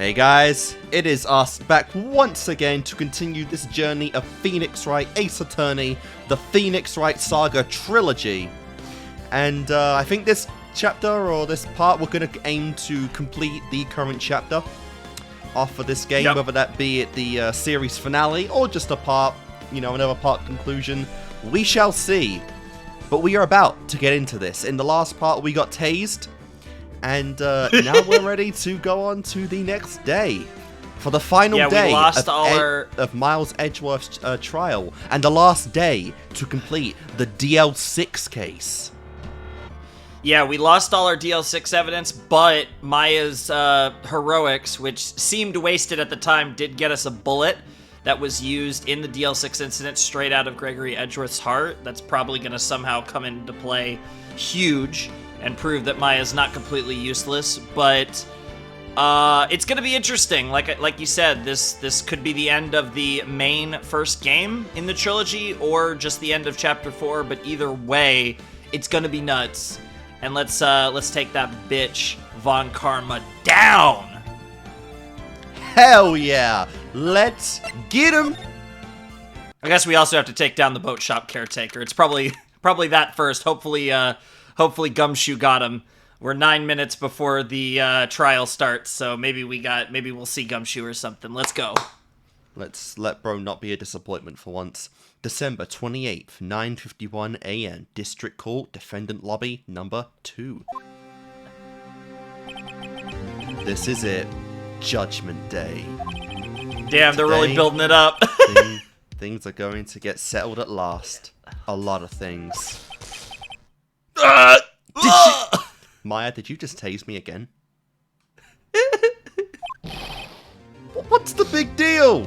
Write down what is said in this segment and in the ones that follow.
Hey guys, it is us back once again to continue this journey of Phoenix Wright Ace Attorney, the Phoenix Wright Saga Trilogy. And I think this chapter, or this part, we're going to aim to complete the current chapter off of this game, whether that be at the series finale or just a part, another part conclusion. We shall see. But we are about to get into this. In the last part, we got tased. And now we're ready to go on to the next day. For the final day of Miles Edgeworth's trial. And the last day to complete the DL6 case. Yeah, we lost all our DL6 evidence, but Maya's heroics, which seemed wasted at the time, did get us a bullet that was used in the DL6 incident straight out of Gregory Edgeworth's heart. That's probably going to somehow come into play huge and prove that Maya's not completely useless, but it's going to be interesting. Like you said, this could be the end of the main first game in the trilogy, or just the end of Chapter 4, but either way, it's going to be nuts. And let's take that bitch, Von Karma, down! Hell yeah! Let's get him! I guess we also have to take down the boat shop caretaker. It's probably that first. Hopefully Gumshoe got him. We're 9 minutes before the trial starts, so maybe we'll see Gumshoe or something. Let's go. Let's let bro not be a disappointment for once. December 28th, 9:51 a.m. District Court, Defendant Lobby, number 2. This is it. Judgment Day. Damn, they're really building it up. Things are going to get settled at last. A lot of things. Maya, did you just tase me again? What's the big deal?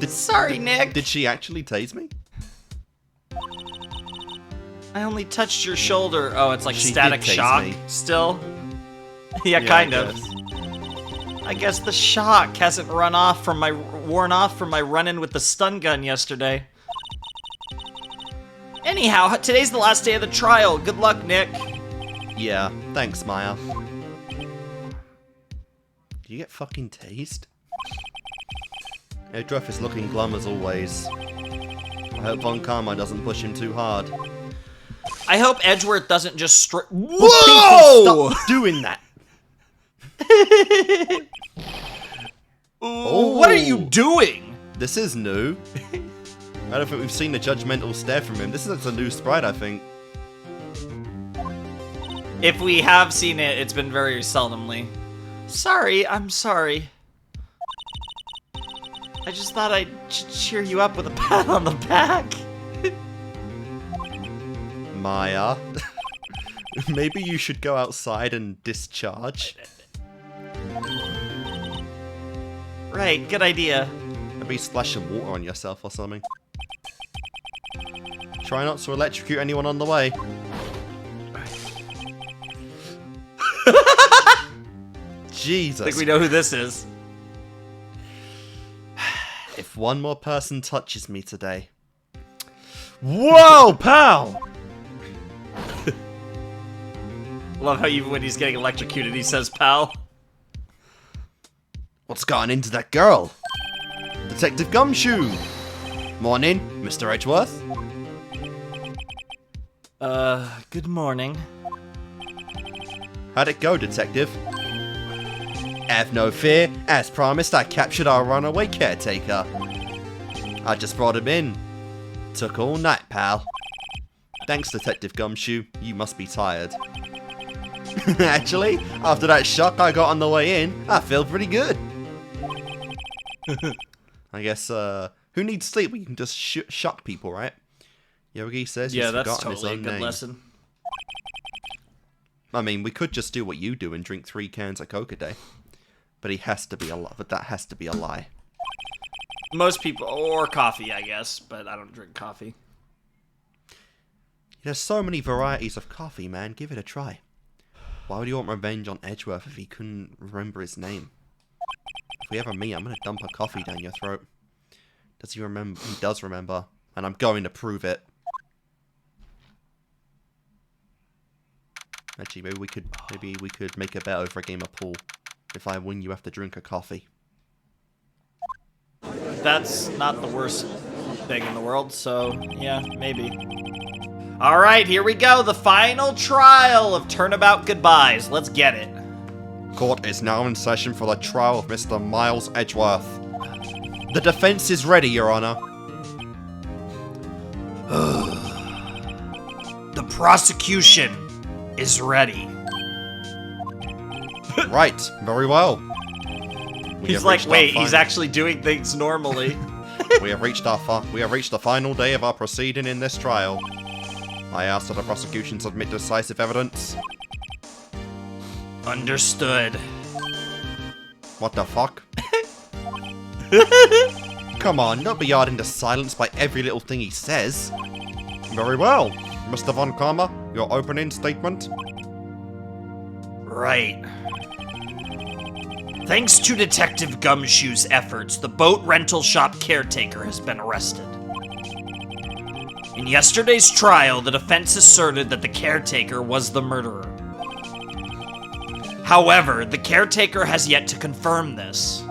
Sorry, Nick. Did she actually tase me? I only touched your shoulder. Oh, it's like She static did tase shock me. still? Yeah, kind of. I guess the shock hasn't worn off from my run-in with the stun gun yesterday. Anyhow, today's the last day of the trial. Good luck, Nick. Yeah, thanks, Maya. Did you get fucking tased? Edgeworth is looking glum as always. I hope Von Karma doesn't push him too hard. I hope Edgeworth doesn't just Whoa! Stop doing that! Oh, what are you doing? This is new. I don't think we've seen a judgmental stare from him. This is a new sprite, I think. If we have seen it, it's been very seldomly. Sorry, I'm sorry. I just thought I'd cheer you up with a pat on the back. Maya, maybe you should go outside and discharge. Right, good idea. Maybe splash some water on yourself or something. Try not to electrocute anyone on the way. Jesus. I think we know who this is. If one more person touches me today. Whoa, pal! Love how even when he's getting electrocuted, he says, pal. What's gotten into that girl? Detective Gumshoe! Morning, Mr. Edgeworth. Good morning. How'd it go, Detective? Have no fear. As promised, I captured our runaway caretaker. I just brought him in. Took all night, pal. Thanks, Detective Gumshoe. You must be tired. Actually, after that shock I got on the way in, I feel pretty good. I guess, who needs sleep? We can just shock people, right? Yogi says he's forgotten his own name. Lesson. I mean, we could just do what you do and drink 3 cans of Coke a day. But he has to be a lie. But that has to be a lie. Most people, or coffee, I guess, but I don't drink coffee. There's so many varieties of coffee, man. Give it a try. Why would you want revenge on Edgeworth if he couldn't remember his name? If we ever meet, I'm gonna dump a coffee down your throat. Does he remember? He does remember, and I'm going to prove it. Actually, maybe we could make a bet over a game of pool. If I win, you have to drink a coffee. That's not the worst thing in the world, so yeah, maybe. All right, here we go. The final trial of Turnabout Goodbyes. Let's get it. Court is now in session for the trial of Mr. Miles Edgeworth. The defense is ready, Your Honor. The prosecution is ready. Right, very well. He's like, wait, he's actually doing things normally. We have reached the final day of our proceeding in this trial. I ask that the prosecution submit decisive evidence. Understood. What the fuck? Come on, don't be yarded into silence by every little thing he says. Very well. Mr. Von Karma, your opening statement? Right. Thanks to Detective Gumshoe's efforts, the boat rental shop caretaker has been arrested. In yesterday's trial, the defense asserted that the caretaker was the murderer. However, the caretaker has yet to confirm this.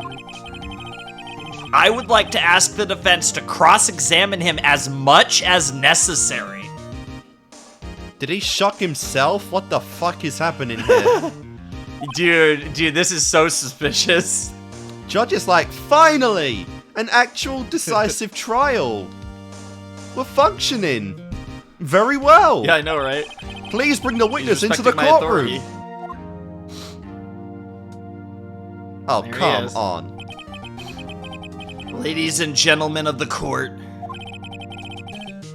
I would like to ask the defense to cross-examine him as much as necessary. Did he shock himself? What the fuck is happening here? Dude, this is so suspicious. Judge is like, finally! An actual decisive trial! We're functioning! Very well! Yeah, I know, right? Please bring the witness into the my courtroom! authority. Oh, There he come is. on. Ladies and gentlemen of the court,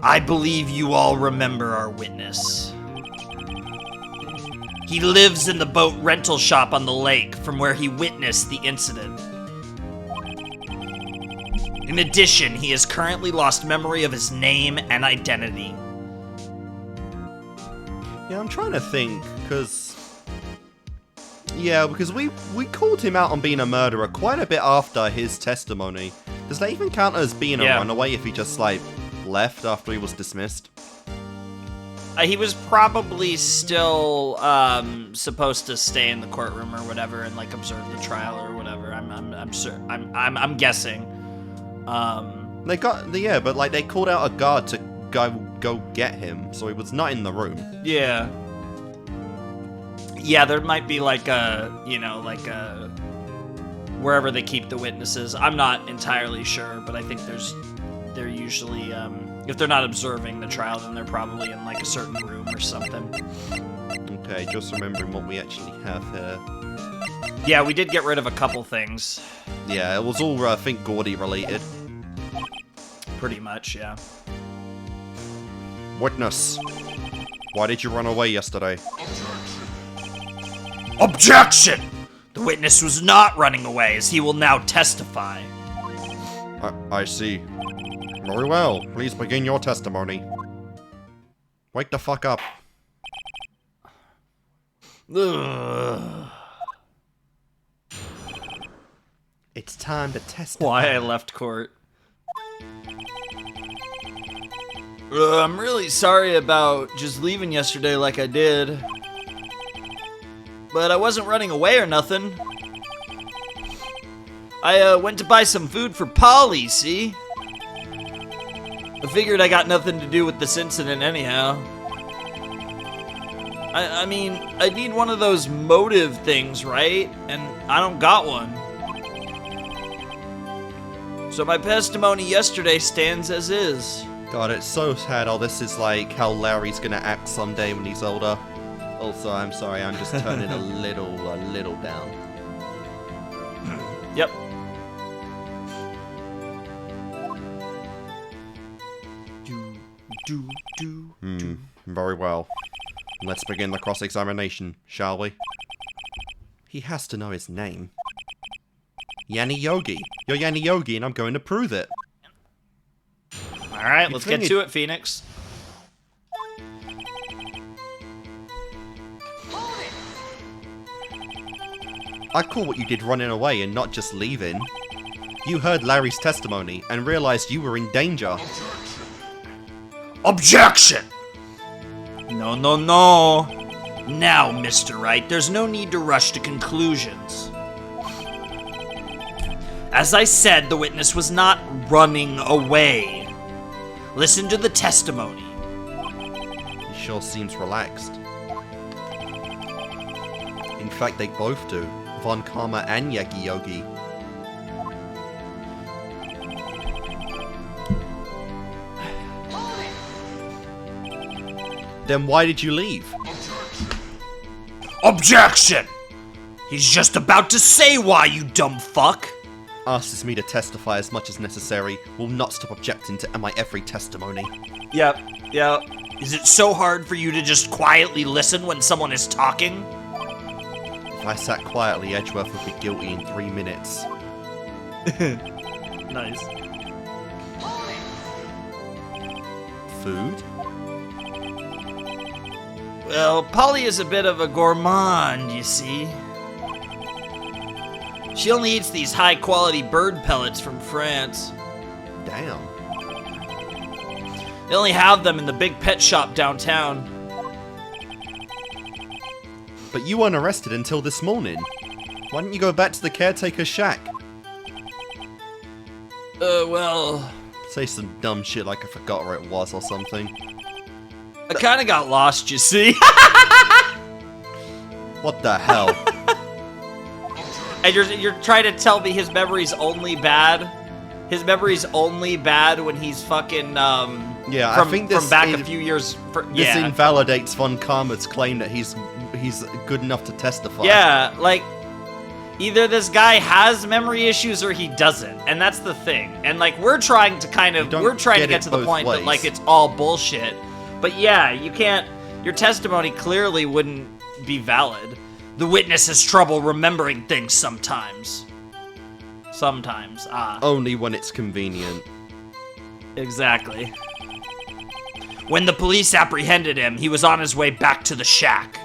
I believe you all remember our witness. He lives in the boat rental shop on the lake from where he witnessed the incident. In addition, he has currently lost memory of his name and identity. Yeah, I'm trying to think, because... Yeah, because we called him out on being a murderer quite a bit after his testimony. Does that even count as being a runaway if he just, like, left after he was dismissed? He was probably still supposed to stay in the courtroom or whatever and like observe the trial or whatever. I'm guessing. They got but like they called out a guard to go get him, so he was not in the room. Yeah. Yeah, there might be like a wherever they keep the witnesses. I'm not entirely sure, but I think they're usually if they're not observing the trial, then they're probably in like a certain room or something. Okay, just remembering what we actually have here. Yeah, we did get rid of a couple things. Yeah, it was all I think Gordy related. Pretty much, yeah. Witness, why did you run away yesterday? Objection! The witness was not running away, as he will now testify. I see. Very well. Please begin your testimony. Wake the fuck up. Ugh. It's time to testify. Why I left court. I'm really sorry about just leaving yesterday like I did. But I wasn't running away or nothing. I went to buy some food for Polly, see? I figured I got nothing to do with this incident anyhow. I mean, I need one of those motive things, right? And I don't got one. So my testimony yesterday stands as is. God, it's so sad how this is like how Larry's gonna act someday when he's older. Also, I'm sorry, I'm just turning a little down. Yep. Very well. Let's begin the cross-examination, shall we? He has to know his name. Yanni Yogi. You're Yanni Yogi, and I'm going to prove it. Alright, let's get to it, Phoenix. I call what you did running away and not just leaving. You heard Larry's testimony and realized you were in danger. Objection! No, no, no. Now, Mr. Wright, there's no need to rush to conclusions. As I said, the witness was not running away. Listen to the testimony. He sure seems relaxed. In fact, they both do. Von Karma and Yagi Yogi. Then why did you leave? Objection! He's just about to say why, you dumb fuck! Asks me to testify as much as necessary. Will not stop objecting to my every testimony. Yep. Is it so hard for you to just quietly listen when someone is talking? If I sat quietly, Edgeworth would be guilty in 3 minutes. Nice. Food? Well, Polly is a bit of a gourmand, you see. She only eats these high-quality bird pellets from France. Damn. They only have them in the big pet shop downtown. But you weren't arrested until this morning. Why didn't you go back to the caretaker's shack? Well... Say some dumb shit like I forgot where it was or something. I kinda got lost, you see. What the hell? And you're trying to tell me his memory's only bad? His memory's only bad when he's fucking, Yeah, from, I think this from back a few years... This invalidates Von Karma's claim that he's good enough to testify. Yeah, like, either this guy has memory issues or he doesn't, and that's the thing. And, like, we're trying to get to the point that, like, it's all bullshit. But yeah, you can't... Your testimony clearly wouldn't be valid. The witness has trouble remembering things sometimes. Sometimes, Only when it's convenient. Exactly. When the police apprehended him, he was on his way back to the shack.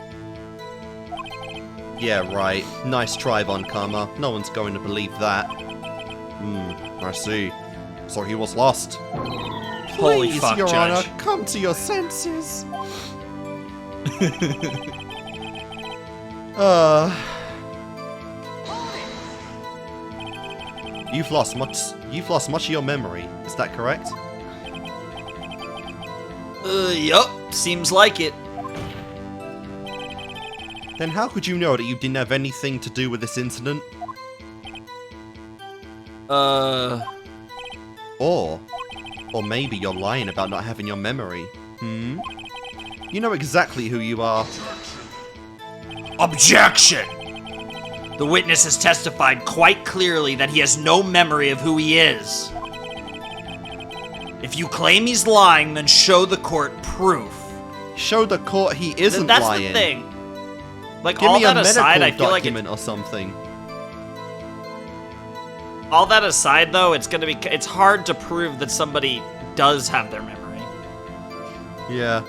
Yeah, right. Nice try, Von Karma. No one's going to believe that. I see. So he was lost. Holy Please, fuck, Your Judge. Honor, come to your senses. You've lost much of your memory. Is that correct? Yup. Seems like it. Then how could you know that you didn't have anything to do with this incident? Or maybe you're lying about not having your memory. You know exactly who you are. Objection! The witness has testified quite clearly that he has no memory of who he is. If you claim he's lying, then show the court proof. Show the court he isn't That's lying. the thing. Like, Give all me a that aside, I medical feel like document or something. all that aside, though, it's hard to prove that somebody does have their memory. Yeah.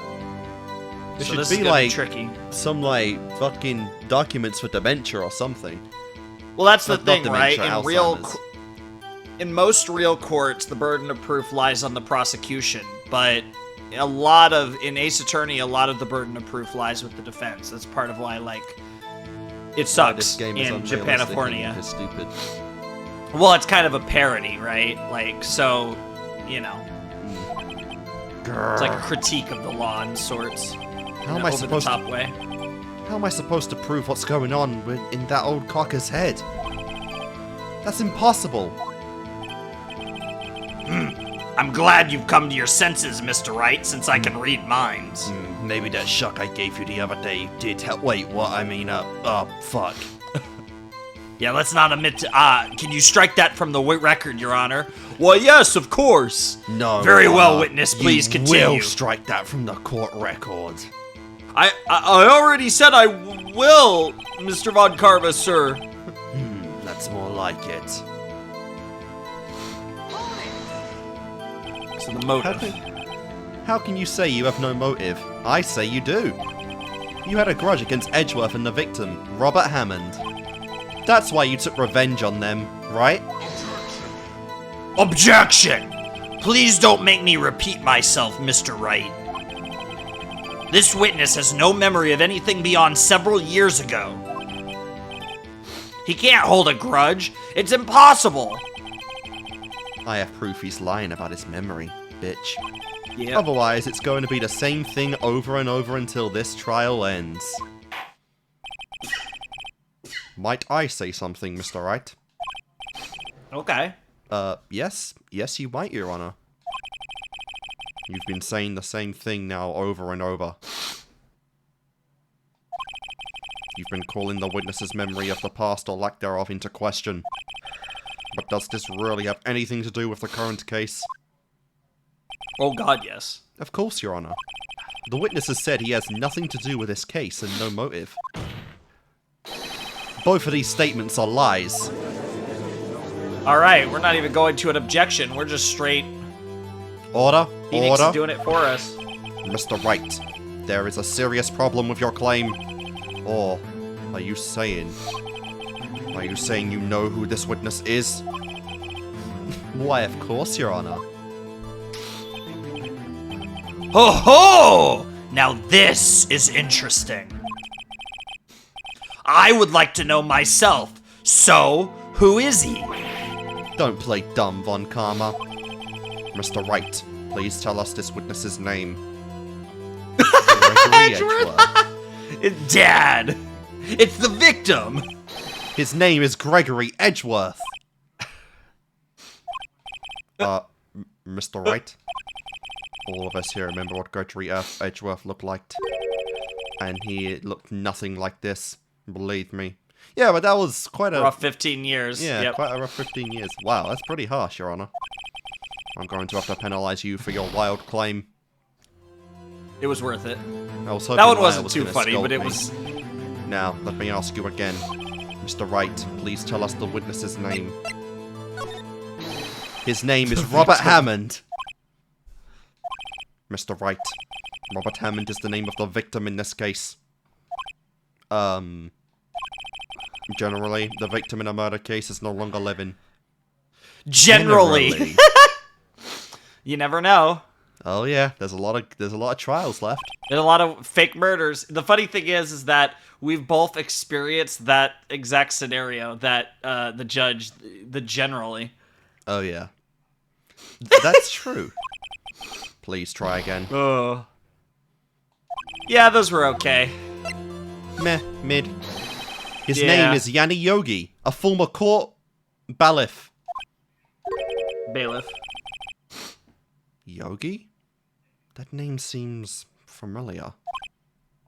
There So should this be is gonna like be tricky. some like fucking documents for dementia or something. Well, that's the Not thing, dementia, right? Alzheimer's. In most real courts, the burden of proof lies on the prosecution, but in Ace Attorney, a lot of the burden of proof lies with the defense. That's part of why, like, it sucks This game is in unrealistic Japanifornia. and it's stupid. Well, it's kind of a parody, right? Like, so, you know, it's like a critique of the law in sorts. How am I over the supposed top to? way. How am I supposed to prove what's going on in that old cocker's head? That's impossible. I'm glad you've come to your senses, Mr. Wright, since I can read minds. Maybe that shock I gave you the other day did help. Wait, what? I mean, fuck. Yeah, let's not admit to, can you strike that from the record, Your Honor? Well, yes, of course. No. Very well, witness, please continue. Will strike that from the court record. I already said I will, Mr. Von Karma, sir. That's more like it. So the motive. How can you say you have no motive? I say you do. You had a grudge against Edgeworth and the victim, Robert Hammond. That's why you took revenge on them, right? Objection! Please don't make me repeat myself, Mr. Wright. This witness has no memory of anything beyond several years ago. He can't hold a grudge. It's impossible. I have proof he's lying about his memory, bitch. Yeah. Otherwise, it's going to be the same thing over and over until this trial ends. Might I say something, Mr. Wright? Okay. Yes. Yes, you might, Your Honor. You've been saying the same thing now over and over. You've been calling the witness's memory of the past or lack thereof into question. But does this really have anything to do with the current case? Oh god, yes. Of course, Your Honor. The witness has said he has nothing to do with this case and no motive. Both of these statements are lies. Alright, we're not even going to an objection. We're just straight... Order. Phoenix Order. is doing it for us. Mr. Wright, there is a serious problem with your claim. Or are you saying you know who this witness is? Why, of course, Your Honor. Ho ho! Now this is interesting. I would like to know myself. So, who is he? Don't play dumb, Von Karma. Mr. Wright, please tell us this witness's name. Gregory Edgeworth. Dad! It's the victim! His name is Gregory Edgeworth. Mr. Wright? All of us here remember what Gregory Edgeworth looked like. And he looked nothing like this. Believe me. Yeah, but that was quite a... rough 15 years. Yeah, yep. quite a rough 15 years. Wow, that's pretty harsh, Your Honor. I'm going to have to penalize you for your wild claim. It was worth it. I was hoping That one Maya wasn't was too gonna funny, scold but it me. was... Now, let me ask you again. Mr. Wright, please tell us the witness's name. His name is Robert Hammond. Mr. Wright, Robert Hammond is the name of the victim in this case. Generally, the victim in a murder case is no longer living. Generally. You never know. Oh yeah, there's a lot of trials left. There's a lot of fake murders. The funny thing is that we've both experienced that exact scenario that the judge, the generally. Oh yeah. That's true. Please try again. Oh. Yeah, those were okay. Meh, mid. His Yeah. name is Yanni Yogi, a former court bailiff. Bailiff. Yogi? That name seems familiar.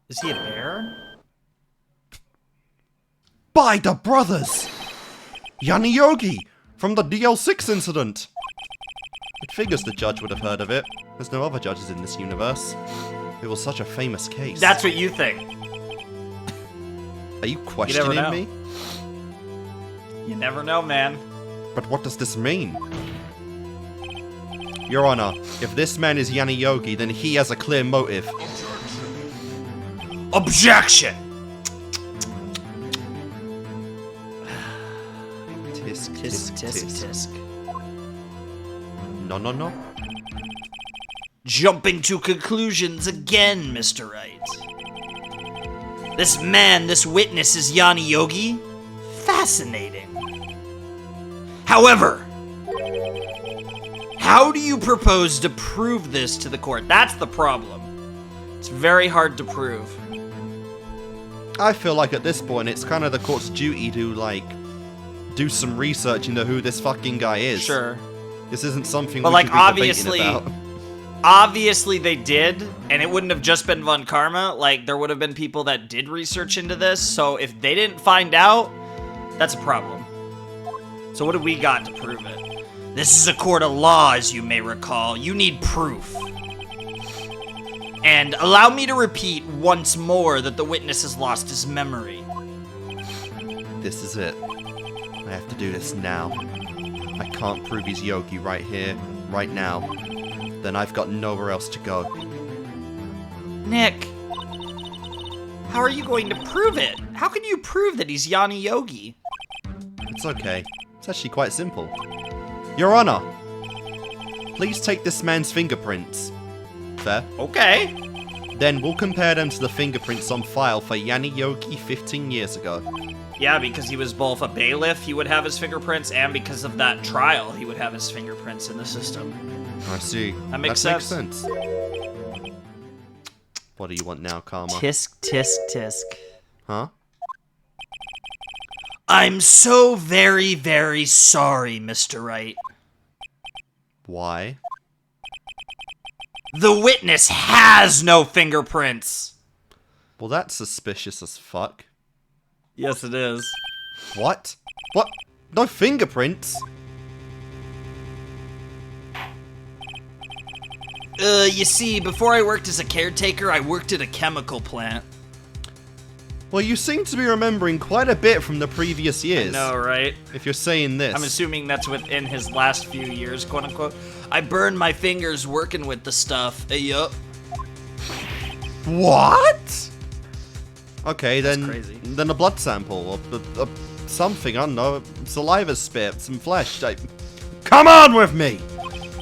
Is he a bear? By the brothers! Yanni Yogi! From the DL6 incident! It figures the judge would have heard of it. There's no other judges in this universe. It was such a famous case. That's what you think. Are you questioning know. me? You never know, man. But what does this mean? Your Honor, if this man is Yanni Yogi, then he has a clear motive. Objection! Tisk, Tisk, tisk, tisk. No, no, no. Jumping to conclusions again, Mr. Wright. This man, this witness is Yanni Yogi? Fascinating. However, how do you propose to prove this to the court? That's the problem. It's very hard to prove. I feel like at this point, it's kind of the court's duty to, like, do some research into who this fucking guy is. Sure. This isn't something But, we like, should be obviously, debating about. obviously they did, and it wouldn't have just been Von Karma. Like, there would have been people that did research into this, so if they didn't find out, that's a problem. So what do we got to prove it? This is a court of law, as you may recall. You need proof. And allow me to repeat once more that the witness has lost his memory. This is it. I have to do this now. I can't prove he's Yogi right here, right now. Then I've got nowhere else to go. Nick, how are you going to prove it? How can you prove that he's Yanni Yogi? It's okay. It's actually quite simple. Your Honor, please take this man's fingerprints. Fair? Okay. Then we'll compare them to the fingerprints on file for Yanni Yogi 15 years ago. Yeah, because he was both a bailiff, he would have his fingerprints, and because of that trial, he would have his fingerprints in the system. I see. That makes sense. What do you want now, Karma? Tisk, tisk, tisk. Huh? I'm so very, very sorry, Mr. Wright. Why? The witness has no fingerprints! Well, that's suspicious as fuck. Yes, it is. What? What? No fingerprints? You see, before I worked as a caretaker, I worked at a chemical plant. Well, you seem to be remembering quite a bit from the previous years. I know, right? If you're saying this. I'm assuming that's within his last few years, quote unquote. I burned my fingers working with the stuff. Yup. What? Okay, That's then. crazy. Then a blood sample or something. I don't know. Saliva spit, some flesh. Come on with me.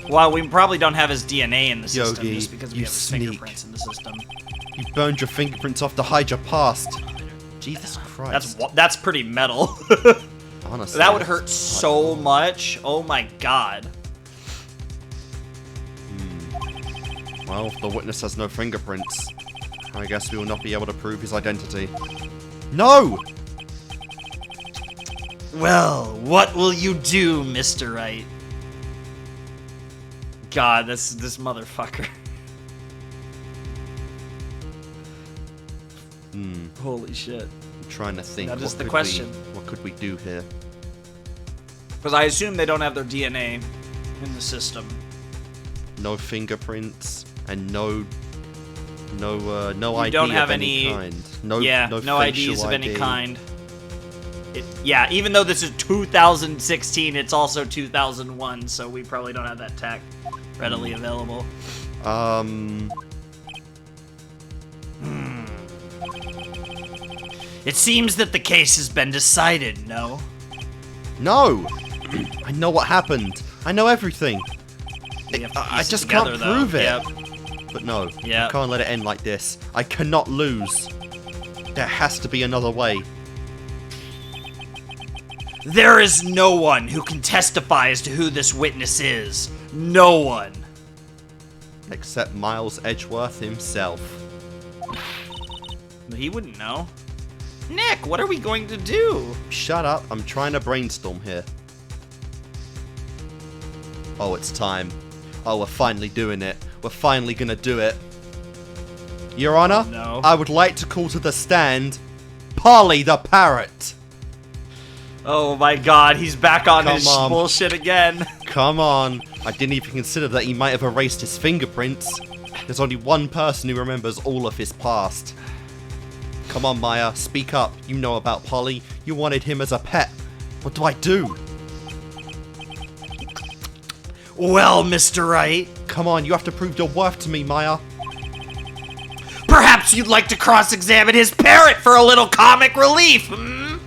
Well, we probably don't have his DNA in the system Yogi, just because we you have his sneak. fingerprints in the system. You burned your fingerprints off to hide your past. Jesus Christ. That's pretty metal. Honestly, That would hurt so much. Oh my god. Well, if the witness has no fingerprints, I guess we will not be able to prove his identity. No! Well, what will you do, Mr. Wright? God, this motherfucker. Holy shit. I'm trying to think. That is what the could question. What could we do here? Because I assume they don't have their DNA in the system. No fingerprints and no You ID don't have of any any kind. No no facial IDs of any ID. kind. Yeah, even though this is 2016, it's also 2001, so we probably don't have that tech readily available. It seems that the case has been decided, no? No! I know what happened. I know everything. We have to I piece it just together, can't though. prove it. Yep. But no, Yep. I can't let it end like this. I cannot lose. There has to be another way. There is no one who can testify as to who this witness is. No one. Except Miles Edgeworth himself. But he wouldn't know. Nick, what are we going to do? Shut up, I'm trying to brainstorm here. Oh, it's time. Oh, we're finally doing it. We're finally gonna do it. Your Honor, no. I would like to call to the stand Polly the Parrot. Oh my god, he's back on Come his on. bullshit again. Come on. I didn't even consider that he might have erased his fingerprints. There's only one person who remembers all of his past. Come on, Maya, speak up. You know about Polly. You wanted him as a pet. What do I do? Well, Mr. Wright, Come on, you have to prove your worth to me, Maya. perhaps you'd like to cross-examine his parrot for a little comic relief, hmm?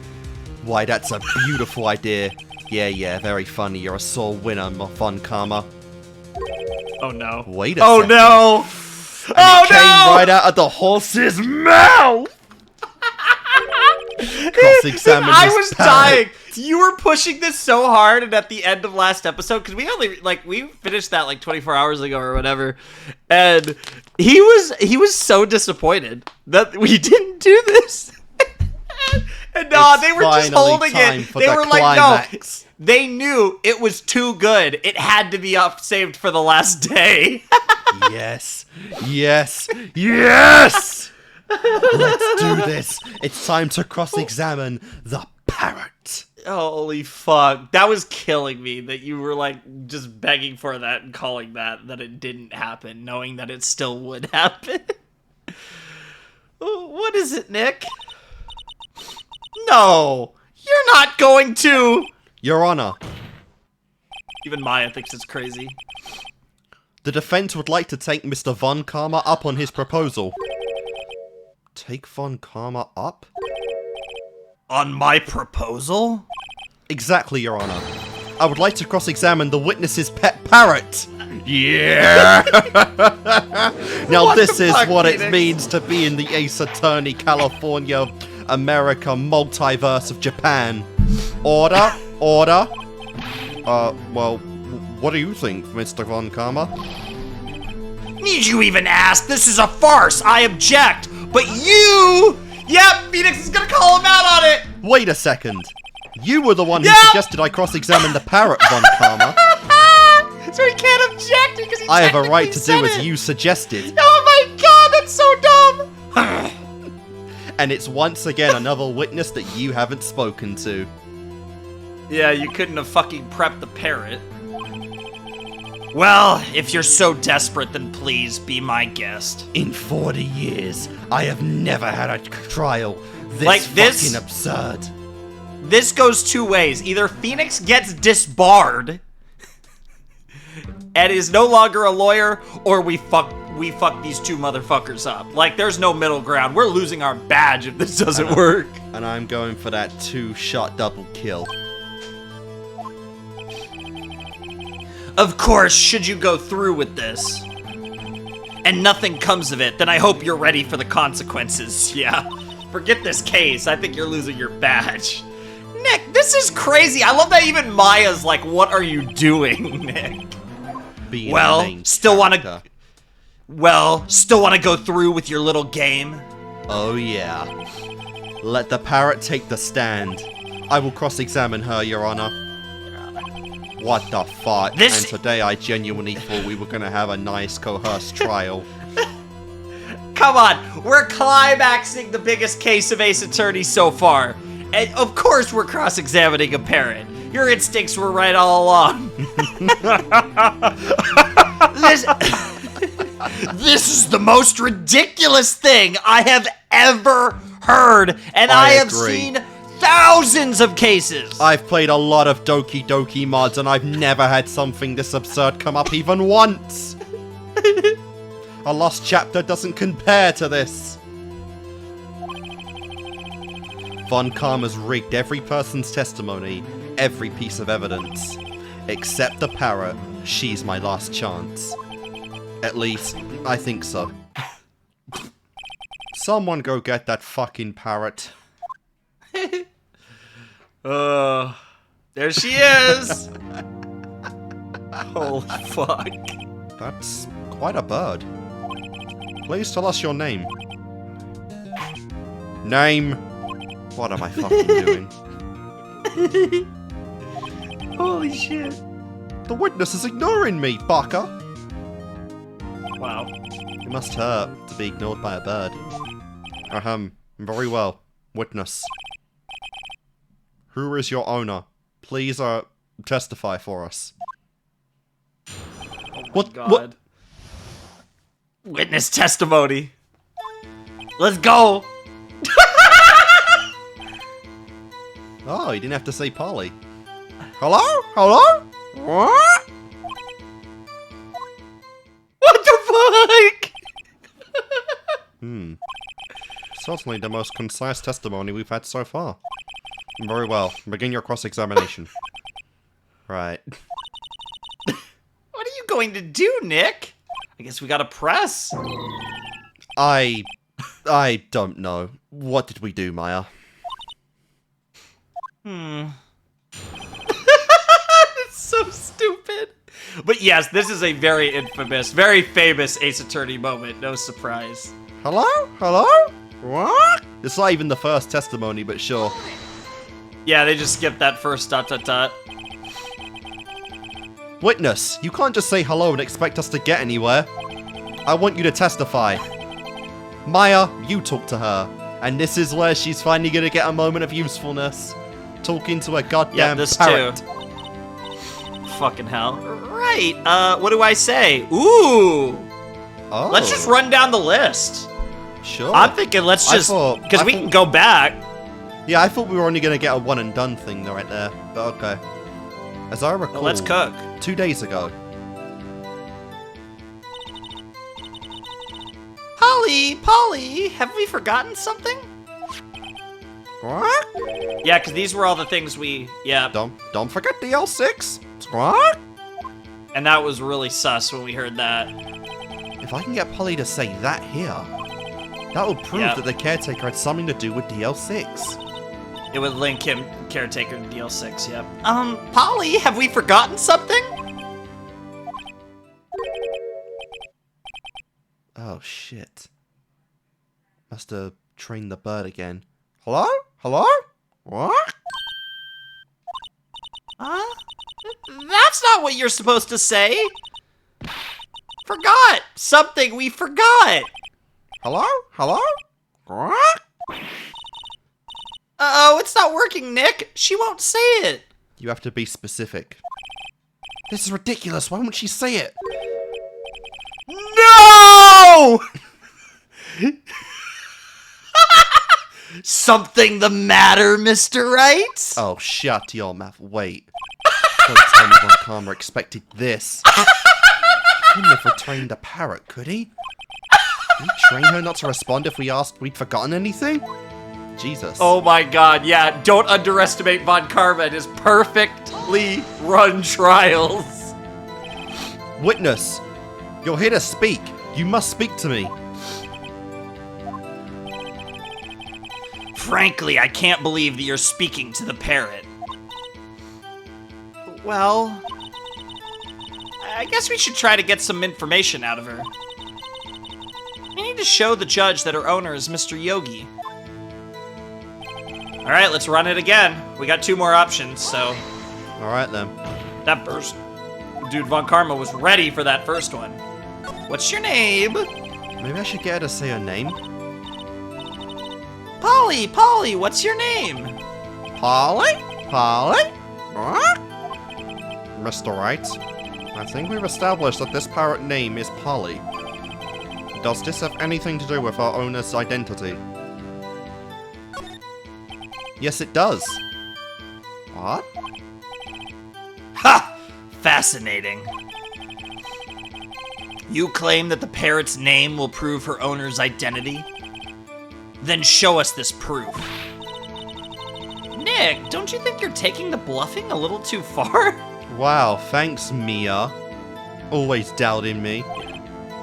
Why, that's a beautiful idea. Yeah, very funny. You're a sore winner, my fun Karma. Oh no. Wait a Oh second. no! And Oh it came no! right out of the horse's mouth! Cross-examine I this was parrot. dying. You were pushing this so hard, and at the end of last episode, because we only we finished that like 24 hours ago or whatever, and he was so disappointed that we didn't do this. And no, It's they were just finally holding time it. for They the were like, no. climax. They knew it was too good. It had to be up saved for the last day. Yes. Yes. Yes! Let's do this. It's time to cross-examine the parrot. Holy fuck. That was killing me that you were like just begging for that and calling that it didn't happen, knowing that it still would happen. What is it, Nick? No, you're not going to. Your Honor, Even Maya thinks it's crazy. the defense would like to take Mr. Von Karma up on his proposal. Take Von Karma up? On my proposal? Exactly, Your Honor. I would like to cross-examine the witness's pet parrot. Yeah! Now What this the is fuck, what it Phoenix? means to be in the Ace Attorney, California, America, multiverse of Japan. Order? Order? Well, what do you think, Mr. Von Karma? Need you even ask? This is a farce. I object. But you... Yep, Phoenix is gonna call him out on it. Wait a second. You were the one who Yeah! suggested I cross-examine the parrot, Von Karma. So he can't object because he I have a right to do technically as said it. you suggested. Oh my god, that's so dumb. And it's once again another witness that you haven't spoken to. Yeah, you couldn't have fucking prepped the parrot. Well, if you're so desperate, then please be my guest. In 40 years, I have never had a trial this Like this? fucking absurd. This goes two ways. Either Phoenix gets disbarred and is no longer a lawyer, or we fuck these two motherfuckers up. Like, there's no middle ground. We're losing our badge if this doesn't work. And I'm going for that 2-shot double kill. Of course, should you go through with this, and nothing comes of it, then I hope you're ready for the consequences. Yeah. Forget this case. I think you're losing your badge. Nick, this is crazy. I love that even Maya's like, what are you doing, Nick? Being Well, the main still wanna character. go through with your little game? Oh yeah. Let the parrot take the stand. I will cross-examine her, Your Honor. What the fuck? This- And today I genuinely thought we were gonna have a nice, coerced trial. Come on, we're climaxing the biggest case of Ace Attorney so far. And of course we're cross-examining a parrot. Your instincts were right all along. This is the most ridiculous thing I have ever heard, and I have agree. seen thousands of cases. I've played a lot of Doki Doki mods and I've never had something this absurd come up even once. A lost chapter doesn't compare to this. Von Karma's rigged every person's testimony, every piece of evidence. Except the parrot, she's my last chance. At least, I think so. Someone go get that fucking parrot. There she is. Holy fuck. That's quite a bird. Please tell us your name. Name. What am I fucking doing? Holy shit. The witness is ignoring me, Baka. Wow. It must hurt to be ignored by a bird. Very well. Witness. Who is your owner? Please, testify for us. What? God. What? Witness testimony. Let's go. Oh, you didn't have to say Polly. Hello? Hello? What? What the fuck? Certainly the most concise testimony we've had so far. Very well. Begin your cross-examination. Right. What are you going to do, Nick? I guess we gotta press. I don't know. What did we do, Maya? It's so stupid. But yes, this is a very infamous, very famous Ace Attorney moment. No surprise. Hello? Hello? What? It's not even the first testimony, but sure. Yeah, they just skipped that first dot dot dot. Witness, you can't just say hello and expect us to get anywhere. I want you to testify. Maya, you talk to her. And this is where she's finally gonna get a moment of usefulness. Talking to a goddamn Yeah, this parrot. too. Fucking hell. Right, what do I say? Ooh! Oh. Let's just run down the list. Sure. I'm thinking let's just, because we can go back. Yeah, I thought we were only gonna get a one and done thing right there, but okay. As I recall, Let's cook. 2 days ago. Polly, have we forgotten something? What? Yeah, because these were all the things yeah. Don't forget the L6. What? And that was really sus when we heard that. If if I can get Polly to say that here, that will prove that the caretaker had something to do with DL6. It would link him, caretaker, to DL6, yep. Polly, have we forgotten something? Oh, shit. Must have trained the bird again. Hello? Hello? What? Huh? That's not what you're supposed to say. Forgot. Something we forgot. Hello? Hello? What? Uh-oh, it's not working, Nick. She won't say it. You have to be specific. This is ridiculous. Why won't she say it? No! Something the matter, Mr. Wright? Oh, shut your mouth. Wait. Don't tell me Von Karma expected this. He never trained a parrot, could he? Did he train her not to respond if we asked we'd forgotten anything? Jesus. Oh my god, yeah. Don't underestimate Von Karma and his perfectly run trials. Witness, you're here to speak. You must speak to me. Frankly, I can't believe that you're speaking to the parrot. Well, I guess we should try to get some information out of her. We need to show the judge that her owner is Mr. Yogi. Alright, let's run it again. We got 2 more options, so... Alright then. That first... Dude, Von Karma was ready for that first one. What's your name? Maybe I should get her to say her name. Polly, what's your name? Polly? Polly? What? Mr. Wright, I think we've established that this parrot name is Polly. Does this have anything to do with our owner's identity? Yes, it does. What? Ha! Fascinating. You claim that the parrot's name will prove her owner's identity? Then show us this proof. Nick, don't you think you're taking the bluffing a little too far? Wow, thanks, Mia. Always doubting me.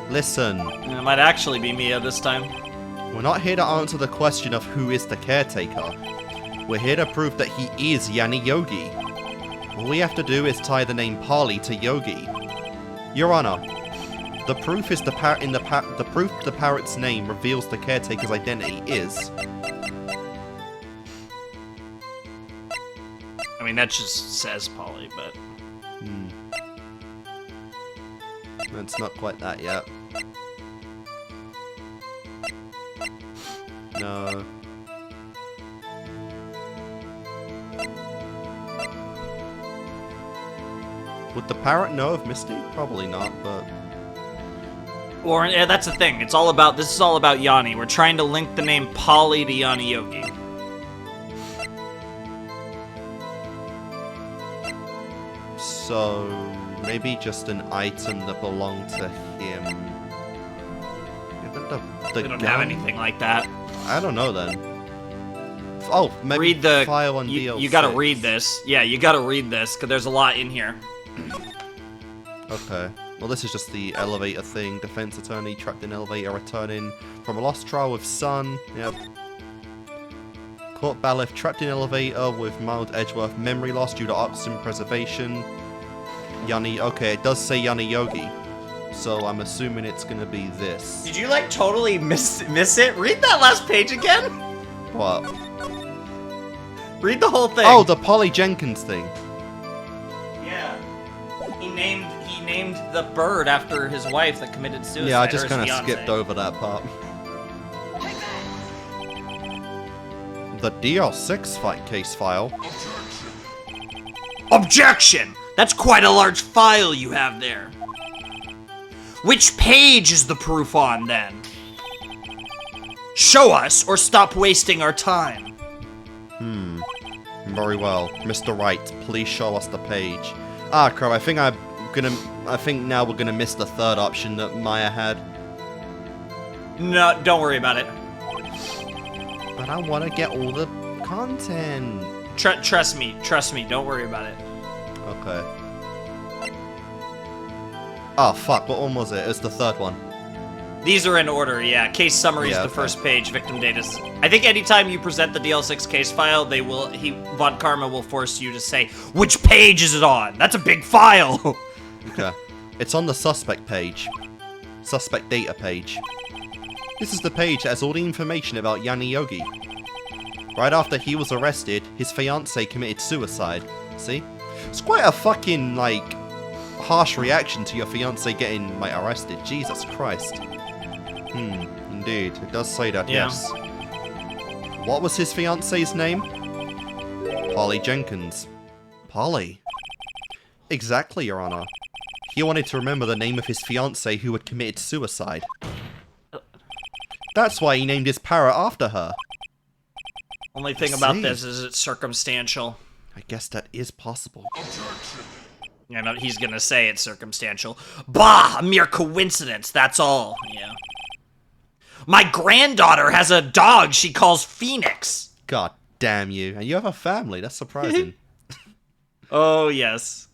Listen. It might actually be Mia this time. We're not here to answer the question of who is the caretaker. We're here to prove that he is Yanni Yogi. All we have to do is tie the name Polly to Yogi. Your Honor, the proof is the proof the parrot's name reveals the caretaker's identity is. I mean, that just says Polly, but... It's not quite that yet. No. Would the parrot know of Misty? Probably not, but... Or, yeah, that's the thing. It's all about, this is all about Yanni. We're trying to link the name Polly to Yanni Yogi. So, maybe just an item that belonged to him. We don't have anything like that. I don't know then. Oh, maybe read the file on DL6. You gotta read this. Yeah, you gotta read this, because there's a lot in here. Okay. Well, this is just the elevator thing. Defense attorney trapped in elevator returning from a lost trial with son. Yep. Court bailiff trapped in elevator with mild Edgeworth memory loss due to oxygen preservation. Yanni. Okay, it does say Yanni Yogi. So I'm assuming it's gonna be this. Did you, like, totally miss it? Read that last page again? What? Read the whole thing. Oh, the Polly Jenkins thing. Yeah. He named the bird after his wife that committed suicide. Yeah, I just kind of skipped over that part. The DL6 case file. Objection! That's quite a large file you have there. Which page is the proof on, then? Show us, or stop wasting our time. Very well. Mr. Wright, please show us the page. Ah, crap, I think now we're gonna miss the third option that Maya had. No, don't worry about it. But I want to get all the content. Trust me, don't worry about it. Okay. Oh, fuck, what one was it? It was the third one. These are in order, yeah. Case summary is the first page. Victim data. I think anytime you present the DL6 case file, Von Karma will force you to say, which page is it on? That's a big file. Okay. It's on the suspect page. Suspect data page. This is the page that has all the information about Yanni Yogi. Right after he was arrested, his fiancée committed suicide. See? It's quite a fucking, like, harsh reaction to your fiancée getting, like, arrested. Jesus Christ. Indeed. It does say that, yes. What was his fiancée's name? Polly Jenkins. Polly? Exactly, Your Honor. He wanted to remember the name of his fiancée who had committed suicide. That's why he named his parrot after her. Only thing about this is it's circumstantial. I guess that is possible. Yeah, no, he's gonna say it's circumstantial. Bah! A mere coincidence, that's all. Yeah. My granddaughter has a dog she calls Phoenix. God damn you. And you have a family, that's surprising. Oh, yes.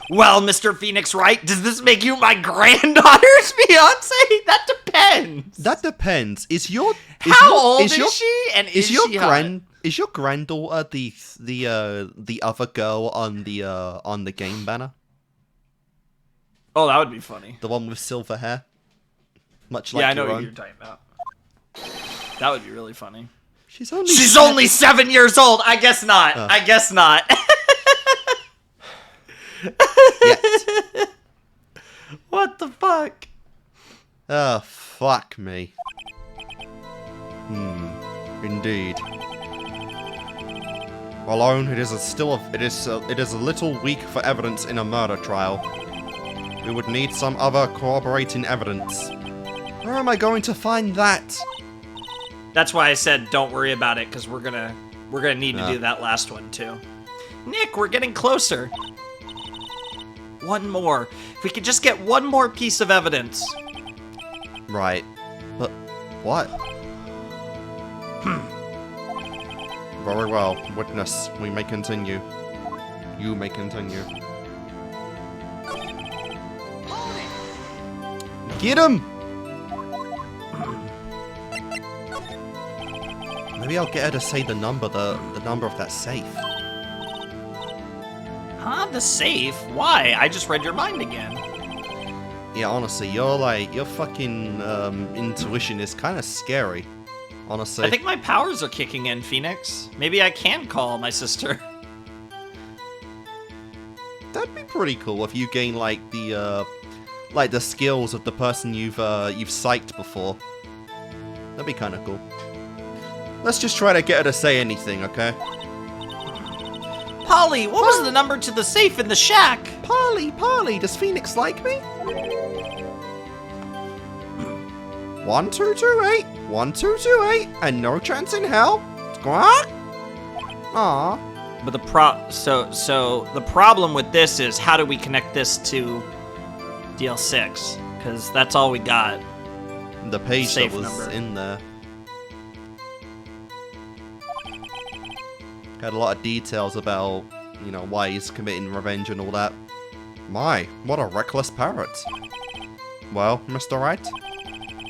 Well, Mr. Phoenix Wright, does this make you my granddaughter's fiancé? That depends. That depends. How old is she? And is your granddaughter the other girl on the game banner? Oh, that would be funny. The one with silver hair? Much like I know your what own. you're talking about. That would be really funny. She's only 7 years old. I guess not. I guess not. Yet. What the fuck? Oh, fuck me. Indeed. Alone, it is a little weak for evidence in a murder trial. We would need some other corroborating evidence. Where am I going to find that? That's why I said don't worry about it, because we're gonna need to do that last one too. Nick, we're getting closer. One more. If we could just get one more piece of evidence. Right. But what? Very well, witness. We may continue. You may continue. Get him! Maybe I'll get her to say the number of that safe. Huh? The safe? Why? I just read your mind again. Yeah, honestly, your fucking intuition is kind of scary. Honestly. I think my powers are kicking in, Phoenix. Maybe I can call my sister. That'd be pretty cool if you gain like the skills of the person you've psyched before. That'd be kind of cool. Let's just try to get her to say anything, okay? Polly, what was the number to the safe in the shack? Polly, does Phoenix like me? 1228, 1228, and no chance in hell. Squawk. Aw. But the problem with this is how do we connect this to DL6? Because that's all we got. The page Safe that was number. in there had a lot of details about, you know, why he's committing revenge and all that. My, what a reckless parrot. Well, Mr. Wright,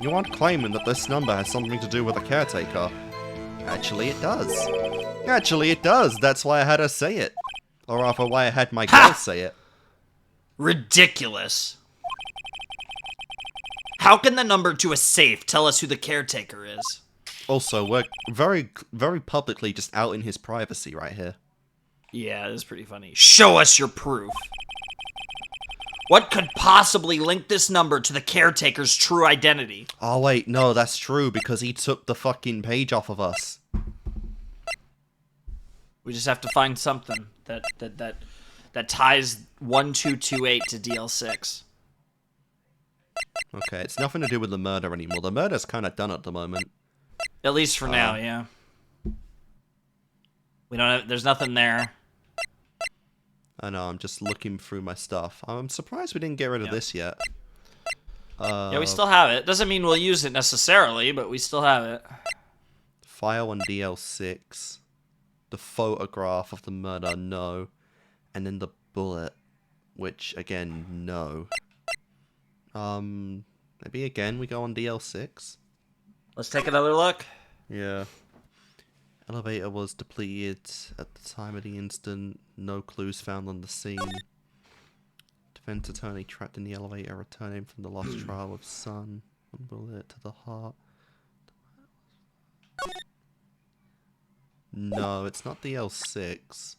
you aren't claiming that this number has something to do with a caretaker. Actually, it does. Actually, it does. That's why I had her say it. Or rather, why I had my girl say it. Ridiculous. How can the number to a safe tell us who the caretaker is? Also, we're very, very publicly just outing his privacy right here. Yeah, that's pretty funny. Show us your proof. What could possibly link this number to the caretaker's true identity? Oh wait, no, that's true, because he took the fucking page off of us. We just have to find something that ties 1228 to DL6. Okay, it's nothing to do with the murder anymore. The murder's kind of done at the moment. At least for now, yeah. We don't have, there's nothing there. I know, I'm just looking through my stuff. I'm surprised we didn't get rid of this yet. Yeah, we still have it. Doesn't mean we'll use it necessarily, but we still have it. File on DL6. The photograph of the murder, no. And then the bullet, which, again, no. Maybe again we go on DL6. Let's take another look. Yeah. Elevator was depleted at the time of the incident. No clues found on the scene. Defense attorney trapped in the elevator returning from the lost trial of son. One bullet to the heart. No, it's not DL6.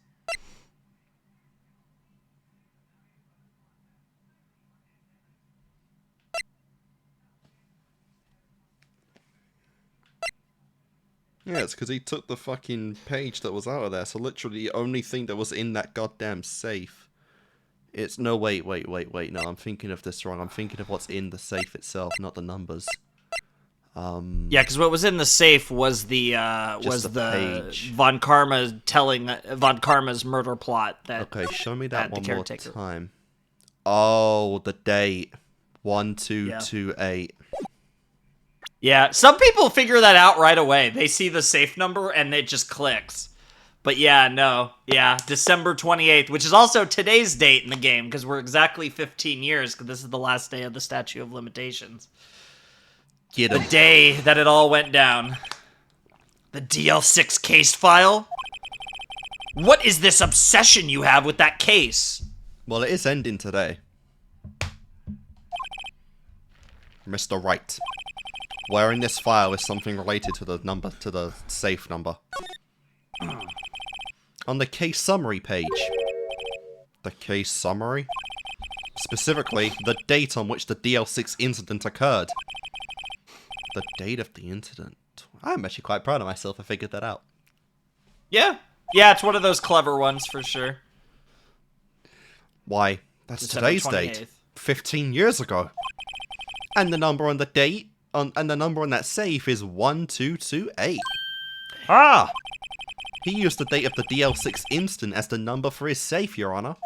Yeah, it's because he took the fucking page that was out of there, so literally the only thing that was in that goddamn safe. It's no, wait, no, I'm thinking of this wrong. I'm thinking of what's in the safe itself, not the numbers. Yeah, because what was in the safe was the page. Von Karma telling Von Karma's murder plot. That okay, show me that one more caretaker. time. Oh, the date 1228. Yeah, some people figure that out right away. They see the safe number and it just clicks. But yeah, no. Yeah, December 28th, which is also today's date in the game, because we're exactly 15 years, because this is the last day of the statute of limitations. Get The him. day that it all went down. The DL6 case file? What is this obsession you have with that case? Well, it is ending today. Mr. Wright. Where in this file is something related to the number, to the safe number? On the case summary page. The case summary? Specifically, the date on which the DL6 incident occurred. The date of the incident. I'm actually quite proud of myself. I figured that out. Yeah. Yeah, it's one of those clever ones for sure. Why? That's December today's 28th. date. 15 years ago. And the number on the date, and the number on that safe is 1228. Ah! He used the date of the DL6 incident as the number for his safe, Your Honor.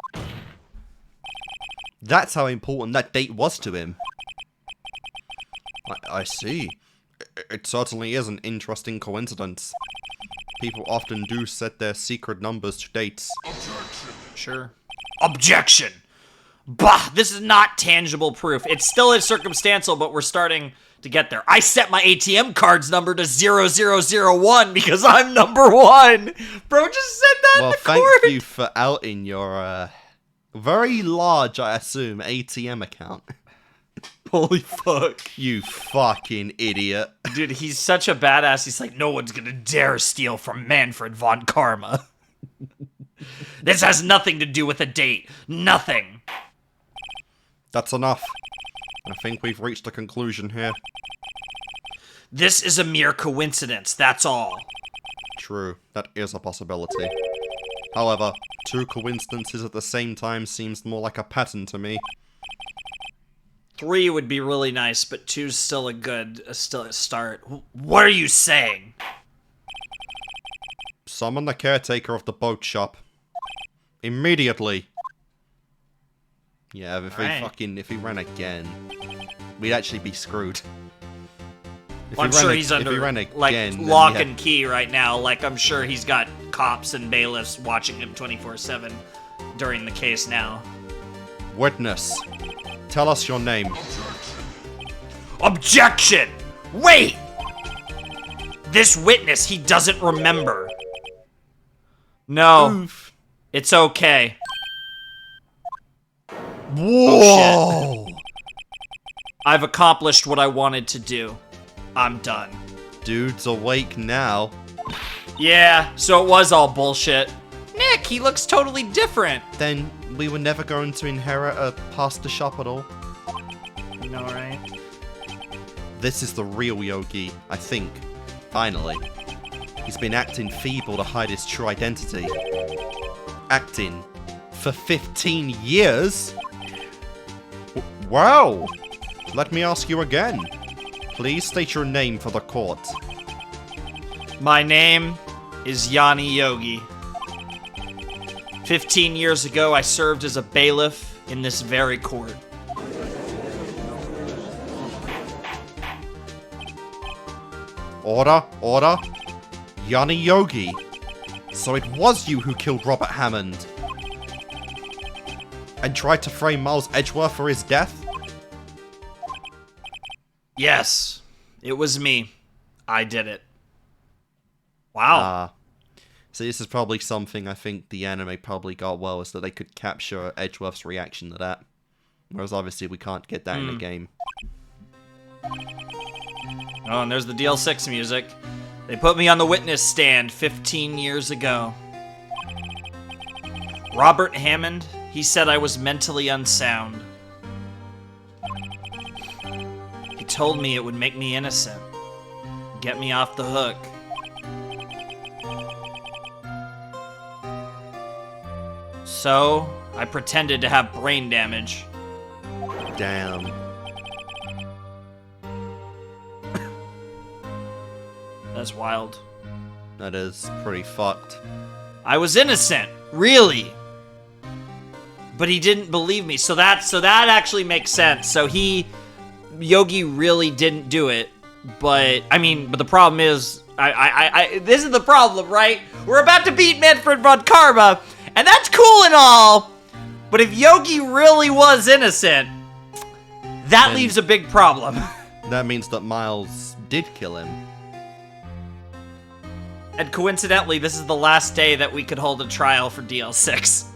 That's how important that date was to him. I see. It certainly is an interesting coincidence. People often do set their secret numbers to dates. Sure. Objection! Bah, this is not tangible proof. It still is circumstantial, but we're starting to get there. I set my ATM card's number to 0001 because I'm number one. Bro just said that in Well, the thank court. you for outing your, very large, I assume, ATM account. Holy fuck. You fucking idiot. Dude, he's such a badass. He's like, no one's gonna dare steal from Manfred von Karma. This has nothing to do with a date. Nothing. That's enough. I think we've reached a conclusion here. This is a mere coincidence, that's all. True, that is a possibility. However, two coincidences at the same time seems more like a pattern to me. 3 would be really nice, but 2's still still a start. What are you saying? Summon the caretaker of the boat shop. Immediately. Yeah, if he ran again, we'd actually be screwed. Well, I'm sure he's under, like, lock and key right now. Like, I'm sure he's got cops and bailiffs watching him 24/7 during the case now. Witness, tell us your name. Objection! Wait! This witness, he doesn't remember. No. Oof. It's okay. Whoa! I've accomplished what I wanted to do. I'm done. Dude's awake now. Yeah, so it was all bullshit. Nick, he looks totally different. Then we were never going to inherit a pasta shop at all. You know, right? This is the real Yogi, I think. Finally. He's been acting feeble to hide his true identity. Acting for 15 years? Wow! Let me ask you again. Please state your name for the court. My name is Yanni Yogi. 15 years ago, I served as a bailiff in this very court. Order, order. Yanni Yogi. So it was you who killed Robert Hammond. And tried to frame Miles Edgeworth for his death? Yes, it was me. I did it. Wow. So this is probably something I think the anime probably got well, is that they could capture Edgeworth's reaction to that. Whereas obviously we can't get that in the game. Oh, and there's the DL6 music. They put me on the witness stand 15 years ago. Robert Hammond, he said I was mentally unsound. He told me it would make me innocent. Get me off the hook. So, I pretended to have brain damage. Damn. That's wild. That is pretty fucked. I was innocent, really. But he didn't believe me, so that actually makes sense. So Yogi really didn't do it. But the problem is, this is the problem, right? We're about to beat Manfred von Karma, and that's cool and all. But if Yogi really was innocent, that leaves a big problem. That means that Miles did kill him. And coincidentally, this is the last day that we could hold a trial for DL6.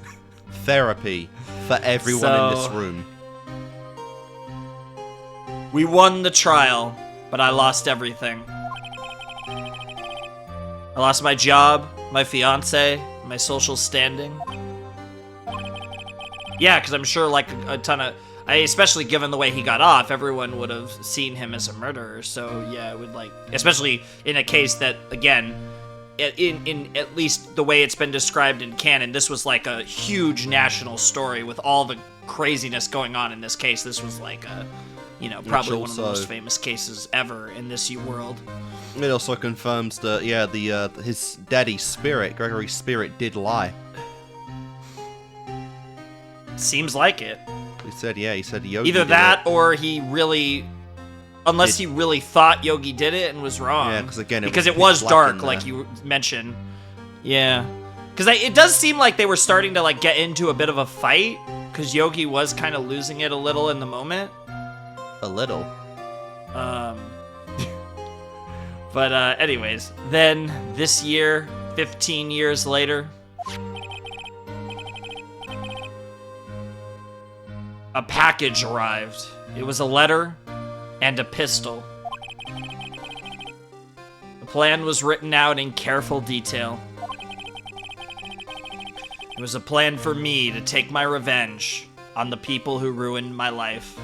Therapy for everyone in this room. We won the trial, but I lost everything. I lost my job, my fiance, my social standing. Yeah, because I'm sure like a ton of... especially given the way he got off, everyone would have seen him as a murderer. So yeah, it would like... Especially in a case that, again... In at least the way it's been described in canon, this was like a huge national story with all the craziness going on in this case. This was like a, probably one of the most famous cases ever in this world. It also confirms that, yeah, his daddy's spirit, Gregory's spirit, did lie. Seems like it. He said Yogi either did that it. or he really... Unless he really thought Yogi did it and was wrong. Yeah, because again, it was dark, like you mentioned. Yeah, because it does seem like they were starting to like get into a bit of a fight, because Yogi was kind of losing it a little in the moment. A little. But anyways, then this year, 15 years later, a package arrived. It was a letter and a pistol. The plan was written out in careful detail. It was a plan for me to take my revenge on the people who ruined my life.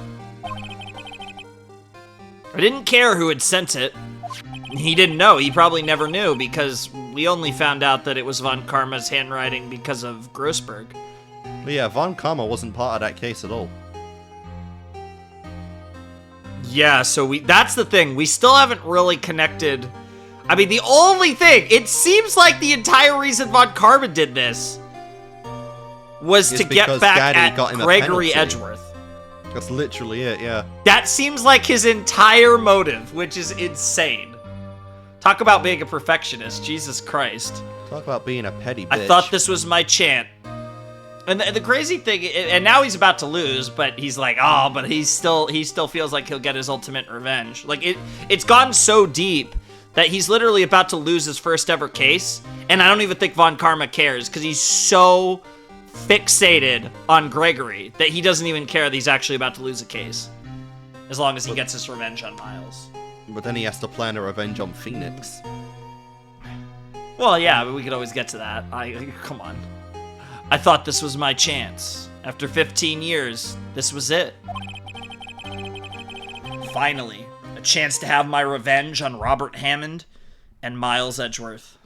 I didn't care who had sent it. He didn't know. He probably never knew, because we only found out that it was von Karma's handwriting because of Grossberg. But yeah, von Karma wasn't part of that case at all. Yeah, so that's the thing. We still haven't really connected. I mean, the only thing, it seems like the entire reason von Karma did this was to get back at Gregory Edgeworth. That's literally it, yeah. That seems like his entire motive, which is insane. Talk about being a perfectionist, Jesus Christ. Talk about being a petty bitch. I thought this was my chance. And the crazy thing, and now he's about to lose, but he's like, but he still feels like he'll get his ultimate revenge. Like it's gone so deep that he's literally about to lose his first ever case, and I don't even think von Karma cares, because he's so fixated on Gregory that he doesn't even care that he's actually about to lose a case, as long as he gets his revenge on Miles. But then he has to plan a revenge on Phoenix. Well, yeah, but we could always get to that. Come on. I thought this was my chance. After 15 years, this was it. Finally, a chance to have my revenge on Robert Hammond and Miles Edgeworth.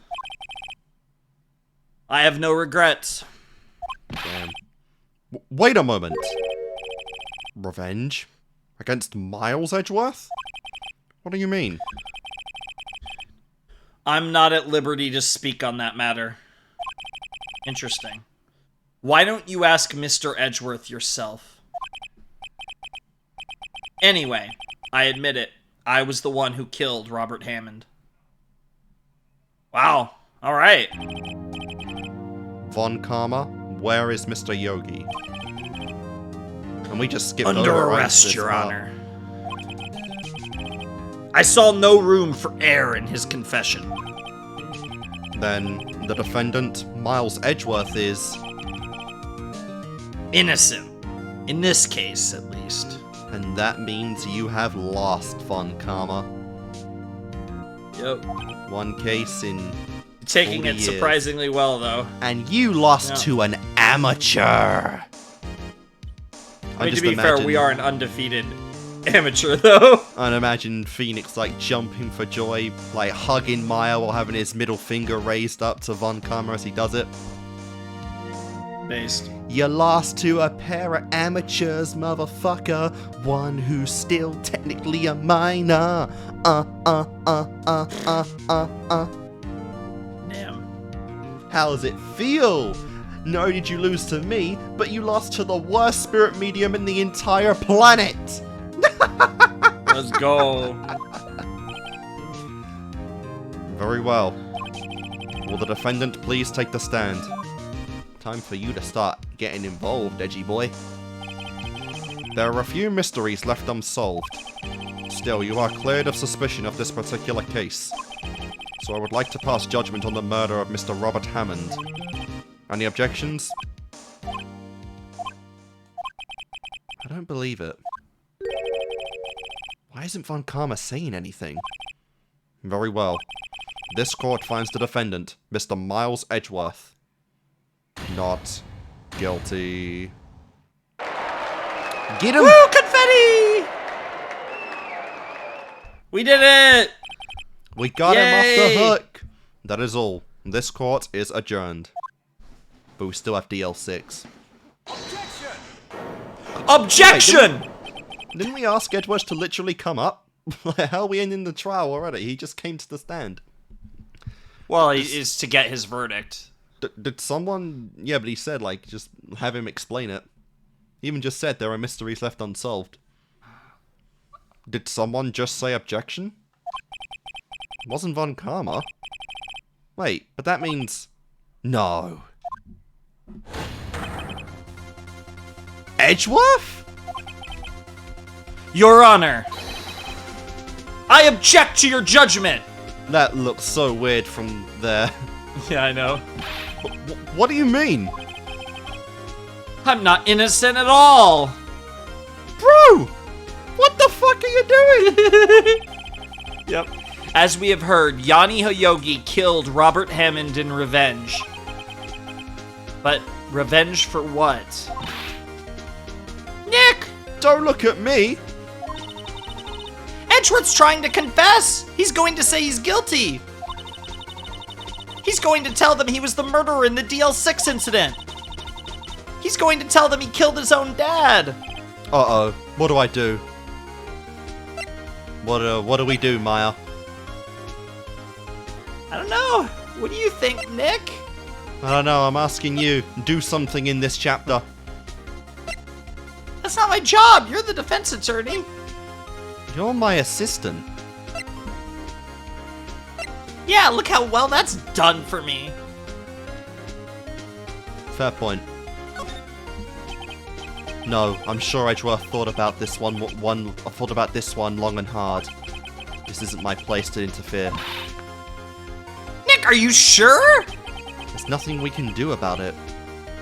I have no regrets. Damn. Wait a moment. Revenge? Against Miles Edgeworth? What do you mean? I'm not at liberty to speak on that matter. Interesting. Why don't you ask Mr. Edgeworth yourself? Anyway, I admit it. I was the one who killed Robert Hammond. Wow. All right. Von Karma, where is Mr. Yogi? And we just skipped Under over arrest, this Your part. Honor. I saw no room for error in his confession. Then the defendant, Miles Edgeworth, is... innocent. In this case, at least. And that means you have lost, Von Karma. Yep. One case in Taking 40 it years. surprisingly well, though. And you lost to an amateur. I mean, to be fair, we are an undefeated amateur, though. I'd imagine Phoenix, like, jumping for joy, like, hugging Maya while having his middle finger raised up to Von Karma as he does it. Based. You lost to a pair of amateurs, motherfucker. One who's still technically a minor. Damn. How does it feel? Not only did you lose to me, but you lost to the worst spirit medium in the entire planet. Let's go. Very well. Will the defendant please take the stand? Time for you to start getting involved, edgy boy. There are a few mysteries left unsolved. Still, you are cleared of suspicion of this particular case. So I would like to pass judgment on the murder of Mr. Robert Hammond. Any objections? I don't believe it. Why isn't Von Karma saying anything? Very well. This court finds the defendant, Mr. Miles Edgeworth, not guilty. Get him! Woo, confetti! We did it! We got him off Yay! the hook! That is all. This court is adjourned. But we still have DL6. Objection! Wait, didn't we ask Edgeworth to literally come up? How are we ending the trial already? He just came to the stand. Well, he is to get his verdict. Did someone... Yeah, but he said, like, just have him explain it. He even just said there are mysteries left unsolved. Did someone just say objection? It wasn't Von Karma. Wait, but that means... No. Edgeworth? Your Honor, I object to your judgment! That looks so weird from there. Yeah, I know. What do you mean? I'm not innocent at all! Bro! What the fuck are you doing? Yep. As we have heard, Yanni Hayogi killed Robert Hammond in revenge. But revenge for what? Nick! Don't look at me! Edgeworth's trying to confess! He's going to say he's guilty! He's going to tell them he was the murderer in the DL6 incident! He's going to tell them he killed his own dad! Uh-oh. What do I do? What do we do, Maya? I don't know. What do you think, Nick? I don't know, I'm asking you. Do something in this chapter. That's not my job! You're the defense attorney! You're my assistant. Yeah, look how well that's done for me! Fair point. No, I'm sure Edgeworth thought about this one long and hard. This isn't my place to interfere. Nick, are you sure? There's nothing we can do about it.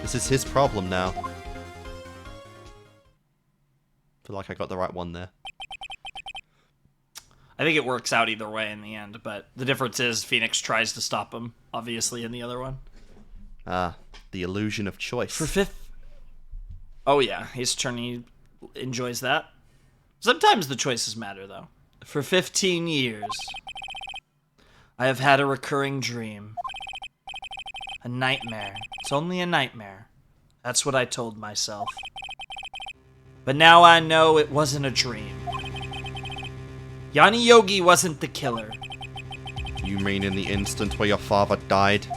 This is his problem now. Feel like I got the right one there. I think it works out either way in the end, but the difference is Phoenix tries to stop him, obviously, in the other one. Ah, the illusion of choice. For fifth... Oh yeah, his attorney enjoys that. Sometimes the choices matter, though. For 15 years, I have had a recurring dream. A nightmare. It's only a nightmare. That's what I told myself. But now I know it wasn't a dream. Yanni Yogi wasn't the killer. You mean in the instant where your father died?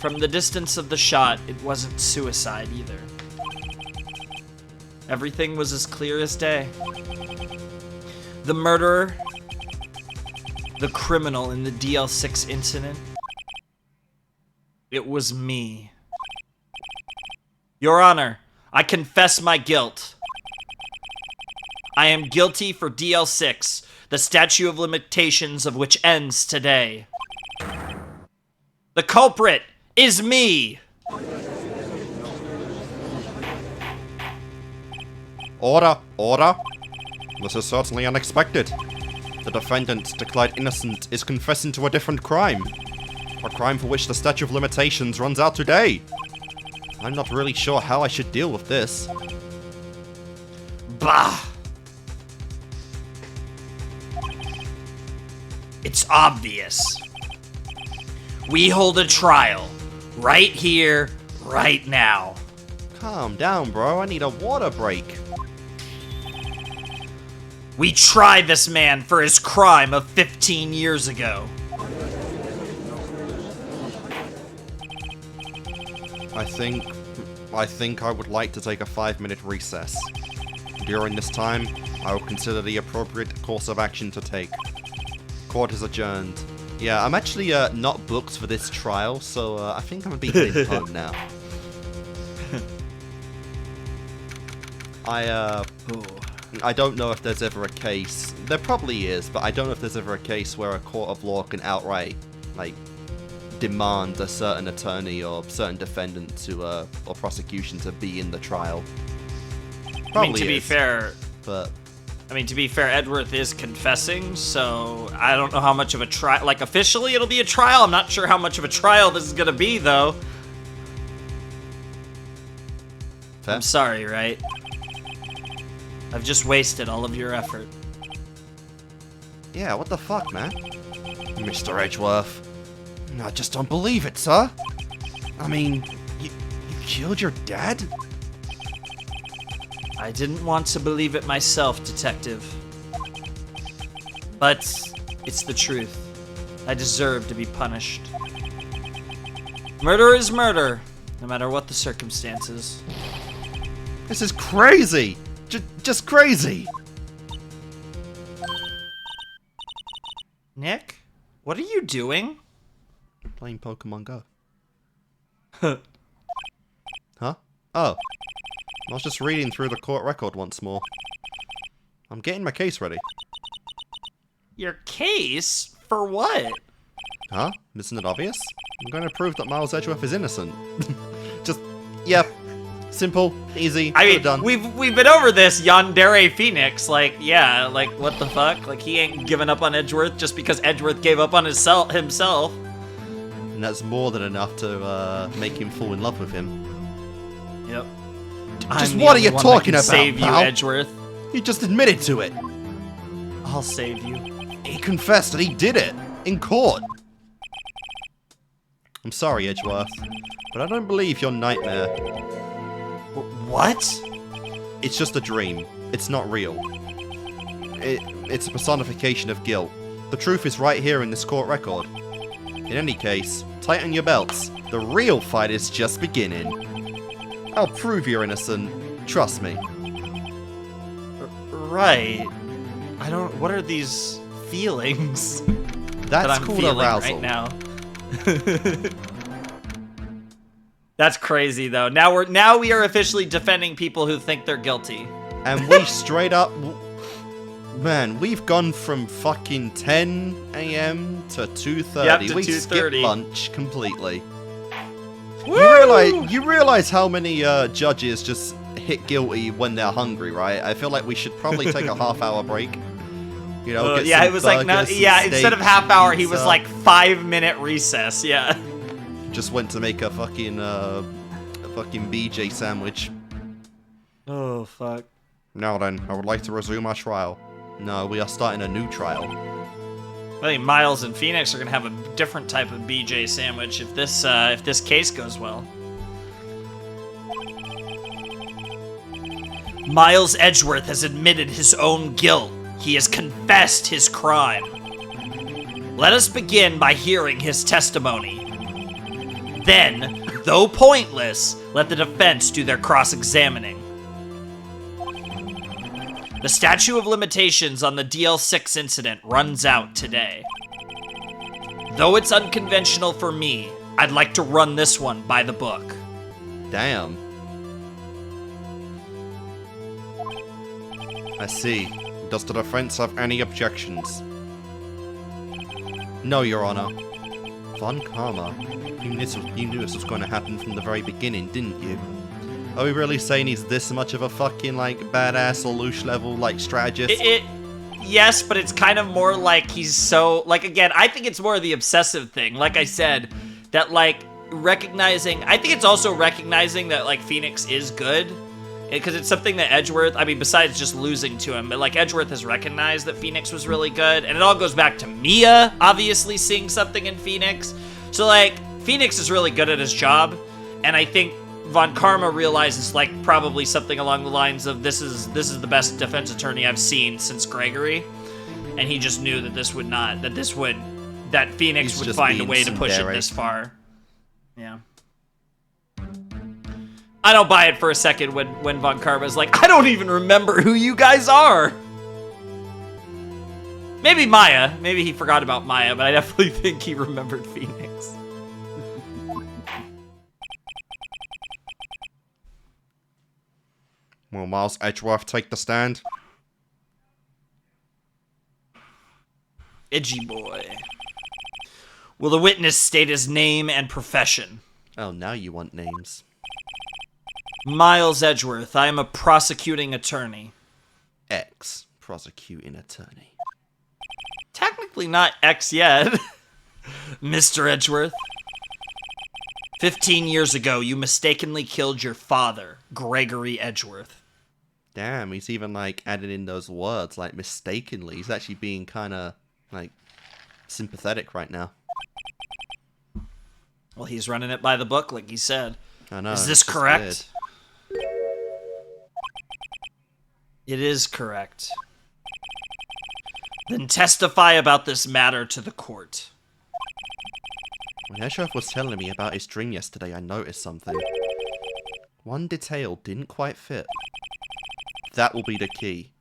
From the distance of the shot, it wasn't suicide either. Everything was as clear as day. The murderer, the criminal in the DL6 incident, it was me. Your Honor, I confess my guilt. I am guilty for DL6. the statute of limitations of which ends today. The culprit is me! Order, order. This is certainly unexpected. The defendant, declared innocent, is confessing to a different crime. A crime for which the statute of limitations runs out today. I'm not really sure how I should deal with this. Bah! It's obvious. We hold a trial. Right here, right now. Calm down, bro. I need a water break. We try this man for his crime of 15 years ago. I think I would like to take a 5-minute recess. During this time, I will consider the appropriate course of action to take. Court is adjourned. Yeah, I'm actually not booked for this trial, so I think I'm gonna be heading home now. I don't know if there's ever a case. There probably is, but I don't know if there's ever a case where a court of law can outright, like, demand a certain attorney or certain defendant to, or prosecution to be in the trial. Probably I mean, to be fair, but Edworth is confessing, so I don't know how much of a trial. Like, officially it'll be a trial. I'm not sure how much of a trial this is gonna be, though. fair. I'm sorry, Wright? I've just wasted all of your effort. Yeah, what the fuck, man? Mr. Edgeworth. I just don't believe it, sir. I mean, you killed your dad? I didn't want to believe it myself, Detective. But it's the truth. I deserve to be punished. Murder is murder, no matter what the circumstances. This is crazy! Just crazy! Nick? What are you doing? Playing Pokemon Go. Huh? Oh. I was just reading through the court record once more. I'm getting my case ready. Your case? For what? Huh? Isn't it obvious? I'm going to prove that Miles Edgeworth is innocent. Just, yeah. Simple, easy, I mean, done. we've been over this, Yandere Phoenix. Like, yeah, like, what the fuck? Like, he ain't giving up on Edgeworth just because Edgeworth gave up on himself. And that's more than enough to make him fall in love with him. Yep. Just what are you talking about, Save you, pal? Edgeworth. He just admitted to it. I'll save you. He confessed that he did it in court. I'm sorry, Edgeworth, but I don't believe your nightmare. What? It's just a dream. It's not real. It's a personification of guilt. The truth is right here in this court record. In any case, tighten your belts. The real fight is just beginning. I'll prove you're innocent. Trust me. Right. I don't. What are these feelings That's that I'm called feeling arousal. right now? That's crazy, though. Now we are officially defending people who think they're guilty. And we straight up... Man, we've gone from fucking 10 a.m. to 2:30. Yep, to we 2:30. skipped lunch completely. Woo! You realize how many judges just hit guilty when they're hungry, right? I feel like we should probably take a half-hour break. You know, get yeah, some it was like burgers, yeah. some Instead of steak, half hour, he pizza. was like 5-minute recess. Yeah. Just went to make a fucking BJ sandwich. Oh fuck. Now then, I would like to resume our trial. No, we are starting a new trial. I think Miles and Phoenix are gonna have a different type of BJ sandwich if this case goes well. Miles Edgeworth has admitted his own guilt. He has confessed his crime. Let us begin by hearing his testimony. Then, though pointless, let the defense do their cross-examining. The statute of limitations on the DL6 incident runs out today. Though it's unconventional for me, I'd like to run this one by the book. Damn. I see. Does the defense have any objections? No, Your Honor. Von Karma, you knew this was going to happen from the very beginning, didn't you? Are we really saying he's this much of a fucking, like, badass or Lelouch level, like, strategist? Yes, but it's kind of more like he's so... Like, again, I think it's more the obsessive thing. Like I said, that, like, recognizing... I think it's also recognizing that, like, Phoenix is good. Because it's something that Edgeworth... I mean, besides just losing to him, but, like, Edgeworth has recognized that Phoenix was really good. And it all goes back to Mia, obviously, seeing something in Phoenix. So, like, Phoenix is really good at his job. And I think Von Karma realizes, like, probably something along the lines of, this is the best defense attorney I've seen since Gregory, and he just knew that that Phoenix would find a way to push it this far. Yeah. I don't buy it for a second when Von Karma's like, I don't even remember who you guys are! Maybe Maya. Maybe he forgot about Maya, but I definitely think he remembered Phoenix. Will Miles Edgeworth take the stand? Edgy boy. Will the witness state his name and profession? Oh, now you want names. Miles Edgeworth. I am a prosecuting attorney. Ex-prosecuting attorney. Technically not ex yet. Mr. Edgeworth. 15 years ago, you mistakenly killed your father, Gregory Edgeworth. Damn, he's even, like, added in those words, like, mistakenly. He's actually being kind of, like, sympathetic right now. Well, he's running it by the book, like he said. I know. Is this correct? It is correct. Then testify about this matter to the court. When Edgeworth was telling me about his dream yesterday, I noticed something. One detail didn't quite fit. That will be the key.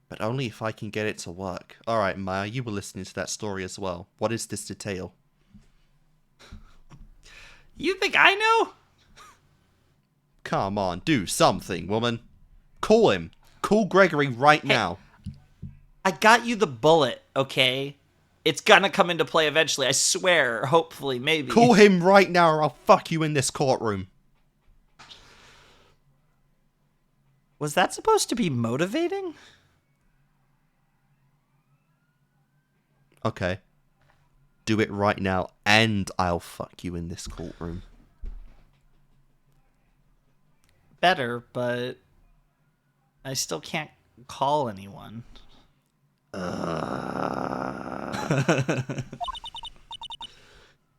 But only if I can get it to work. Alright, Maya, you were listening to that story as well. What is this detail? You think I know? Come on, do something, woman. Call him. Call Gregory right now. I got you the bullet, okay? It's gonna come into play eventually, I swear. Hopefully, maybe. Call him right now or I'll fuck you in this courtroom. Was that supposed to be motivating? Okay. Do it right now and I'll fuck you in this courtroom. Better, but I still can't call anyone.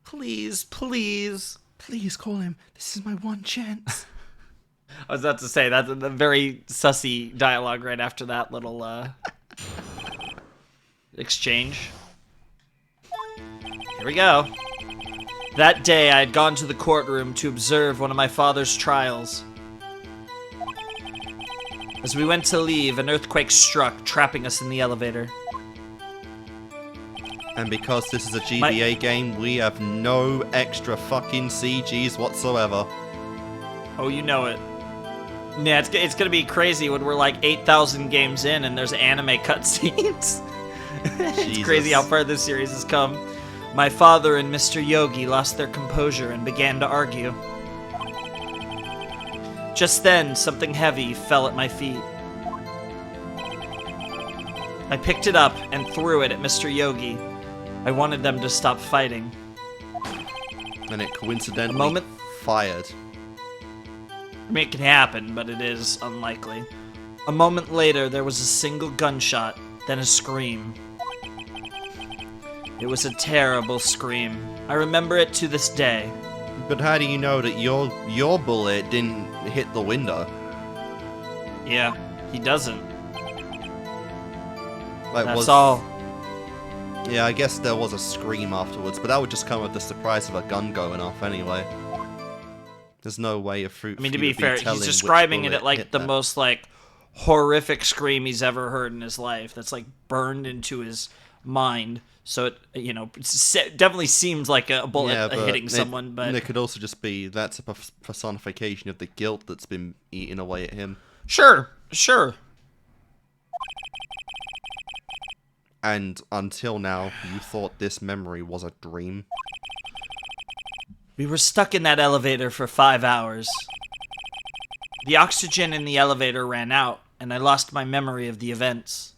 Please, please. Please call him. This is my one chance. I was about to say, that's a very sussy dialogue right after that little exchange. Here we go. That day, I had gone to the courtroom to observe one of my father's trials. As we went to leave, an earthquake struck, trapping us in the elevator. And because this is a GBA game, we have no extra fucking CGs whatsoever. Oh, you know it. Yeah, it's gonna be crazy when we're like 8,000 games in and there's anime cutscenes. It's crazy how far this series has come. My father and Mr. Yogi lost their composure and began to argue. Just then, something heavy fell at my feet. I picked it up and threw it at Mr. Yogi. I wanted them to stop fighting. And it coincidentally fired. I mean, it can happen, but it is unlikely. A moment later, there was a single gunshot, then a scream. It was a terrible scream. I remember it to this day. But how do you know that your bullet didn't hit the window? Yeah, he doesn't. Like, that's all. Yeah, I guess there was a scream afterwards, but that would just come with the surprise of a gun going off anyway. There's no way of fruit. I mean, to be fair, he's describing it at like the most like horrific scream he's ever heard in his life. That's like burned into his mind. So it, you know, definitely seems like a bullet hitting someone. But it could also just be that's a personification of the guilt that's been eating away at him. Sure, sure. And until now, you thought this memory was a dream? We were stuck in that elevator for 5 hours. The oxygen in the elevator ran out, and I lost my memory of the events.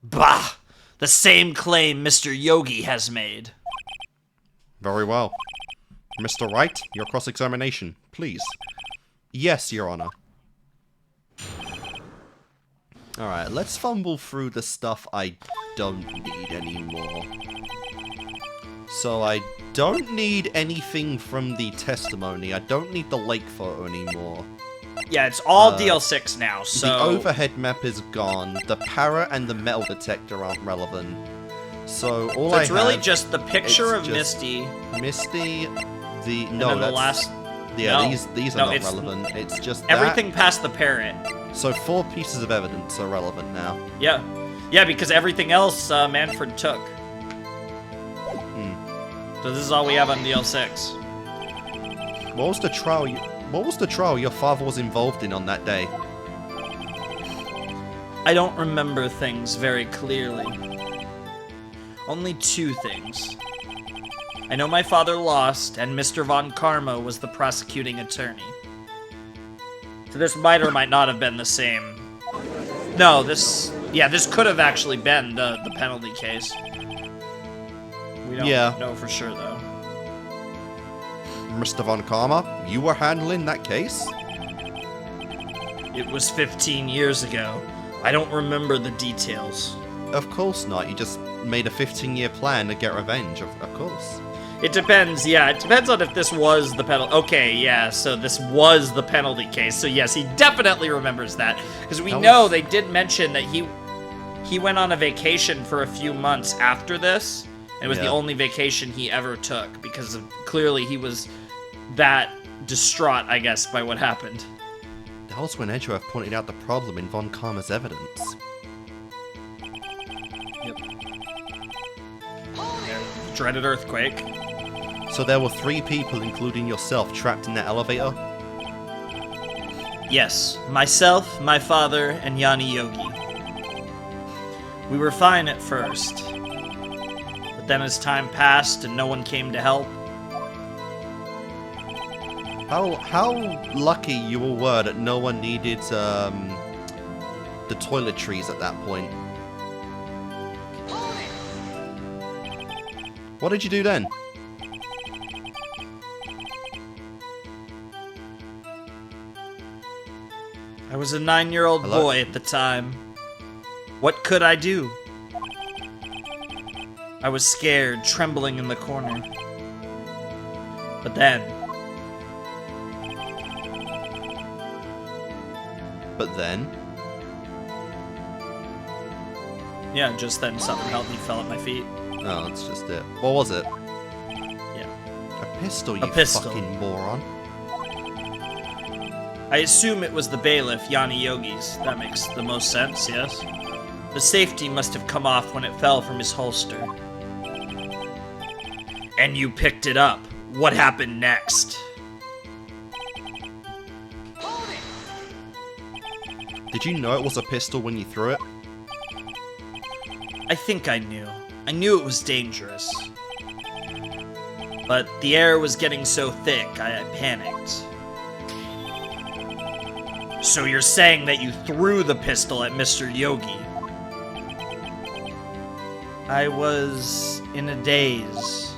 Bah! The same claim Mr. Yogi has made. Very well. Mr. Wright, your cross-examination, please. Yes, Your Honor. Alright, let's fumble through the stuff I don't need anymore. So I don't need anything from the testimony. I don't need the lake photo anymore. Yeah, it's all DL6 now, so... The overhead map is gone. The para and the metal detector aren't relevant. So all it's really just the picture of just Misty. Misty, the... And No, then the that's... last... Yeah, no, these are not relevant. It's just everything past the parrot. So 4 pieces of evidence are relevant now. Yeah. Yeah, because everything else Manfred took. So this is all we have on DL6. What was the trial your father was involved in on that day? I don't remember things very clearly. Only 2 things. I know my father lost, and Mr. Von Karma was the prosecuting attorney. So this might or might not have been the same. No, this could have actually been the penalty case. We don't know for sure, though. Mr. Von Karma, you were handling that case? It was 15 years ago. I don't remember the details. Of course not. You just made a 15-year plan to get revenge, of course. It depends, yeah. It depends on if this was the penalty. Okay, yeah, so this was the penalty case. So yes, he definitely remembers that. Because we know they did mention that he went on a vacation for a few months after this. It was the only vacation he ever took. Because clearly he was that distraught, I guess, by what happened. That was when Edgeworth pointed out the problem in Von Karma's evidence. Yep. Dreaded earthquake. So there were 3 people, including yourself, trapped in that elevator? Yes. Myself, my father, and Yanni Yogi. We were fine at first. But then as time passed and no one came to help... How lucky you all were that no one needed the toiletries at that point. What did you do then? I was a 9-year-old boy at the time. What could I do? I was scared, trembling in the corner. But then... Yeah, just then something helped me fell at my feet. Oh, that's just it. What was it? Yeah. A pistol, you fucking moron. I assume it was the bailiff, Yanni Yogi's. That makes the most sense, yes? The safety must have come off when it fell from his holster. And you picked it up. What happened next? Did you know it was a pistol when you threw it? I think I knew. I knew it was dangerous. But the air was getting so thick, I panicked. So you're saying that you threw the pistol at Mr. Yogi? I was in a daze.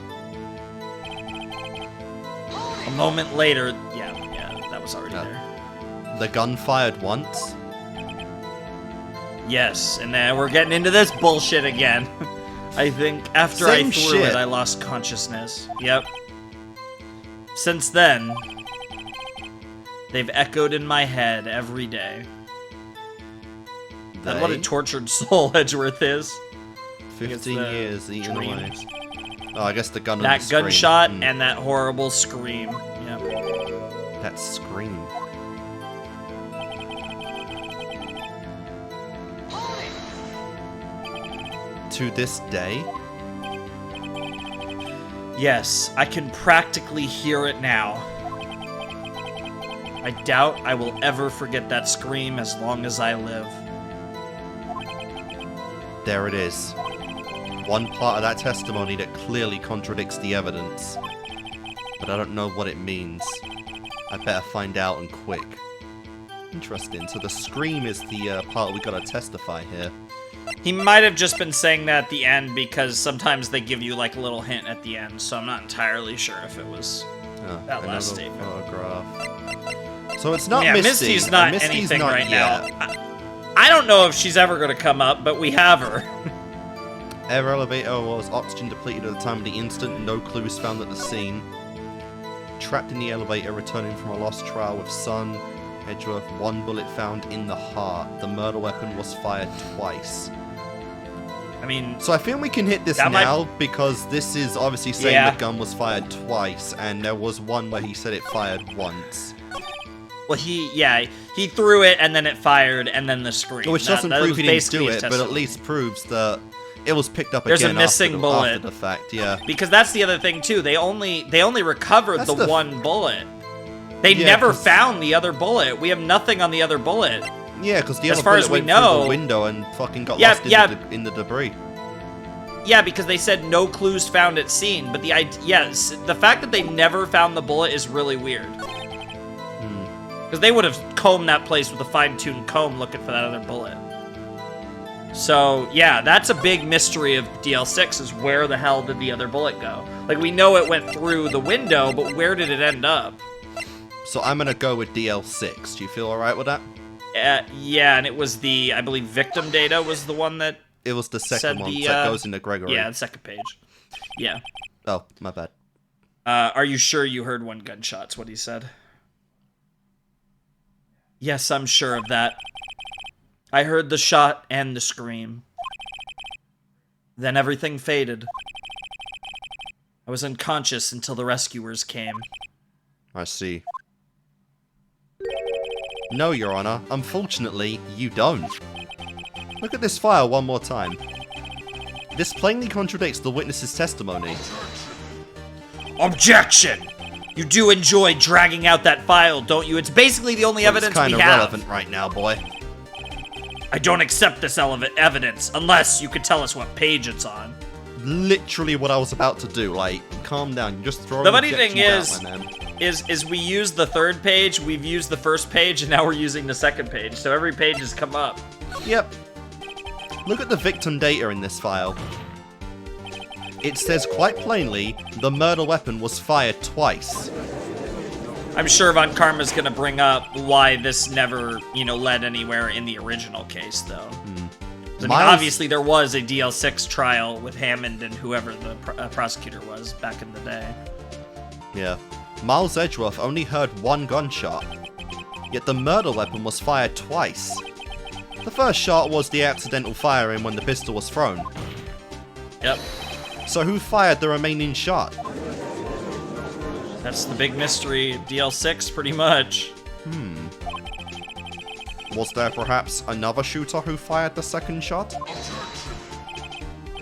A moment later, yeah, that was already there. The gun fired once? Yes, and then we're getting into this bullshit again. I think after I threw it, I lost consciousness. Yep. Since then, they've echoed in my head every day. And what a tortured soul Edgeworth is. 15 years eating away. Oh, I guess the gun and that the scream. Gunshot and that horrible scream. Yep. That scream. To this day? Yes, I can practically hear it now. I doubt I will ever forget that scream as long as I live. There it is. One part of that testimony that clearly contradicts the evidence. But I don't know what it means. I better find out and quick. Interesting. So the scream is the part we gotta testify here. He might have just been saying that at the end because sometimes they give you like a little hint at the end, so I'm not entirely sure if it was that last statement. Photograph. So it's not yeah, Misty. Misty's not Misty's anything not right yet. now. I don't know if she's ever going to come up, but we have her. Air elevator was oxygen depleted at the time of the incident. No clues found at the scene. Trapped in the elevator, returning from a lost trial with son. Edgeworth, one bullet found in the heart. The murder weapon was fired twice. I mean... So I think we can hit this now, because this is obviously saying the gun was fired twice, and there was one where he said it fired once. Well, he threw it, and then it fired, and then the scream. Which doesn't prove he didn't do it, but at least proves that it was picked up There's again a missing bullet. after the fact, yeah. Because that's the other thing, too. They only recovered the one bullet. They never found the other bullet. We have nothing on the other bullet. Yeah, because the as other far bullet as we went know, through the window and fucking got lost in the debris. Yeah, because they said no clues found at scene, but the fact that they never found the bullet is really weird. Because they would have combed that place with a fine-tuned comb looking for that other bullet. So, yeah, that's a big mystery of DL6 is where the hell did the other bullet go? Like, we know it went through the window, but where did it end up? So I'm going to go with DL6. Do you feel alright with that? Yeah, and it was I believe victim data was the one that... It was the second one that goes into Gregory. Yeah, the second page. Yeah. Oh, my bad. Are you sure you heard one gunshot's what he said? Yes, I'm sure of that. I heard the shot and the scream. Then everything faded. I was unconscious until the rescuers came. I see. No, Your Honor. Unfortunately, you don't. Look at this file one more time. This plainly contradicts the witness's testimony. Objection! You do enjoy dragging out that file, don't you? It's basically the only evidence we have. It's kind of relevant right now, boy. I don't accept this evidence unless you could tell us what page it's on. Literally what I was about to do. Like, calm down. You just throw the funny thing is we used the third page, we've used the first page, and now we're using the second page. So every page has come up. Yep. Look at the victim data in this file. It says quite plainly, the murder weapon was fired twice. I'm sure Von Karma's gonna bring up why this never, led anywhere in the original case, though. I mean, obviously there was a DL6 trial with Hammond and whoever the prosecutor was back in the day. Yeah. Miles Edgeworth only heard one gunshot, yet the murder weapon was fired twice. The first shot was the accidental firing when the pistol was thrown. Yep. So who fired the remaining shot? That's the big mystery of DL6, pretty much. Was there perhaps another shooter who fired the second shot?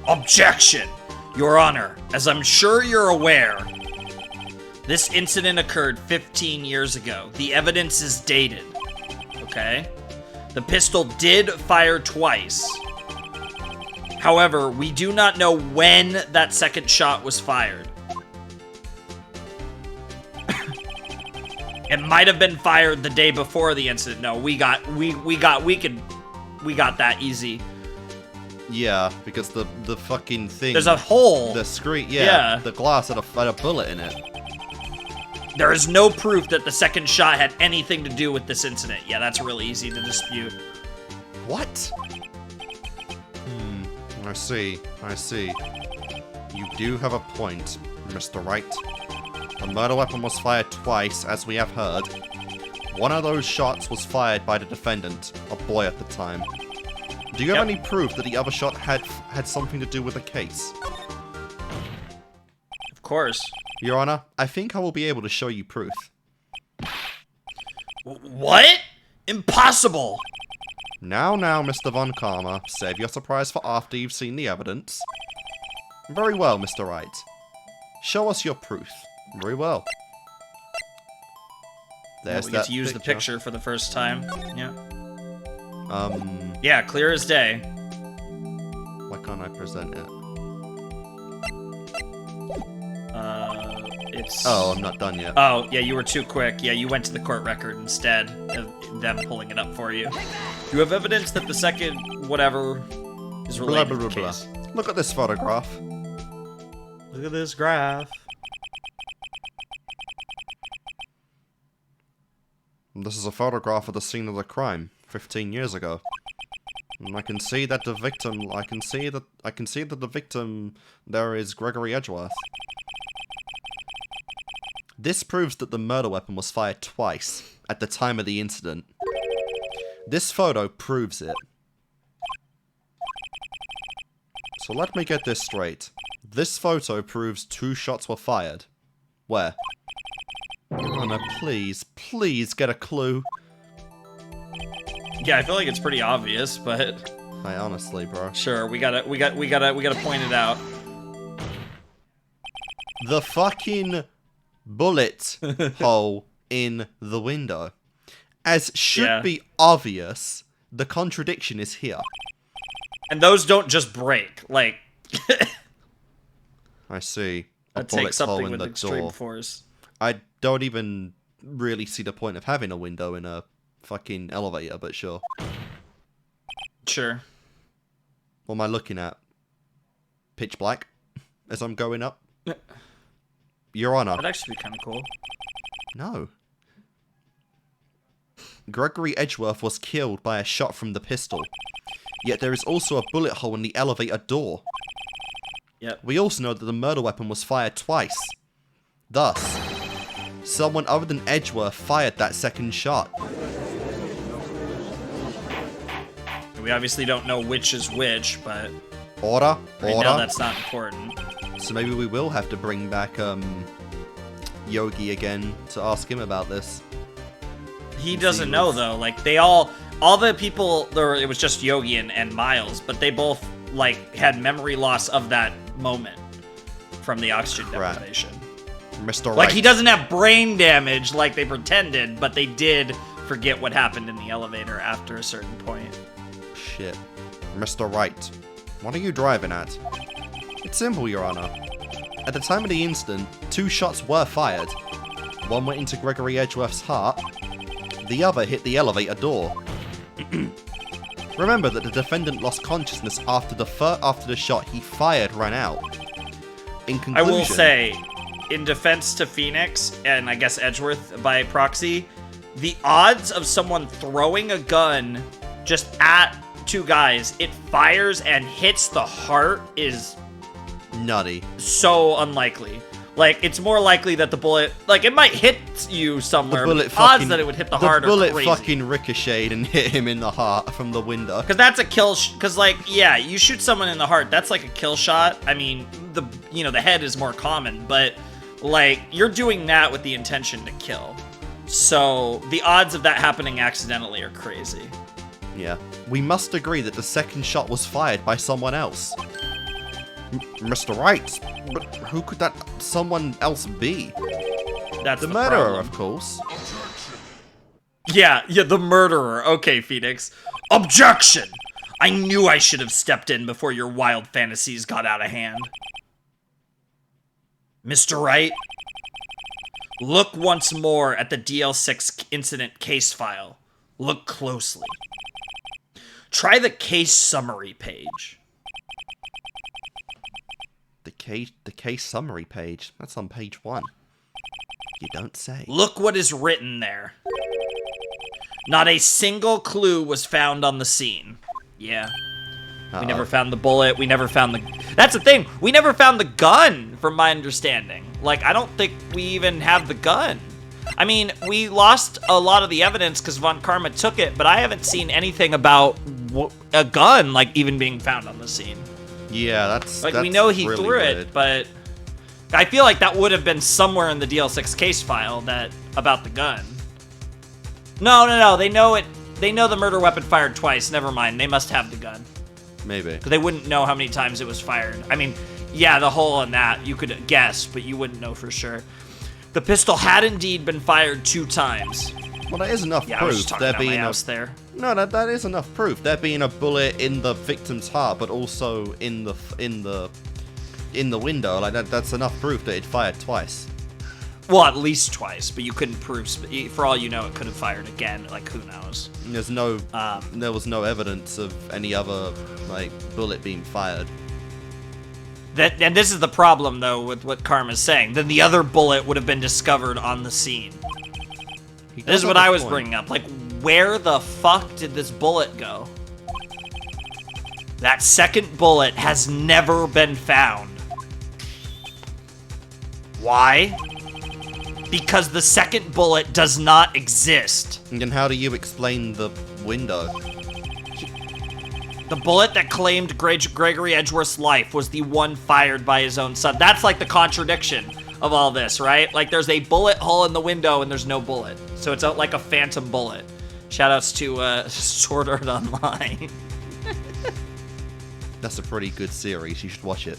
Objection! Your Honor, as I'm sure you're aware, this incident occurred 15 years ago. The evidence is dated. Okay? The pistol did fire twice. However, we do not know when that second shot was fired. It might have been fired the day before the incident. No, we got that easy. Yeah, because the fucking thing. There's a hole. The screen, yeah. The glass had a bullet in it. There is no proof that the second shot had anything to do with this incident. Yeah, that's really easy to dispute. What? I see. You do have a point, Mr. Wright. The murder weapon was fired twice, as we have heard. One of those shots was fired by the defendant, a boy at the time. Do you have any proof that the other shot had something to do with the case? Of course. Your Honor, I think I will be able to show you proof. What? Impossible! Now, Mr. Von Karma, save your surprise for after you've seen the evidence. Very well, Mr. Wright. Show us your proof. Very well. There's we that get to use the picture for the first time. Yeah. Um. Yeah, clear as day. can't I present it? It's... Oh, I'm not done yet. Oh, yeah, you were too quick. Yeah, you went to the court record instead of them pulling it up for you. You have evidence that the second whatever is related to the case. Look at this photograph. Look at this graph. This is a photograph of the scene of the crime 15 years ago. And I can see that the victim, I can see that the victim there is Gregory Edgeworth. This proves that the murder weapon was fired twice at the time of the incident. This photo proves it. So let me get this straight. This photo proves 2 shots were fired. Where? Your Honor, please get a clue. Yeah, I feel like it's pretty obvious, but I honestly, bro. sure, we gotta point it out. The fucking bullet hole in the window. As should be obvious, the contradiction is here. And those don't just break, like... I see. A that bullet takes hole something in with the extreme door. force. I don't even really see the point of having a window in a fucking elevator, but sure. Sure. What am I looking at? Pitch black? As I'm going up? Your Honor. That'd actually be kind of cool. No. Gregory Edgeworth was killed by a shot from the pistol. Yet there is also a bullet hole in the elevator door. Yep. We also know that the murder weapon was fired twice. Thus, someone other than Edgeworth fired that second shot. We obviously don't know which is which, but Order? right now that's not important. So maybe we will have to bring back, Yogi again to ask him about this. He doesn't know, though. Like, they all the people, it was just Yogi and Miles, but they both, like, had memory loss of that moment from the oxygen deprivation. Mr. Wright. Like, he doesn't have brain damage like they pretended, but they did forget what happened in the elevator after a certain point. Shit. Mr. Wright, what are you driving at? It's simple, Your Honor. At the time of the incident, 2 shots were fired. One went into Gregory Edgeworth's heart, the other hit the elevator door. Remember that the defendant lost consciousness after the shot he fired ran out. In conclusion, I will say, in defense to Phoenix, and I guess Edgeworth by proxy, the odds of someone throwing a gun just at 2 guys, it fires and hits the heart is nutty. So unlikely. Like, it's more likely that the bullet, like, it might hit you somewhere, but the odds that it would hit the heart are crazy. The bullet fucking ricocheted and hit him in the heart from the window. Because that's a kill, because, like, yeah, you shoot someone in the heart, that's like a kill shot. I mean, the head is more common, but, like, you're doing that with the intention to kill. So, the odds of that happening accidentally are crazy. Yeah. We must agree that the second shot was fired by someone else. Mr. Wright, but who could that someone else be? That's the murderer, problem. Of course. Yeah, the murderer. Okay, Phoenix. Objection! I knew I should have stepped in before your wild fantasies got out of hand. Mr. Wright, look once more at the DL6 incident case file. Look closely. Try the case summary page. The case summary page. That's on page 1. You don't say. Look what is written there. Not a single clue was found on the scene. Yeah. We never found the bullet. We never found the... That's the thing. We never found the gun, from my understanding. Like, I don't think we even have the gun. I mean, we lost a lot of the evidence because Von Karma took it, but I haven't seen anything about a gun, like, even being found on the scene. Yeah, that's we know he really threw weird. it, but I feel like that would have been somewhere in the DL6 case file about the gun. No, they know it. They know the murder weapon fired twice. Never mind, they must have the gun. Maybe. But they wouldn't know how many times it was fired. I mean, yeah, the hole in that you could guess, but you wouldn't know for sure. The pistol had indeed been fired 2 times. Well, that is enough Yeah, I was proof. just talking about my house there. No, that is enough proof. There being a bullet in the victim's heart, but also in the window. Like that's enough proof that it fired twice. Well, at least twice, but you couldn't prove. For all you know, it could have fired again. Like, who knows? There's no, there was no evidence of any other like bullet being fired. And this is the problem, though, with what Karma's saying. Then the other bullet would have been discovered on the scene. This is what I was bringing up. Like, where the fuck did this bullet go? That second bullet has never been found. Why? Because the second bullet does not exist. And then how do you explain the window? The bullet that claimed Gregory Edgeworth's life was the one fired by his own son. That's like the contradiction of all this, right? Like there's a bullet hole in the window and there's no bullet. So it's like a phantom bullet. Shoutouts to Sword Art Online. That's a pretty good series. You should watch it.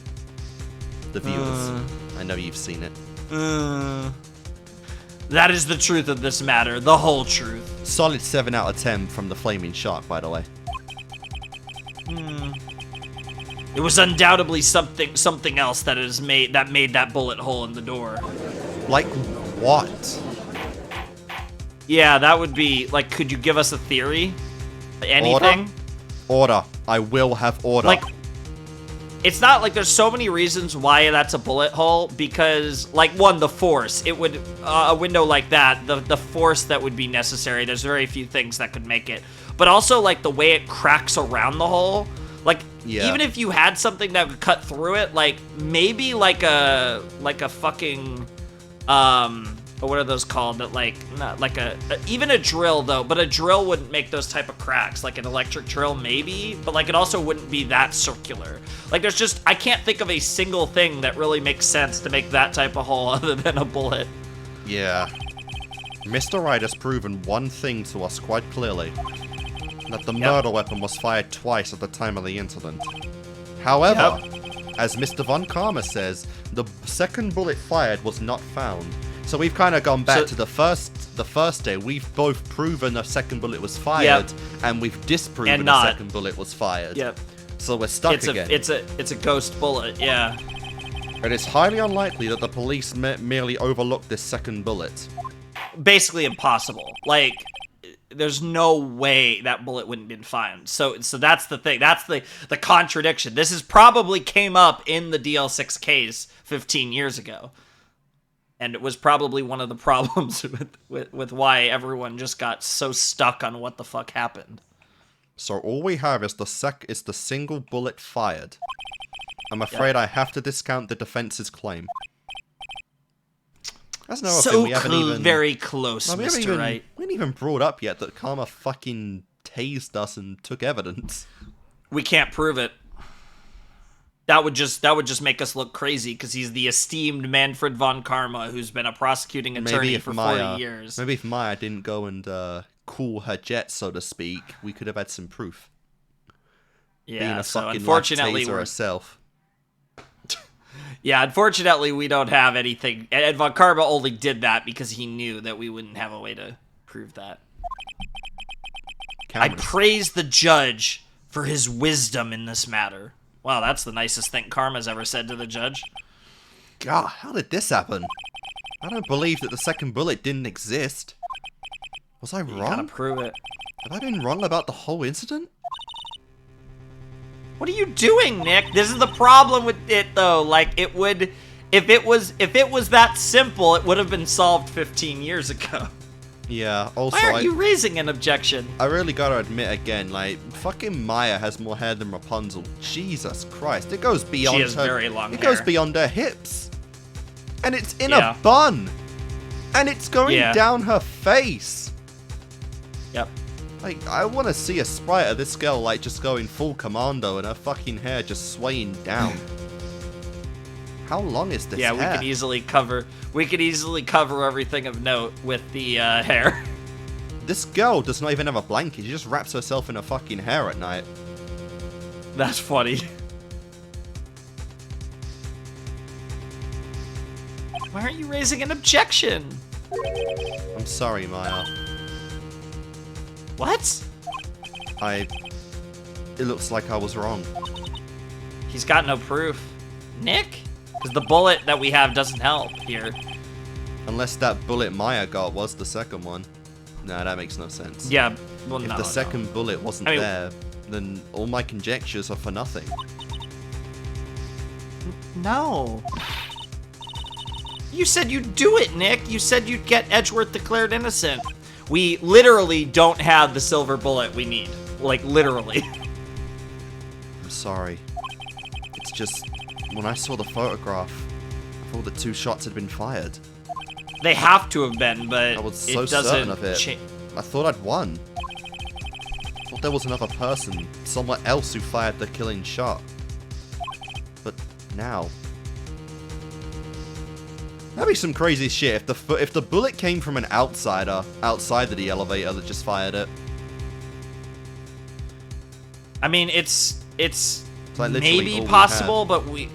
The viewers. I know you've seen it. That is the truth of this matter. The whole truth. Solid 7 out of 10 from TheFlamingShark, by the way. It was undoubtedly something else that made that bullet hole in the door. Like what? Yeah, that would be like. Could you give us a theory? Anything? Order. I will have order. Like, it's not like there's so many reasons why that's a bullet hole, because, like, one, the force. It would, a window like that, the force that would be necessary, there's very few things that could make it. But also, like, the way it cracks around the hole, like, even if you had something that would cut through it, like, maybe like a fucking, what are those called? That, like, not like even a drill, though, but a drill wouldn't make those type of cracks. Like an electric drill, maybe, but like it also wouldn't be that circular. Like there's just, I can't think of a single thing that really makes sense to make that type of hole other than a bullet. Yeah. Mr. Wright has proven one thing to us quite clearly. That the murder weapon was fired twice at the time of the incident. However, as Mr. Von Karma says, the second bullet fired was not found. So we've kind of gone back to the first day. We've both proven a second bullet was fired, and we've disproven a second bullet was fired. Yep. So we're stuck again. It's a ghost bullet, yeah. And it's highly unlikely that the police merely overlooked this second bullet. Basically impossible. Like, there's no way that bullet wouldn't have been found. So that's the thing. That's the contradiction. This is probably came up in the DL6 case 15 years ago. And it was probably one of the problems with why everyone just got so stuck on what the fuck happened. So all we have is the single bullet fired. I'm afraid I have to discount the defense's claim. That's no thing we haven't even... very close, Mr. Wright. We haven't even brought up yet that Karma fucking tased us and took evidence. We can't prove it. That would just make us look crazy, because he's the esteemed Manfred von Karma, who's been a prosecuting attorney for 40 years. Maybe if Maya didn't go and cool her jet, so to speak, we could have had some proof. Yeah, being a so fucking unfortunately we're herself. Yeah, unfortunately we don't have anything. And von Karma only did that because he knew that we wouldn't have a way to prove that. I praise the judge for his wisdom in this matter. Wow, that's the nicest thing Karma's ever said to the judge. God, how did this happen? I don't believe that the second bullet didn't exist. Was I wrong? You gotta prove it. Have I been wrong about the whole incident? What are you doing, Nick? This is the problem with it, though. Like, it would... If it was that simple, it would have been solved 15 years ago. Yeah, also... Why aren't you raising an objection? I really gotta admit again, like, fucking Maya has more hair than Rapunzel. Jesus Christ, it goes beyond her... She has very long hair. It goes beyond her hips. And it's in a bun. And it's going down her face. Yep. Like, I want to see a sprite of this girl, like, just going full commando and her fucking hair just swaying down. How long is this hair? Yeah, we could easily cover everything of note with the hair. This girl does not even have a blanket. She just wraps herself in her fucking hair at night. That's funny. Why aren't you raising an objection? I'm sorry, Maya. What? It looks like I was wrong. He's got no proof. Nick? Because the bullet that we have doesn't help here. Unless that bullet Maya got was the second one. Nah, that makes no sense. Yeah, well, If no, the second bullet wasn't there, then all my conjectures are for nothing. No. You said you'd do it, Nick. You said you'd get Edgeworth declared innocent. We literally don't have the silver bullet we need. Like, literally. I'm sorry. It's just, when I saw the photograph, I thought the 2 shots had been fired. They have to have been, but I was so it doesn't certain of it. I thought I'd won. I thought there was another person, someone else who fired the killing shot. But now... That'd be some crazy shit if the bullet came from an outsider outside of the elevator that just fired it. I mean, it's like maybe possible, but we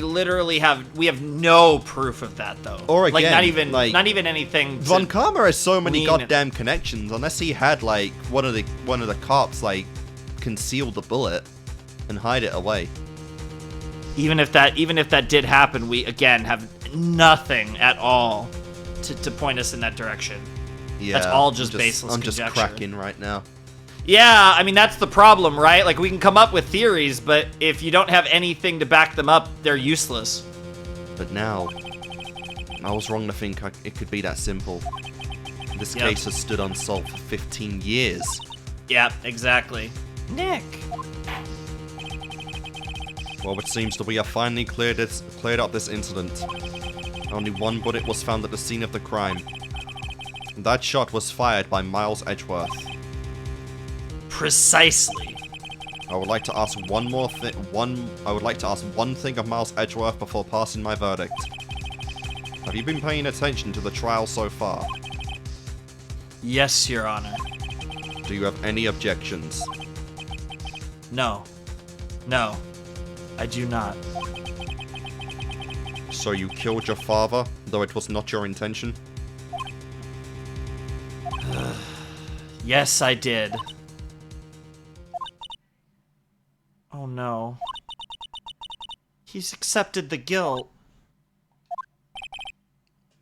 literally have no proof of that though. Or again, like not even anything. Von Karma has so many lean goddamn connections. Unless he had like one of the cops like conceal the bullet and hide it away. Even if that did happen, we again have nothing at all to point us in that direction. Yeah, that's all just baseless I'm just conjecture. cracking right now. Yeah, I mean, that's the problem, right? Like, we can come up with theories, but if you don't have anything to back them up, they're useless. But now, I was wrong to think it could be that simple. This case has stood unsolved for 15 years. Yeah, exactly. Nick. Well, it seems that we have finally cleared up this incident. Only one bullet was found at the scene of the crime. That shot was fired by Miles Edgeworth. Precisely. I would like to ask one thing of Miles Edgeworth before passing my verdict. Have you been paying attention to the trial so far? Yes, Your Honor. Do you have any objections? No. No. I do not. So you killed your father, though it was not your intention? Yes, I did. Oh no. He's accepted the guilt.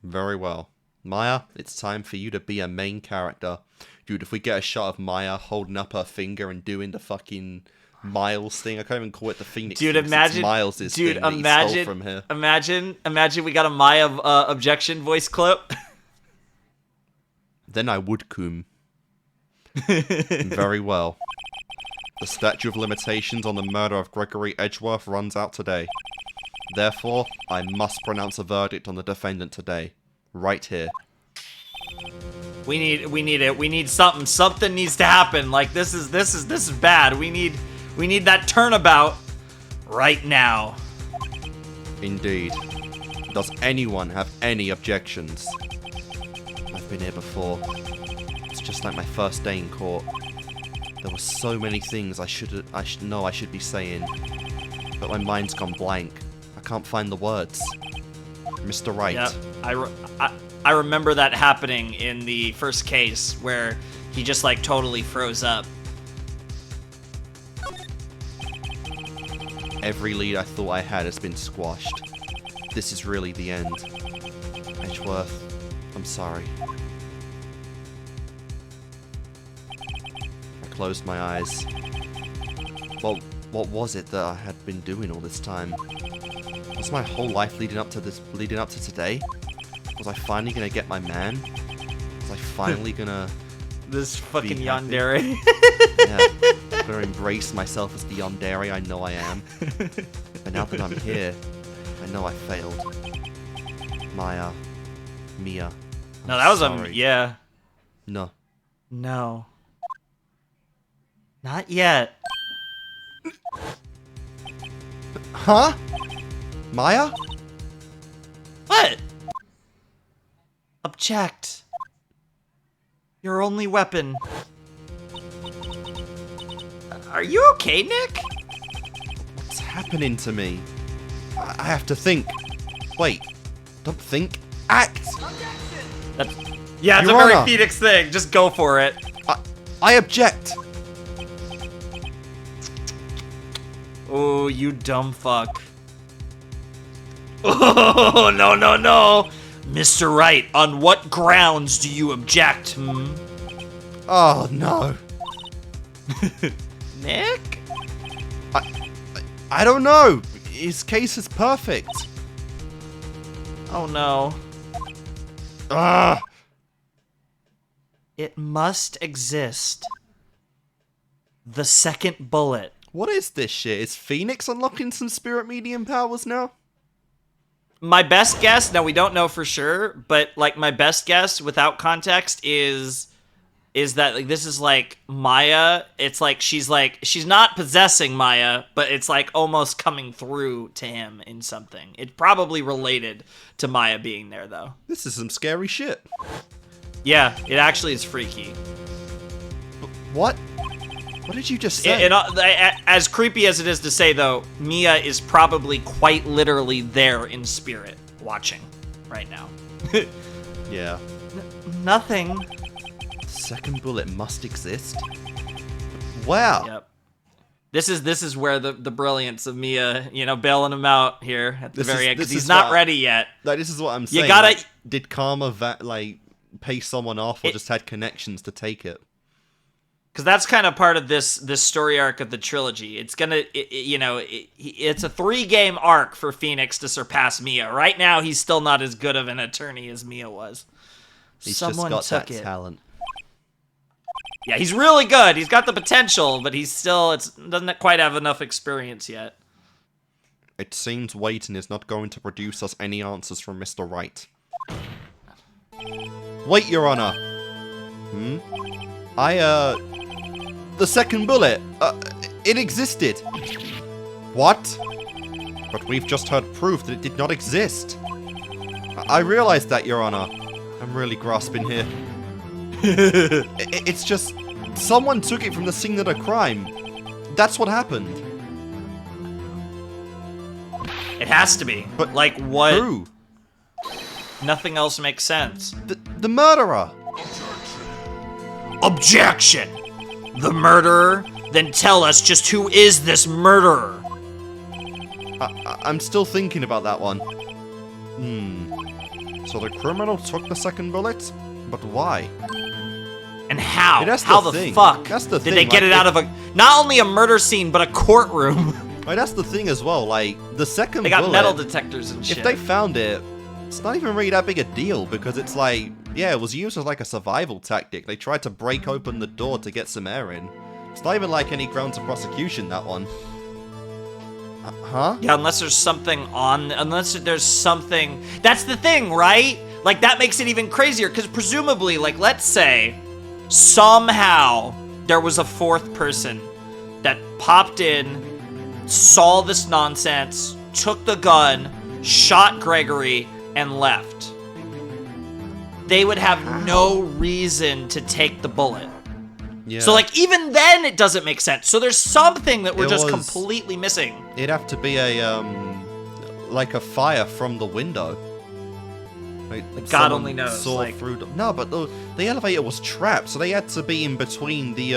Very well. Maya, it's time for you to be a main character. Dude, if we get a shot of Maya holding up her finger and doing the fucking Miles thing, I can't even call it the Phoenix. Dude, thing, imagine Miles' thing that he stole from here. Imagine we got a Maya objection voice clip. Then I would cum. Very well. The statute of limitations on the murder of Gregory Edgeworth runs out today. Therefore, I must pronounce a verdict on the defendant today. Right here. We need it. We need something. Something needs to happen. Like, this is bad. We need that turnabout right now. Indeed. Does anyone have any objections? I've been here before. It's just like my first day in court. There were so many things I should be saying, but my mind's gone blank. I can't find the words. Mr. Wright. Yeah, I remember that happening in the first case where he just like totally froze up. Every lead I thought I had has been squashed. This is really the end. Edgeworth, I'm sorry. I closed my eyes. Well, what was it that I had been doing all this time? Was my whole life leading up to today? Was I finally gonna get my man? Was I finally gonna... This fucking yandere. Yeah, I'm gonna embrace myself as the yandere I know I am. But now that I'm here, I know I failed. Mia. No, that was sorry. yeah. No. No. Not yet. Huh? Maya? What? Object. Your only weapon. Are you okay, Nick? What's happening to me? I have to think. Wait. Don't think. Act! Yeah, it's Your a very Honor. Phoenix thing. Just go for it. I object. Oh, you dumb fuck. Oh, no, no, no. Mr. Wright, on what grounds do you object, hmm? Oh, no. Nick? I don't know. His case is perfect. Oh, no. Ah. It must exist. The second bullet. What is this shit? Is Phoenix unlocking some spirit medium powers now? My best guess, now we don't know for sure, but like my best guess without context is that like this is like Maya. It's like she's not possessing Maya, but it's like almost coming through to him in something. It's probably related to Maya being there though. This is some scary shit. Yeah, it actually is freaky. What? What did you just say? As creepy as it is to say, though, Mia is probably quite literally there in spirit, watching right now. Yeah. Nothing. The second bullet must exist. Wow. Yep. This is where the brilliance of Mia, you know, bailing him out here at the very end because he's not ready yet. Like, this is what I'm saying. You gotta. Like, did Karma pay someone off, or just had connections to take it? Because that's kind of part of this story arc of the trilogy. It's gonna, it's a 3-game arc for Phoenix to surpass Mia. Right now, he's still not as good of an attorney as Mia was. He's Someone just got took that it. talent. Yeah, he's really good. He's got the potential, but he's still doesn't quite have enough experience yet. It seems waiting is not going to produce us any answers from Mr. Wright. Wait, Your Honor. The second bullet. It existed. What? But we've just heard proof that it did not exist. I realize that, Your Honor. I'm really grasping here. It's just... someone took it from the scene of the crime. That's what happened. It has to be. But like what? Who? Nothing else makes sense. The murderer. Objection! The murderer? Then tell us just who is this murderer? I'm still thinking about that one. So the criminal took the second bullet? But why? And how? That's how the the thing. fuck That's the did thing, they get like, it out of a... Not only a murder scene, but a courtroom. Like, that's the thing as well, like, the second They got bullet, metal detectors and shit. if they found it, it's not even really that big a deal, because it's like, yeah, it was used as like a survival tactic. They tried to break open the door to get some air in. It's not even like any grounds of prosecution, that one. Huh? Yeah, unless there's something on... Unless there's something... That's the thing, right? Like, that makes it even crazier, because presumably, like, let's say, somehow, there was a fourth person that popped in, saw this nonsense, took the gun, shot Gregory, and left. They would have no reason to take the bullet. Yeah. So, like, even then, it doesn't make sense. So there's something that we're just completely missing. It'd have to be a, like a fire from the window. Like God only knows. Saw Like, through no, but the elevator was trapped, so they had to be in between the,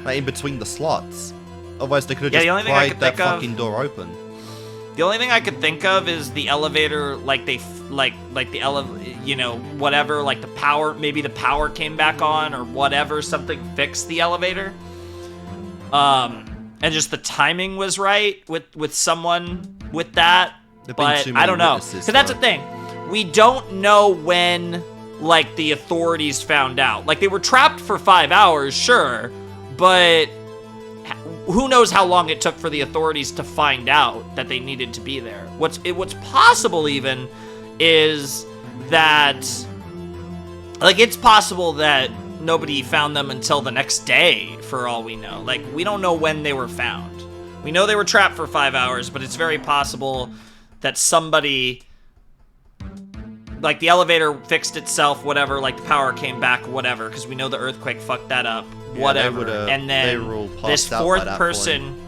like in between the slots. Otherwise, they could have just pried that fucking door open. The only thing I could think of is the elevator, like the whatever, like the power, maybe the power came back on or whatever, something fixed the elevator. And just the timing was right with someone with that, but I don't know. Because that's the thing. We don't know when, like, the authorities found out. Like, they were trapped for 5 hours, sure, but who knows how long it took for the authorities to find out that they needed to be there. What's possible even is that, like, it's possible that nobody found them until the next day, for all we know. Like, we don't know when they were found. We know they were trapped for 5 hours, but it's very possible that somebody, like, the elevator fixed itself, whatever, like, the power came back, whatever, because we know the earthquake fucked that up, whatever. And then this fourth person,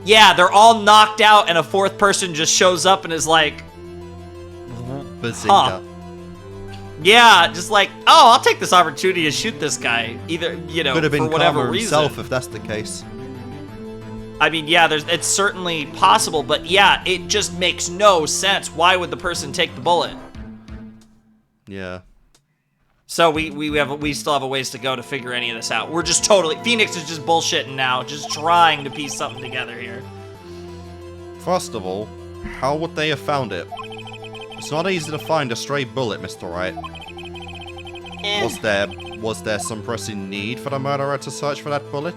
yeah, they're all knocked out, and a fourth person just shows up and is like, Bazinga. Huh. Yeah, just like, oh, I'll take this opportunity to shoot this guy. Either, could have been for whatever Karma reason. himself if that's the case. I mean, yeah, it's certainly possible, but yeah, it just makes no sense. Why would the person take the bullet? Yeah. So we still have a ways to go to figure any of this out. We're just totally Phoenix is just bullshitting now, just trying to piece something together here. First of all, how would they have found it? It's not easy to find a stray bullet, Mr. Wright. Was there some pressing need for the murderer to search for that bullet?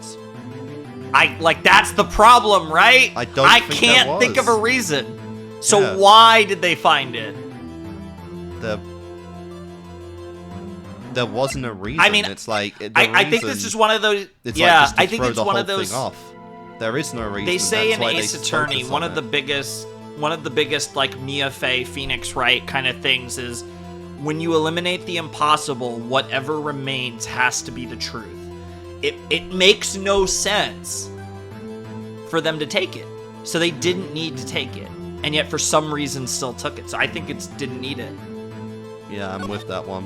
That's the problem, right? I can't think of a reason. So Yeah. why did they find it? There wasn't a reason. I mean, it's like I think this is one of those. It's Yeah, like just to I think throw it's the one whole of those. thing off. There is no reason. They say That's in why Ace they Attorney, focus one on of the biggest like Mia Fey, Phoenix Wright kind of things is when you eliminate the impossible, whatever remains has to be the truth. It makes no sense for them to take it, so they didn't need to take it, and yet for some reason still took it. So I think it's didn't need it. Yeah, I'm with that one.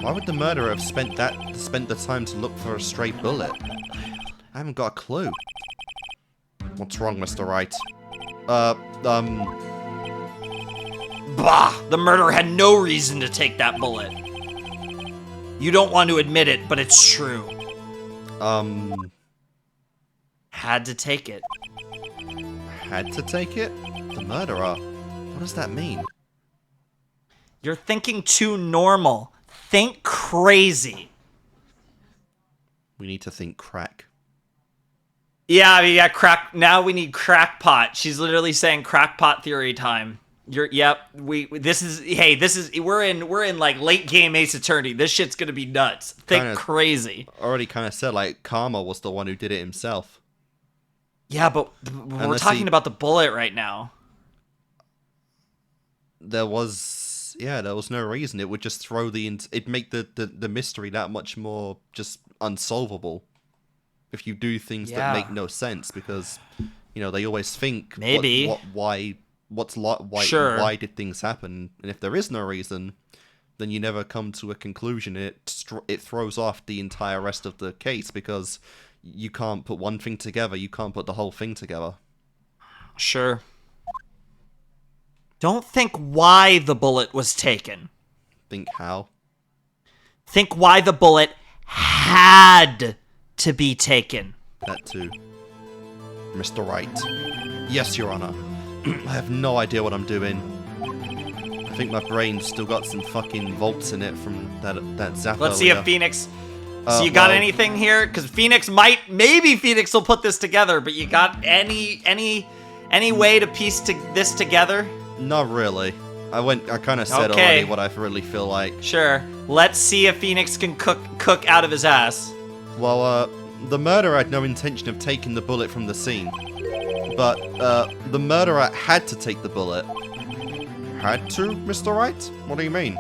Why would the murderer have spent the time to look for a stray bullet? I haven't got a clue. What's wrong, Mr. Wright? Bah! The murderer had no reason to take that bullet. You don't want to admit it, but it's true. Had to take it. Had to take it? The murderer? What does that mean? You're thinking too normal. Think crazy. We need to think crack. Yeah, I mean, yeah, crack. Now we need crackpot. She's literally saying crackpot theory time. Yep. We're in like late game Ace Attorney. This shit's gonna be nuts. Think crazy. Already kind of said like Karma was the one who did it himself. Yeah, but we're talking about the bullet right now. There was no reason. It would just throw it'd make the mystery that much more just unsolvable. If you do things that make no sense, because they always think maybe why sure. Why did things happen? And if there is no reason, then you never come to a conclusion. It throws off the entire rest of the case, because you can't put one thing together. You can't put the whole thing together. Sure. Don't think why the bullet was taken. Think how. Think why the bullet had to be taken. That too. Mr. Wright. Yes, Your Honor. I have no idea what I'm doing. I think my brain's still got some fucking volts in it from that zap. Let's see if Phoenix... So you got anything here? Because maybe Phoenix will put this together, but you got any way to piece this together? Not really. I kind of said already what I really feel like. Sure. Let's see if Phoenix can cook out of his ass. Well, the murderer had no intention of taking the bullet from the scene. But, the murderer had to take the bullet. Had to, Mr. Wright? What do you mean?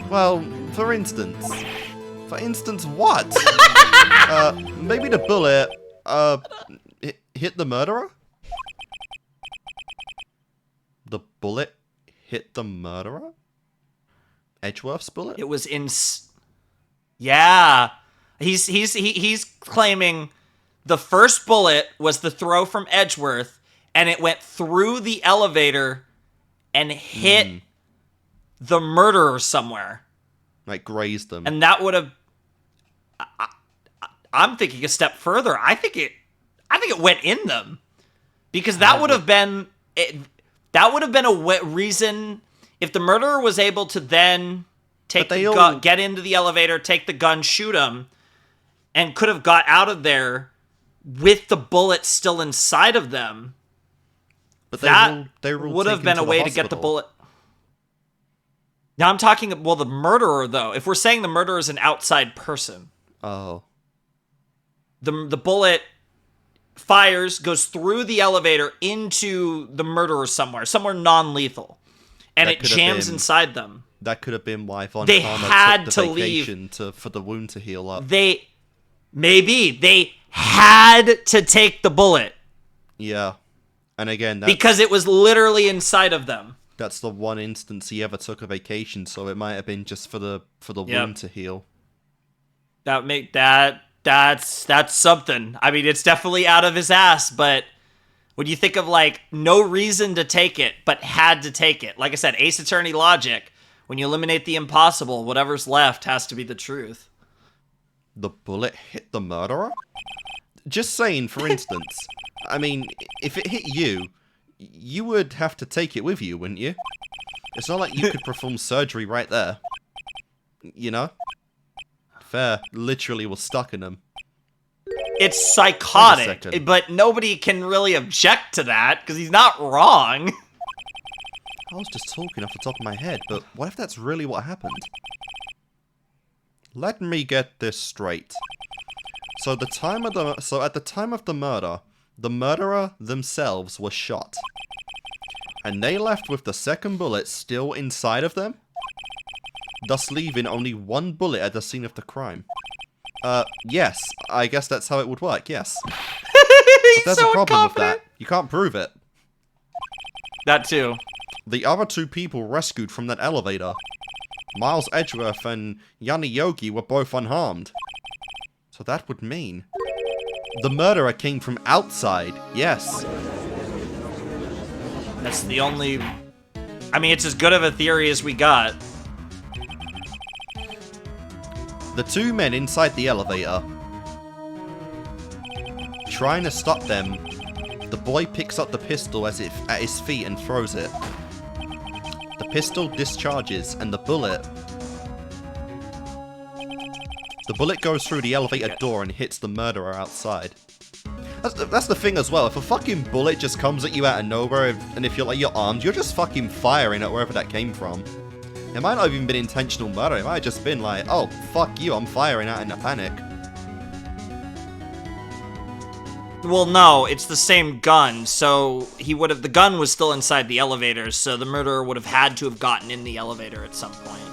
Well, for instance... For instance, what? Maybe the bullet, hit the murderer? The bullet hit the murderer? Edgeworth's bullet? It was in... Yeah. He's claiming the first bullet was the throw from Edgeworth, and it went through the elevator and hit the murderer somewhere. Like grazed them. And that would have... I'm thinking a step further. I think it went in them, because that would have been a reason if the murderer was able to then take get into the elevator, take the gun, shoot him, and could have got out of there with the bullet still inside of them. But they would have been a way to get the bullet. Now I'm talking, the murderer, though. If we're saying the murderer is an outside person. Oh. The bullet fires, goes through the elevator into the murderer somewhere non-lethal. And it jams inside them. That could have been why Von they Karma had took the to vacation leave. for the wound to heal up. They had to take the bullet. Yeah. And again, because it was literally inside of them. That's the one instance he ever took a vacation, so it might have been just for the wound to heal. That That's something. I mean, it's definitely out of his ass, but when you think of, like, no reason to take it, but had to take it. Like I said, Ace Attorney logic. When you eliminate the impossible, whatever's left has to be the truth. The bullet hit the murderer? Just saying, for instance. I mean, if it hit you, you would have to take it with you, wouldn't you? It's not like you could perform surgery right there. You know? Fair. Literally was stuck in him. It's psychotic, but nobody can really object to that, because he's not wrong. I was just talking off the top of my head, but what if that's really what happened? Let me get this straight. So at the time of the murder, the murderer themselves were shot. And they left with the second bullet still inside of them, thus leaving only one bullet at the scene of the crime. Yes, I guess that's how it would work, yes. But there's a problem with that. You can't prove it. That too. The other two people rescued from that elevator, Miles Edgeworth and Yanni Yogi, were both unharmed. So that would mean the murderer came from outside, yes. That's the only... I mean, it's as good of a theory as we got. The two men inside the elevator, trying to stop them, the boy picks up the pistol at his feet and throws it. The pistol discharges and the bullet goes through the elevator door and hits the murderer outside. That's the thing as well. If a fucking bullet just comes at you out of nowhere, and if you're armed, you're just fucking firing at wherever that came from. It might not have even been intentional murder. It might have just been like, oh, fuck you, I'm firing out in a panic. Well, no, it's the same gun, so the gun was still inside the elevator, so the murderer would have had to have gotten in the elevator at some point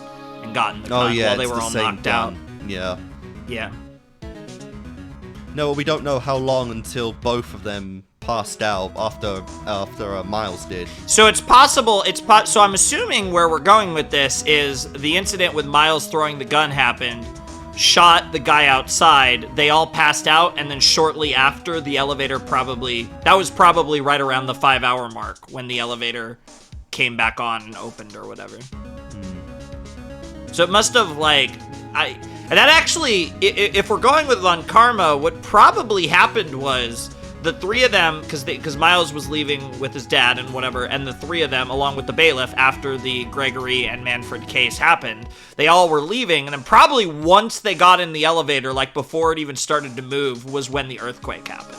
and gotten the gun while they were all knocked out. Yeah. Yeah. No, we don't know how long until both of them passed out after Miles did. So it's possible, so I'm assuming where we're going with this is the incident with Miles throwing the gun happened, shot the guy outside, they all passed out, and then shortly after the elevator that was probably right around the 5-hour mark when the elevator came back on and opened or whatever. So it must have, like, and that actually, if we're going with Von Karma, what probably happened was the three of them, because Miles was leaving with his dad and whatever, and the three of them, along with the bailiff, after the Gregory and Manfred case happened, they all were leaving, and then probably once they got in the elevator, like before it even started to move, was when the earthquake happened.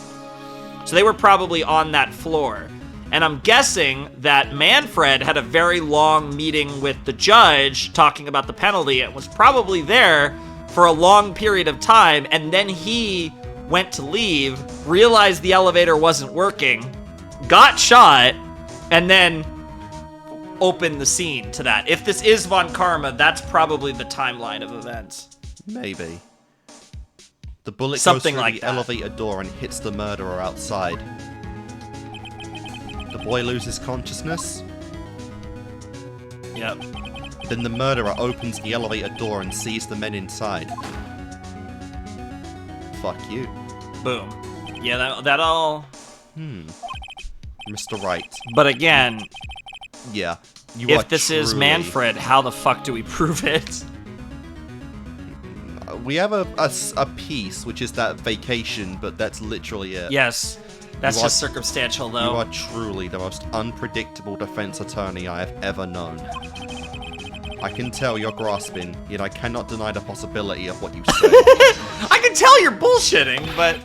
So they were probably on that floor. And I'm guessing that Manfred had a very long meeting with the judge talking about the penalty and was probably there for a long period of time, and then he went to leave, realized the elevator wasn't working, got shot, and then opened the scene to that. If this is Von Karma, that's probably the timeline of events. Maybe. The bullet Something goes through like the that. elevator door and hits the murderer outside. The boy loses consciousness. Yep. Then the murderer opens the elevator door and sees the men inside. Fuck you. Boom. Yeah, that all... Mr. Wright. But again, Yeah. if this is Manfred, how the fuck do we prove it? We have a piece, which is that vacation, but that's literally it. Yes. That's just circumstantial, though. You are truly the most unpredictable defense attorney I have ever known. I can tell you're grasping, yet I cannot deny the possibility of what you say. I can tell you're bullshitting, but...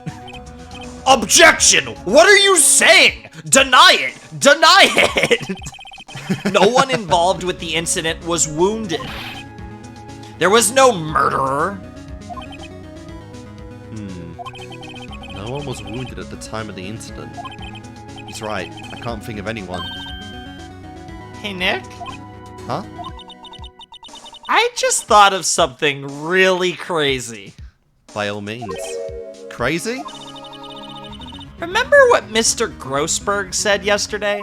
Objection! What are you saying? Deny it! Deny it! No one involved with the incident was wounded. There was no murderer. No one was wounded at the time of the incident. He's right. I can't think of anyone. Hey, Nick? Huh? I just thought of something really crazy. By all means. Crazy? Remember what Mr. Grossberg said yesterday?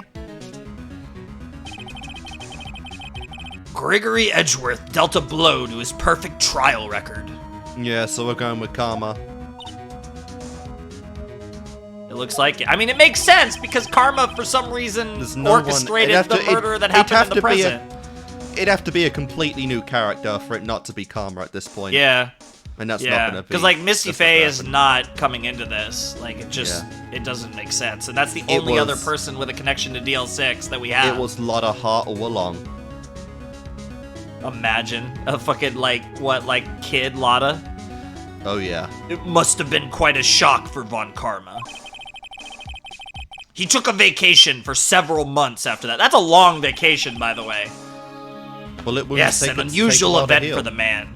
Gregory Edgeworth dealt a blow to his perfect trial record. Yeah, so we're going with Karma. It looks like it. I mean, it makes sense because Karma, for some reason, orchestrated the murder that happened in the present. It'd have to be a completely new character for it not to be Karma at this point. Yeah. And that's not gonna be. Because, like, Misty Faye is not coming into this. Like, it just, it doesn't make sense. And that's the only other person with a connection to DL6 that we have. It was Lotta Hart all along. Imagine a fucking, like, kid Lotta? Oh, yeah. It must have been quite a shock for Von Karma. He took a vacation for several months after that. That's a long vacation, by the way. Bullet wounds yes, an unusual event for the man.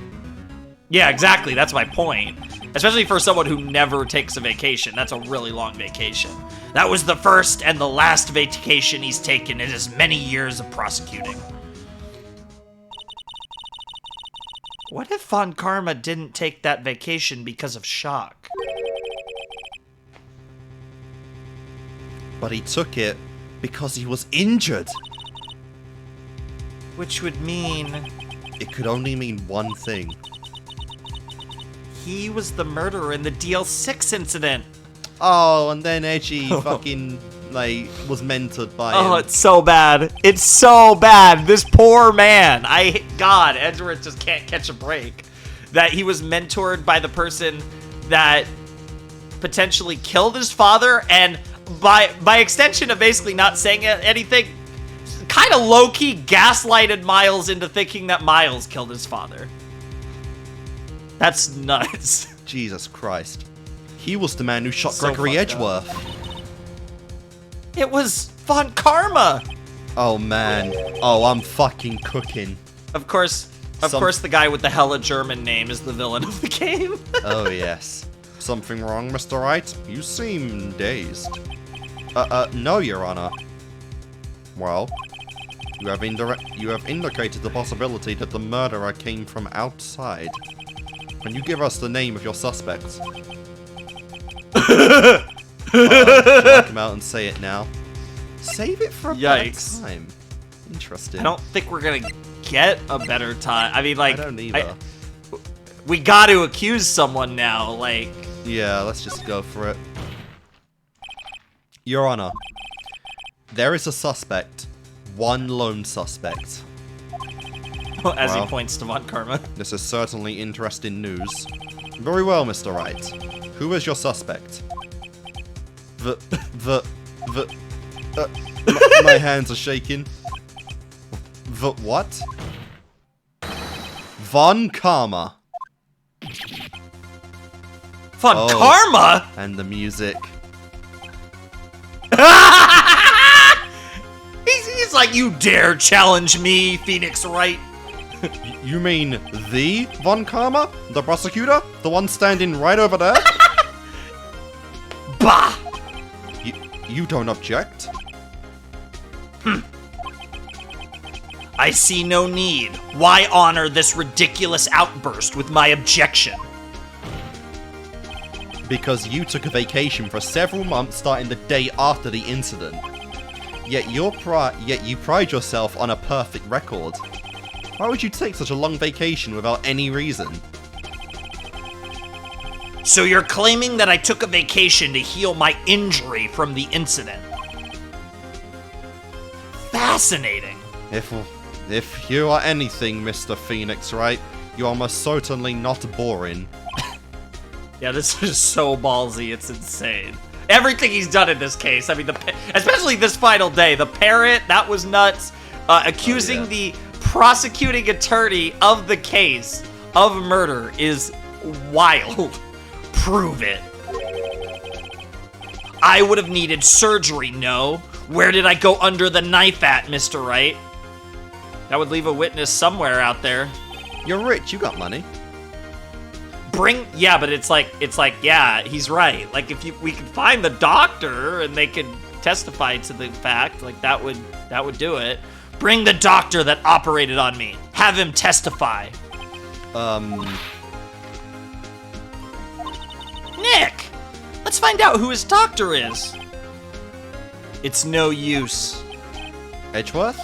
Yeah, exactly. That's my point. Especially for someone who never takes a vacation. That's a really long vacation. That was the first and the last vacation he's taken in his many years of prosecuting. What if Von Karma didn't take that vacation because of shock? But he took it because he was injured. Which would mean... It could only mean one thing. He was the murderer in the DL6 incident. Oh, and then Edgy fucking, like, was mentored by him. Oh, it's so bad. It's so bad. This poor man. God, Edgeworth just can't catch a break. That he was mentored by the person that potentially killed his father, and by extension of basically not saying anything, kind of low-key gaslighted Miles into thinking that Miles killed his father. That's nuts. Jesus Christ. He was the man who shot So Gregory fucked Edgeworth. It was Von Karma. Oh, man. Oh, I'm fucking cooking. Of course, the guy with the hella German name is the villain of the game. Oh, yes. Something wrong, Mr. Wright? You seem dazed. No, Your Honor. Well, you have indicated the possibility that the murderer came from outside. Can you give us the name of your suspects? Should I come out and say it now? Save it for a better time. Interesting. I don't think we're gonna get a better time. I mean, like, I don't either. We got to accuse someone now, like. Yeah, let's just go for it. Your Honor, there is a suspect. One lone suspect. As he points to Von Karma. This is certainly interesting news. Very well, Mr. Wright. Who is your suspect? My hands are shaking. What? Von Karma. Von Karma? And the music. He's like, you dare challenge me, Phoenix Wright? You mean the Von Karma? The prosecutor? The one standing right over there? Bah! You don't object? I see no need. Why honor this ridiculous outburst with my objection? Because you took a vacation for several months starting the day after the incident. Yet you pride yourself on a perfect record. Why would you take such a long vacation without any reason? So you're claiming that I took a vacation to heal my injury from the incident? Fascinating. If you are anything, Mr. Phoenix Wright, you are most certainly not boring. Yeah, this is so ballsy, it's insane. Everything he's done in this case, I mean, especially this final day, the parrot, that was nuts. Accusing the prosecuting attorney of the case of murder is wild. Prove it. I would have needed surgery, no? Where did I go under the knife at, Mr. Wright? That would leave a witness somewhere out there. You're rich, you got money. Yeah, but it's like, yeah, he's right. Like, if we could find the doctor and they could testify to the fact, like, that would do it. Bring the doctor that operated on me. Have him testify. Nick! Let's find out who his doctor is. It's no use. Edgeworth?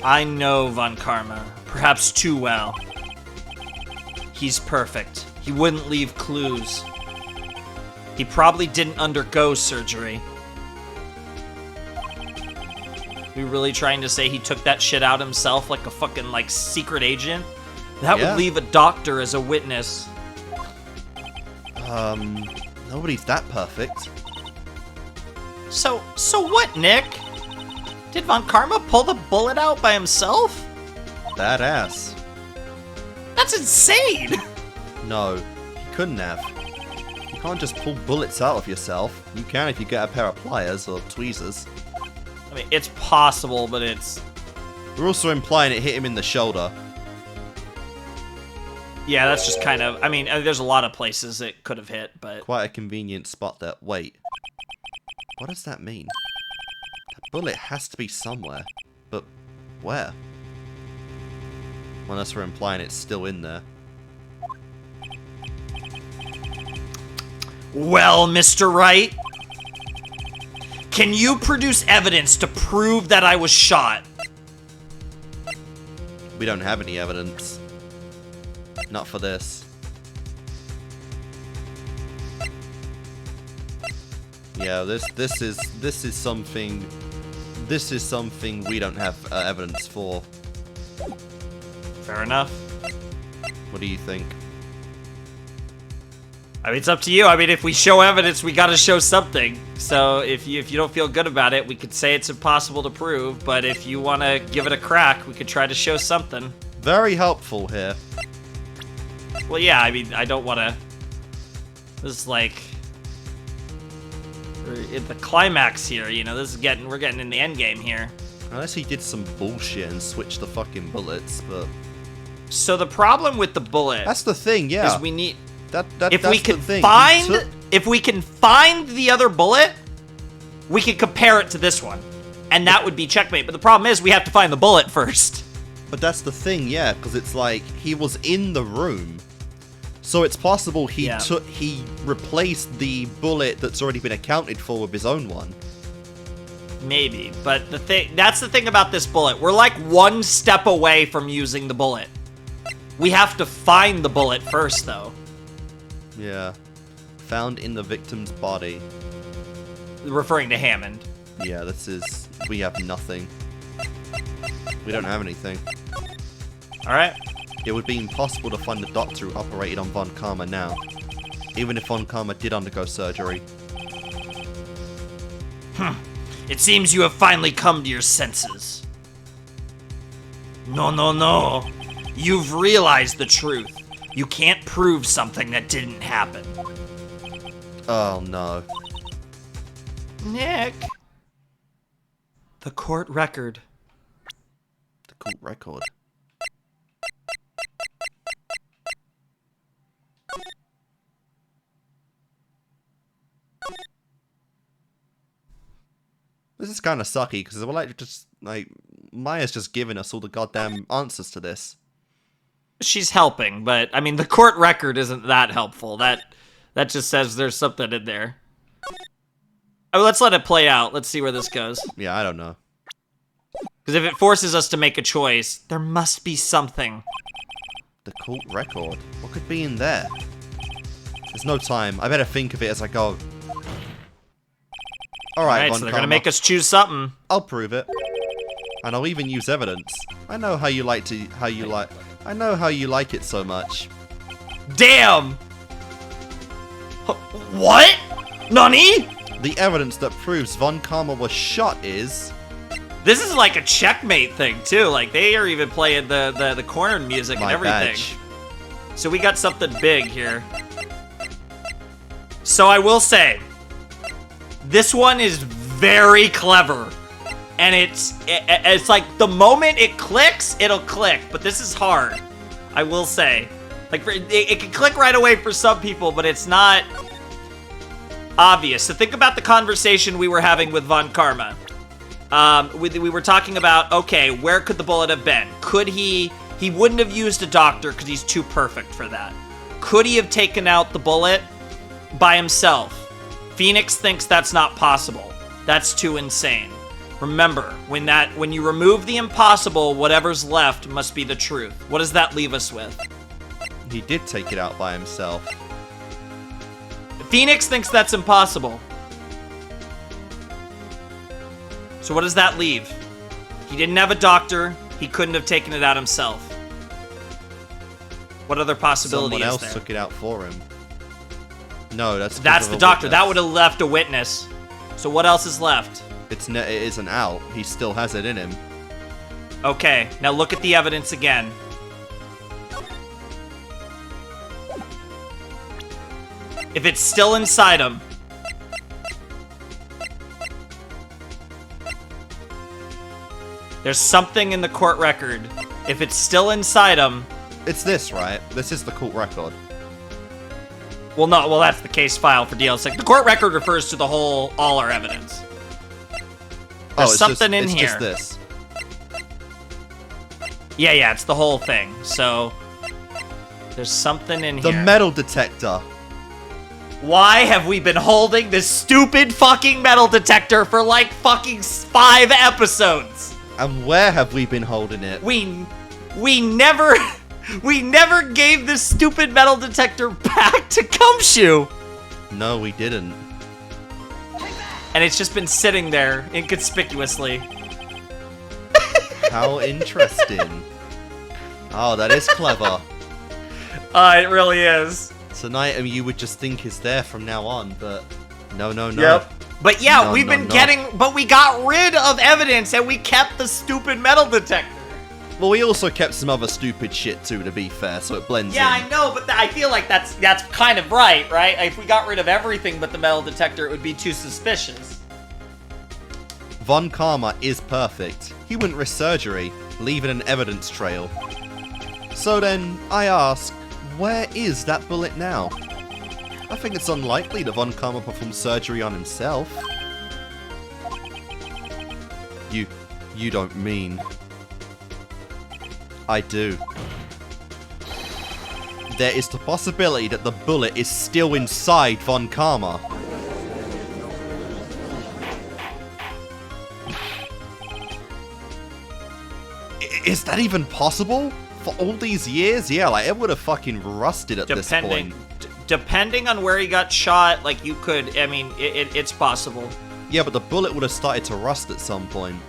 I know Von Karma. Perhaps too well. He's perfect. He wouldn't leave clues. He probably didn't undergo surgery. We really trying to say he took that shit out himself like a fucking, like, secret agent? That would leave a doctor as a witness. Nobody's that perfect. So what, Nick? Did Von Karma pull the bullet out by himself? Badass. That's insane! No, he couldn't have. You can't just pull bullets out of yourself. You can if you get a pair of pliers or tweezers. I mean, it's possible, but it's... We're also implying it hit him in the shoulder. Yeah, that's just kind of... I mean, there's a lot of places it could have hit, but... Quite a convenient spot there. Wait. What does that mean? That bullet has to be somewhere. But where? Unless we're implying it's still in there. Well, Mr. Wright, can you produce evidence to prove that I was shot? We don't have any evidence. Not for this. Yeah, this is something we don't have evidence for. Fair enough. What do you think? I mean, it's up to you. I mean, if we show evidence, we gotta show something. So if you don't feel good about it, we could say it's impossible to prove. But if you want to give it a crack, we could try to show something. Very helpful here. Well, yeah. I mean, I don't want to. This is like we're at the climax here. You know, we're getting in the end game here. Unless he did some bullshit and switched the fucking bullets, but. So the problem with the bullet. That's the thing, yeah. Is we need. If we can find the other bullet, we can compare it to this one, and that would be checkmate. But the problem is we have to find the bullet first. But that's the thing, yeah, because it's like he was in the room, so it's possible he replaced the bullet that's already been accounted for with his own one. Maybe, but that's the thing about this bullet. We're like one step away from using the bullet. We have to find the bullet first, though. Yeah. Found in the victim's body. Referring to Hammond. Yeah, we have nothing. We don't have anything. Alright. It would be impossible to find the doctor who operated on Von Karma now. Even if Von Karma did undergo surgery. It seems you have finally come to your senses. No. You've realized the truth. You can't prove something that didn't happen. Oh, no. Nick. The court record. The court record? This is kind of sucky, because we're Maya's just giving us all the goddamn answers to this. She's helping, but, I mean, the court record isn't that helpful. That just says there's something in there. Oh, let's let it play out. Let's see where this goes. Yeah, I don't know. Because if it forces us to make a choice, there must be something. The court record? What could be in there? There's no time. I better think of it as I go. Alright, so they're gonna make us choose something. I'll prove it. And I'll even use evidence. I know how you like it so much. Damn! What? Nani? The evidence that proves Von Karma was shot is... This is like a checkmate thing, too. Like, they are even playing the corner music and everything. Badge. So we got something big here. So I will say, this one is very clever. And it's like, the moment it clicks, it'll click. But this is hard, I will say. Like, it can click right away for some people, but it's not obvious. So think about the conversation we were having with Von Karma. We were talking about, okay, where could the bullet have been? Could he wouldn't have used a doctor because he's too perfect for that. Could he have taken out the bullet by himself? Phoenix thinks that's not possible. That's too insane. Remember, when you remove the impossible, whatever's left must be the truth. What does that leave us with? He did take it out by himself. Phoenix thinks that's impossible. So what does that leave? He didn't have a doctor. He couldn't have taken it out himself. What other possibility Someone is there? else took it out for him. No, that's the doctor. That would have left a witness. So what else is left? It isn't out. He still has it in him. Okay, now look at the evidence again. If it's still inside him, there's something in the court record. If it's still inside him... It's this, right? This is the court record. Well, no, well, that's the case file for DL6. The court record refers to all our evidence. There's something in here. It's just this. Yeah, it's the whole thing. So, there's something in here. The metal detector. Why have we been holding this stupid fucking metal detector for like fucking 5 episodes? And where have we been holding it? We never gave this stupid metal detector back to Gumshoe. No, we didn't. And it's just been sitting there inconspicuously. How interesting. Oh, that is clever. It really is. It's an item you would just think is there from now on, but no. Yep. But yeah, No, we've no, been no. getting, but we got rid of evidence and we kept the stupid metal detector. Well, we also kept some other stupid shit too, to be fair, so it blends in. Yeah, I know, but I feel like that's kind of right? If we got rid of everything but the metal detector, it would be too suspicious. Von Karma is perfect. He wouldn't risk surgery, leaving an evidence trail. So then, I ask, where is that bullet now? I think it's unlikely that Von Karma performed surgery on himself. You don't mean... I do. There is the possibility that the bullet is still inside Von Karma. Is that even possible? For all these years? Yeah, like, it would have fucking rusted at this point. Depending on where he got shot, like, you could, I mean, it's possible. Yeah, but the bullet would have started to rust at some point.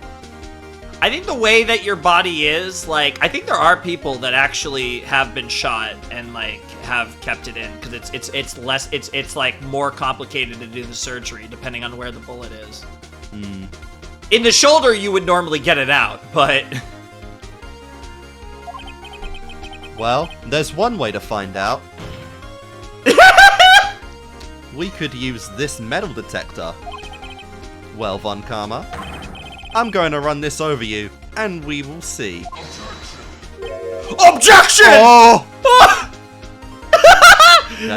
I think the way that your body is, like, I think there are people that actually have been shot and, like, have kept it in. Because it's like, more complicated to do the surgery, depending on where the bullet is. Hmm. In the shoulder, you would normally get it out, but... Well, there's one way to find out. We could use this metal detector. Well, Von Karma, I'm going to run this over you, and we will see. Objection! Oh!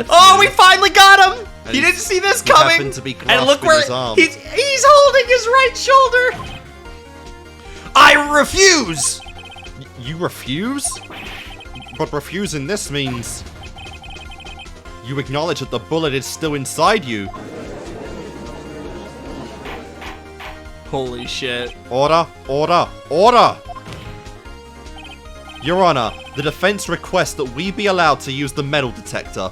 Oh, we finally got him! And He didn't see this he coming! happened to be And look grasping where his arm. he's holding his right shoulder! I refuse! You refuse? But refusing this means... you acknowledge that the bullet is still inside you. Holy shit. Order, order, order! Your Honor, the defense requests that we be allowed to use the metal detector.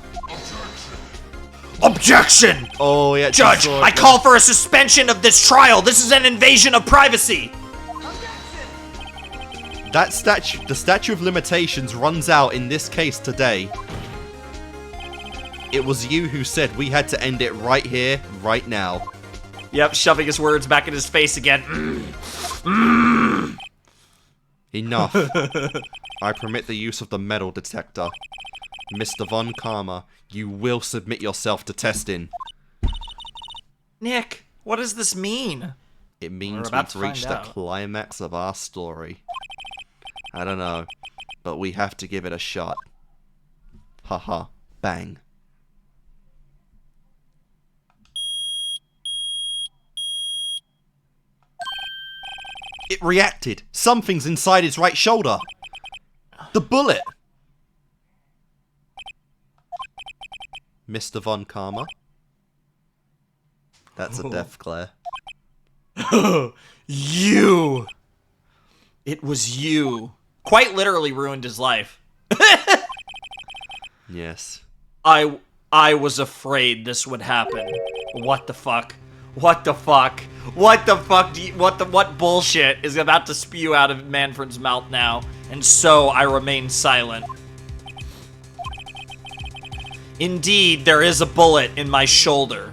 Objection! Oh, yeah. Judge, I call for a suspension of this trial. This is an invasion of privacy. That the statute of limitations runs out in this case today. It was you who said we had to end it right here, right now. Yep, shoving his words back in his face again. Enough. I permit the use of the metal detector. Mr. Von Karma, you will submit yourself to testing. Nick, what does this mean? It means about we've to reached find the out. climax of our story. I don't know, but we have to give it a shot. Haha, bang. It reacted. Something's inside his right shoulder. The bullet. Mr. Von Karma. That's a death glare. You! It was you. Quite literally ruined his life. Yes. I I was afraid this would happen. What the fuck? What the fuck? What the fuck what bullshit is about to spew out of Manfred's mouth now? And so I remain silent. Indeed, there is a bullet in my shoulder.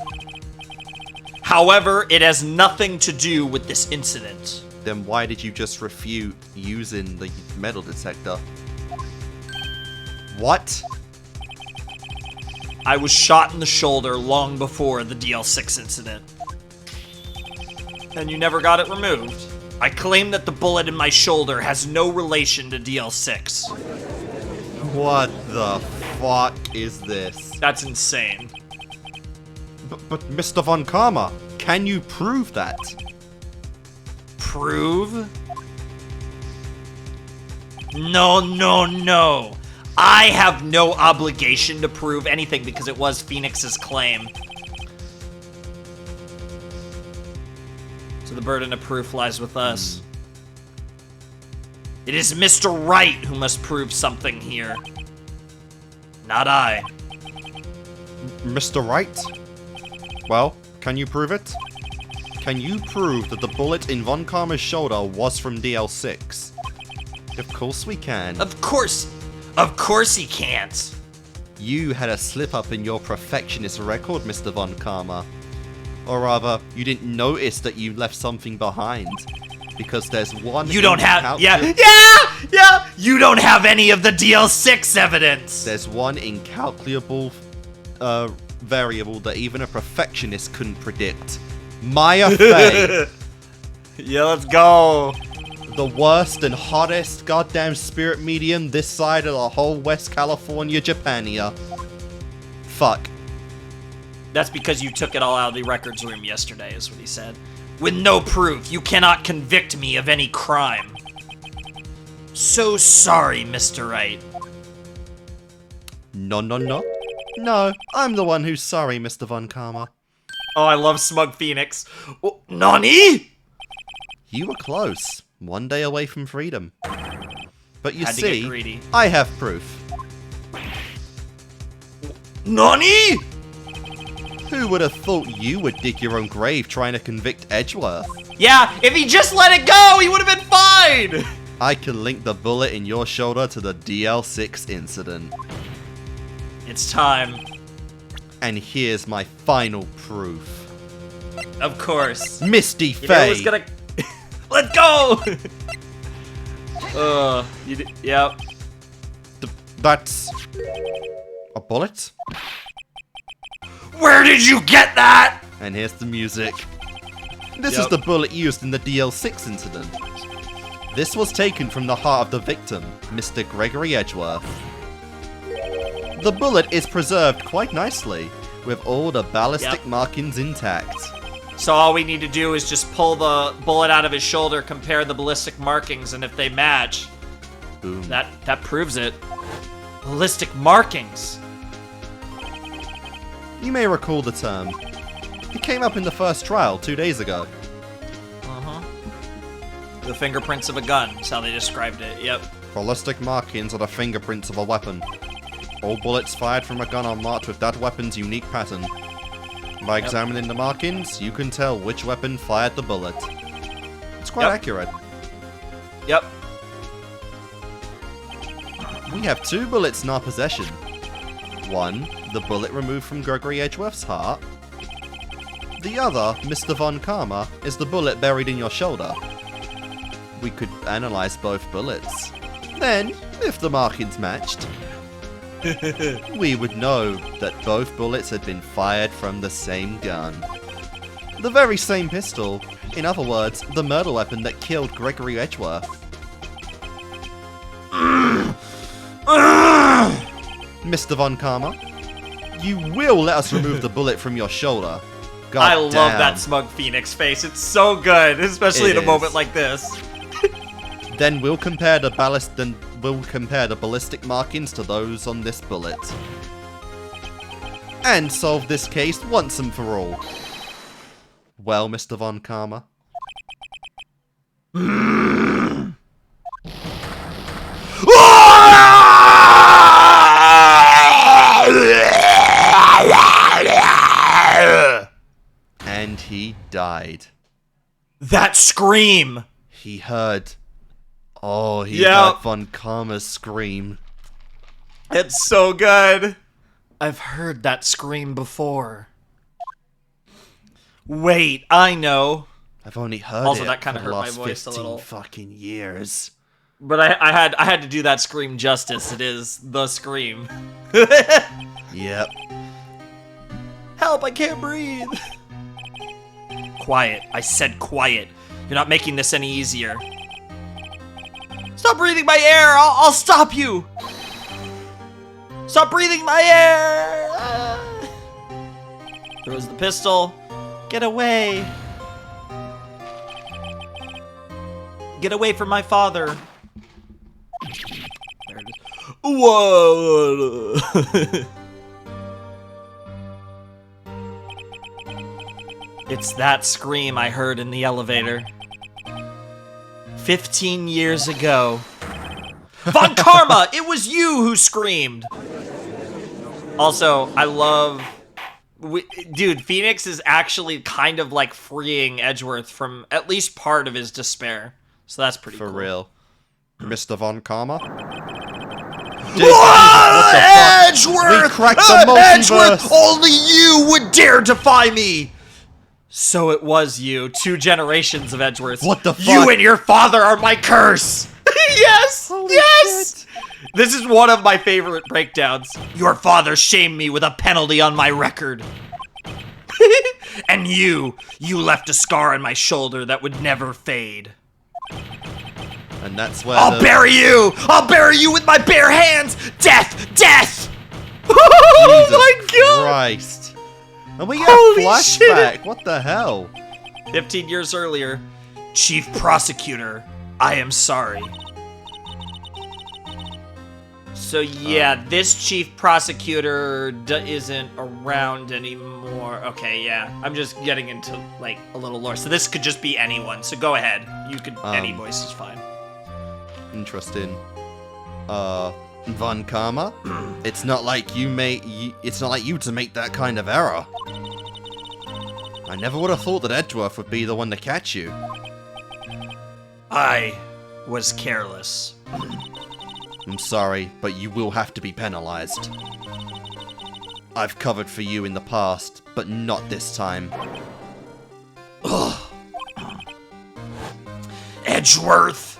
However, it has nothing to do with this incident. Then why did you just refute using the metal detector? What? I was shot in the shoulder long before the DL6 incident. And you never got it removed. I claim that the bullet in my shoulder has no relation to DL6. What the fuck is this? That's insane. But Mr. Von Karma, can you prove that? Prove? No. I have no obligation to prove anything because it was Phoenix's claim. So the burden of proof lies with us. It is Mr. Wright who must prove something here. Not I. Mr. Wright? Well, can you prove it? Can you prove that the bullet in Von Karma's shoulder was from DL6? Of course we can. Of course he can't. You had a slip-up in your perfectionist record, Mr. Von Karma. Or rather, you didn't notice that you left something behind. Because there's one... You don't have... Yeah! You don't have any of the DL6 evidence! There's one incalculable variable that even a perfectionist couldn't predict. Maya Fey! Yeah, let's go! The worst and hottest goddamn spirit medium this side of the whole West California Japania. Fuck. That's because you took it all out of the records room yesterday, is what he said. With no proof, you cannot convict me of any crime. So sorry, Mr. Wright. No. No, I'm the one who's sorry, Mr. Von Karma. Oh, I love Smug Phoenix. Oh, Nani? You were close. One day away from freedom. But you Had to get see, greedy. I have proof. Nani? Who would have thought you would dig your own grave trying to convict Edgeworth? Yeah, if he just let it go, he would have been fine! I can link the bullet in your shoulder to the DL6 incident. It's time. And here's my final proof. Of course. Misty You know Fey! who's gonna... Let go! Yep. That's... a bullet? Where did you get that? And here's the music. This is the bullet used in the DL6 incident. This was taken from the heart of the victim, Mr. Gregory Edgeworth. The bullet is preserved quite nicely, with all the ballistic markings intact. So all we need to do is just pull the bullet out of his shoulder, compare the ballistic markings, and if they match, Boom. that proves it. Ballistic markings. You may recall the term. It came up in the first trial 2 days ago. The fingerprints of a gun is how they described it, yep. Ballistic markings are the fingerprints of a weapon. All bullets fired from a gun are marked with that weapon's unique pattern. By examining the markings, you can tell which weapon fired the bullet. It's quite accurate. Yep. We have 2 bullets in our possession. One, the bullet removed from Gregory Edgeworth's heart. The other, Mr. Von Karma, is the bullet buried in your shoulder. We could analyze both bullets. Then, if the markings matched, we would know that both bullets had been fired from the same gun. The very same pistol. In other words, the murder weapon that killed Gregory Edgeworth. Mr. Von Karma, you will let us remove the bullet from your shoulder. God I love that Smug Phoenix face. It's so good, especially in a moment like this. Then we'll compare the ballistic markings to those on this bullet. And solve this case once and for all. Well, Mr. Von Karma. he died. That scream! He heard... Oh, he heard Von Karma's scream. It's so good. I've heard that scream before. Wait, I know. I've only heard also, it that kind of for the hurt my last voice a 15 little. fucking years. But I had to do that scream justice. It is the scream. Yep. Help, I can't breathe. Quiet. I said quiet. You're not making this any easier. Stop breathing my air! I'll stop you! Stop breathing my air! Throws the pistol. Get away! Get away from my father! There it is. Whoa! It's that scream I heard in the elevator. 15 years ago. Von Karma! It was you who screamed! Also, I love... Dude, Phoenix is actually kind of like freeing Edgeworth from at least part of his despair. So that's pretty cool. For real. Mr. Von Karma? What the fuck? Edgeworth! We cracked the multiverse! Edgeworth! Only you would dare defy me! So it was you. 2 generations of Edgeworths. What the fuck? You and your father are my curse! Yes! Holy yes! shit. This is one of my favorite breakdowns. Your father shamed me with a penalty on my record. And you left a scar on my shoulder that would never fade. And that's where I'll bury you! I'll bury you with my bare hands! Death! Death! Oh my god! Christ. And we get Holy a flashback. shit. What the hell? 15 years earlier. Chief Prosecutor, I am sorry. So yeah, this Chief Prosecutor isn't around anymore. Okay, yeah. I'm just getting into, like, a little lore. So this could just be anyone. So go ahead. You could, any voice is fine. Interesting. Von Karma? It's not like it's not like you to make that kind of error. I never would have thought that Edgeworth would be the one to catch you. I was careless. I'm sorry, but you will have to be penalized. I've covered for you in the past, but not this time. Ugh. Edgeworth!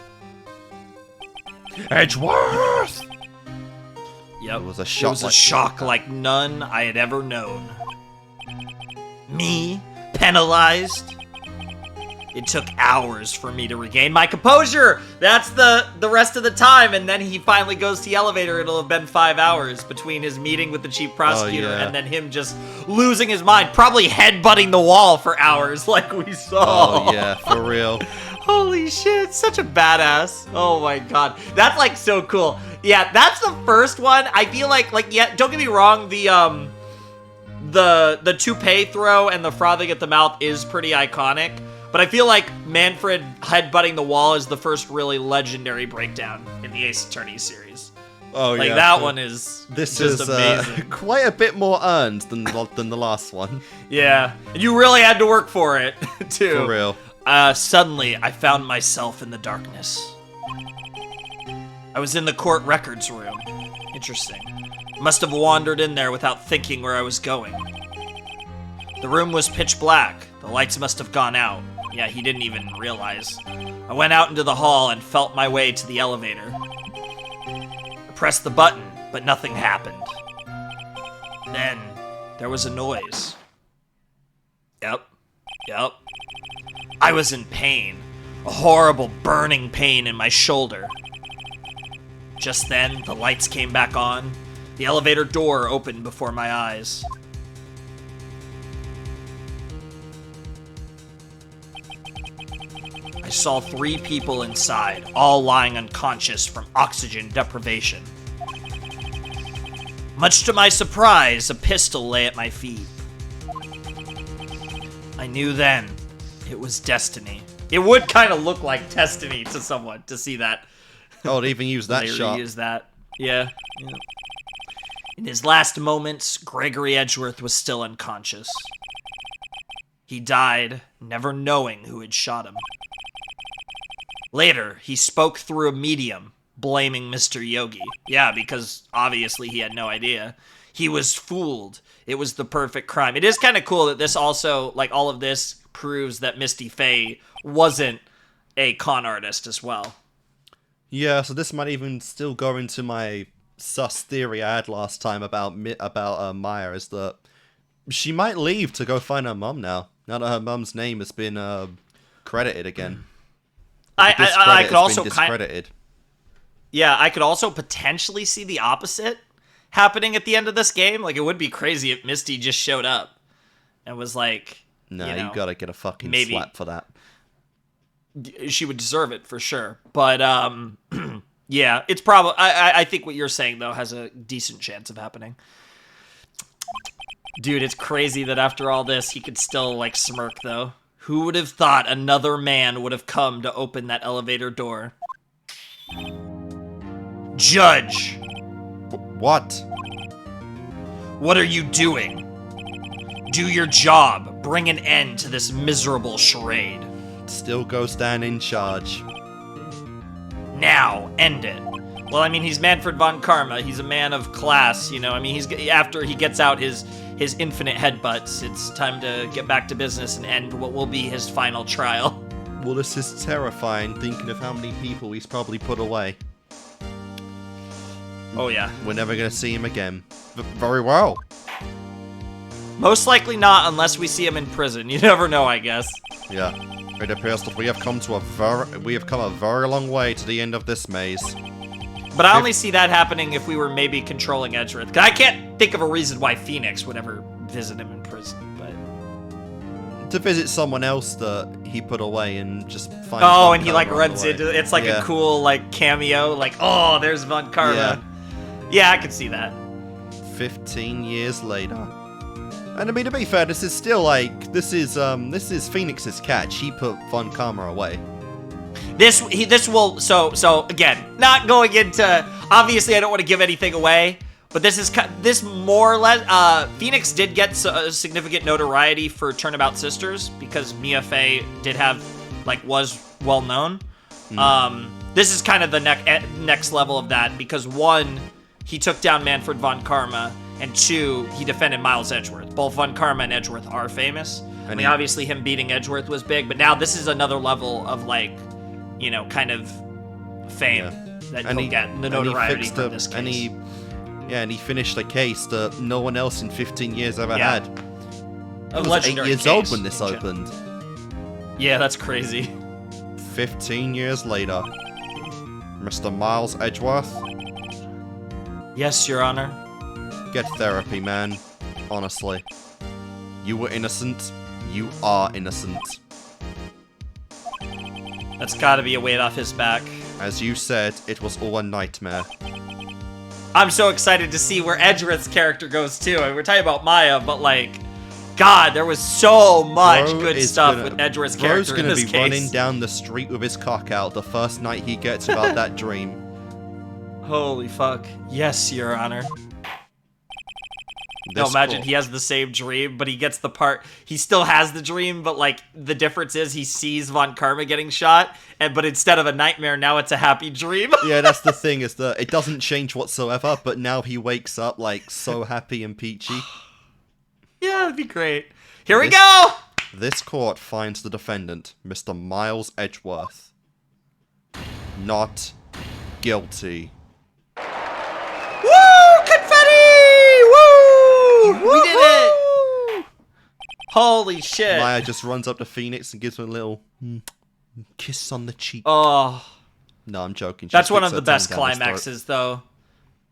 Edgeworth! Yep. It was a shock like none I had ever known. Me? Penalized? It took hours for me to regain my composure! That's the rest of the time, and then he finally goes to the elevator. It'll have been 5 hours between his meeting with the chief prosecutor and then him just losing his mind, probably headbutting the wall for hours like we saw. Oh yeah, for real. Holy shit, such a badass. Oh my god. That's like so cool. Yeah, that's the first one. I feel like yeah, don't get me wrong, the toupee throw and the frothing at the mouth is pretty iconic. But I feel like Manfred headbutting the wall is the first really legendary breakdown in the Ace Attorney series. Oh like, yeah. That one is this just is amazing. Quite a bit more earned than the last one. Yeah, and you really had to work for it too. For real. Suddenly, I found myself in the darkness. I was in the court records room. Interesting. Must have wandered in there without thinking where I was going. The room was pitch black. The lights must have gone out. Yeah, he didn't even realize. I went out into the hall and felt my way to the elevator. I pressed the button, but nothing happened. Then, there was a noise. Yep. I was in pain. A horrible burning pain in my shoulder. Just then, the lights came back on. The elevator door opened before my eyes. I saw 3 people inside, all lying unconscious from oxygen deprivation. Much to my surprise, a pistol lay at my feet. I knew then it was destiny. It would kind of look like destiny to someone to see that. Oh, they even use that they shot. Reuse that. Yeah. In his last moments, Gregory Edgeworth was still unconscious. He died, never knowing who had shot him. Later, he spoke through a medium, blaming Mr. Yogi. Yeah, because obviously he had no idea. He was fooled. It was the perfect crime. It is kind of cool that this also, like, all of this proves that Misty Faye wasn't a con artist as well. Yeah, so this might even still go into my sus theory I had last time about Maya, is that she might leave to go find her mum now that her mum's name has been credited again. I could also discredited. Yeah, I could also potentially see the opposite happening at the end of this game. Like, it would be crazy if Misty just showed up and was like, No, you gotta get a fucking slap for that. She would deserve it for sure. But yeah, it's probably. I think what you're saying though has a decent chance of happening. Dude, it's crazy that after all this, he could still like smirk though. Who would have thought another man would have come to open that elevator door? Judge! What? What are you doing? Do your job. Bring an end to this miserable charade. Still goes down in charge. Now, end it. Well, I mean, he's Manfred von Karma. He's a man of class, you know. I mean, after he gets out his infinite headbutts, it's time to get back to business and end what will be his final trial. Well, this is terrifying, thinking of how many people he's probably put away. Oh, yeah. We're never going to see him again. Very well. Most likely not, unless we see him in prison. You never know, I guess. Yeah. It appears that we have come a very long way to the end of this maze. But I only see that happening if we were maybe controlling Edgeworth. 'Cause I can't think of a reason why Phoenix would ever visit him in prison, but... To visit someone else that he put away and just find... Oh, and he, like, runs into... It's like a cool, like, cameo. Like, oh, there's Von Karma. Yeah, I can see that. 15 years later. And I mean, to be fair, this is still, like... This is Phoenix's catch. He put Von Karma away. This will, so again, not going into, obviously I don't want to give anything away, but this more or less, Phoenix did get significant notoriety for Turnabout Sisters, because Mia Fey was well known. This is kind of the next level of that, because one, he took down Manfred von Karma, and two, he defended Miles Edgeworth. Both von Karma and Edgeworth are famous. I mean, obviously him beating Edgeworth was big, but now this is another level of, like, you know, kind of fame that he'll get, the notoriety from this case. And he finished a case that no one else in 15 years ever had. A was legendary 8 years old when this opened. Yeah, that's crazy. 15 years later. Mr. Miles Edgeworth? Yes, Your Honor. Get therapy, man. Honestly. You were innocent. You are innocent. That's gotta be a weight off his back. As you said, it was all a nightmare. I'm so excited to see where Edgeworth's character goes too. I mean, we're talking about Maya, but like, God, there was so much good stuff with Edgeworth's character in this case. Bro's gonna be running down the street with his cock out the first night he gets about that dream. Holy fuck. Yes, Your Honor. No, imagine he has the same dream, but he gets the part. He still has the dream, but like the difference is he sees Von Karma getting shot, but instead of a nightmare, now it's a happy dream. Yeah, that's the thing, is that it doesn't change whatsoever, but now he wakes up like so happy and peachy. Yeah, that'd be great. Here we go! This court finds the defendant, Mr. Miles Edgeworth, not guilty. Woo! Confetti! Woo! We did it! Holy shit. Maya just runs up to Phoenix and gives him a little kiss on the cheek. Oh. No, I'm joking. That's one of the best climaxes, though.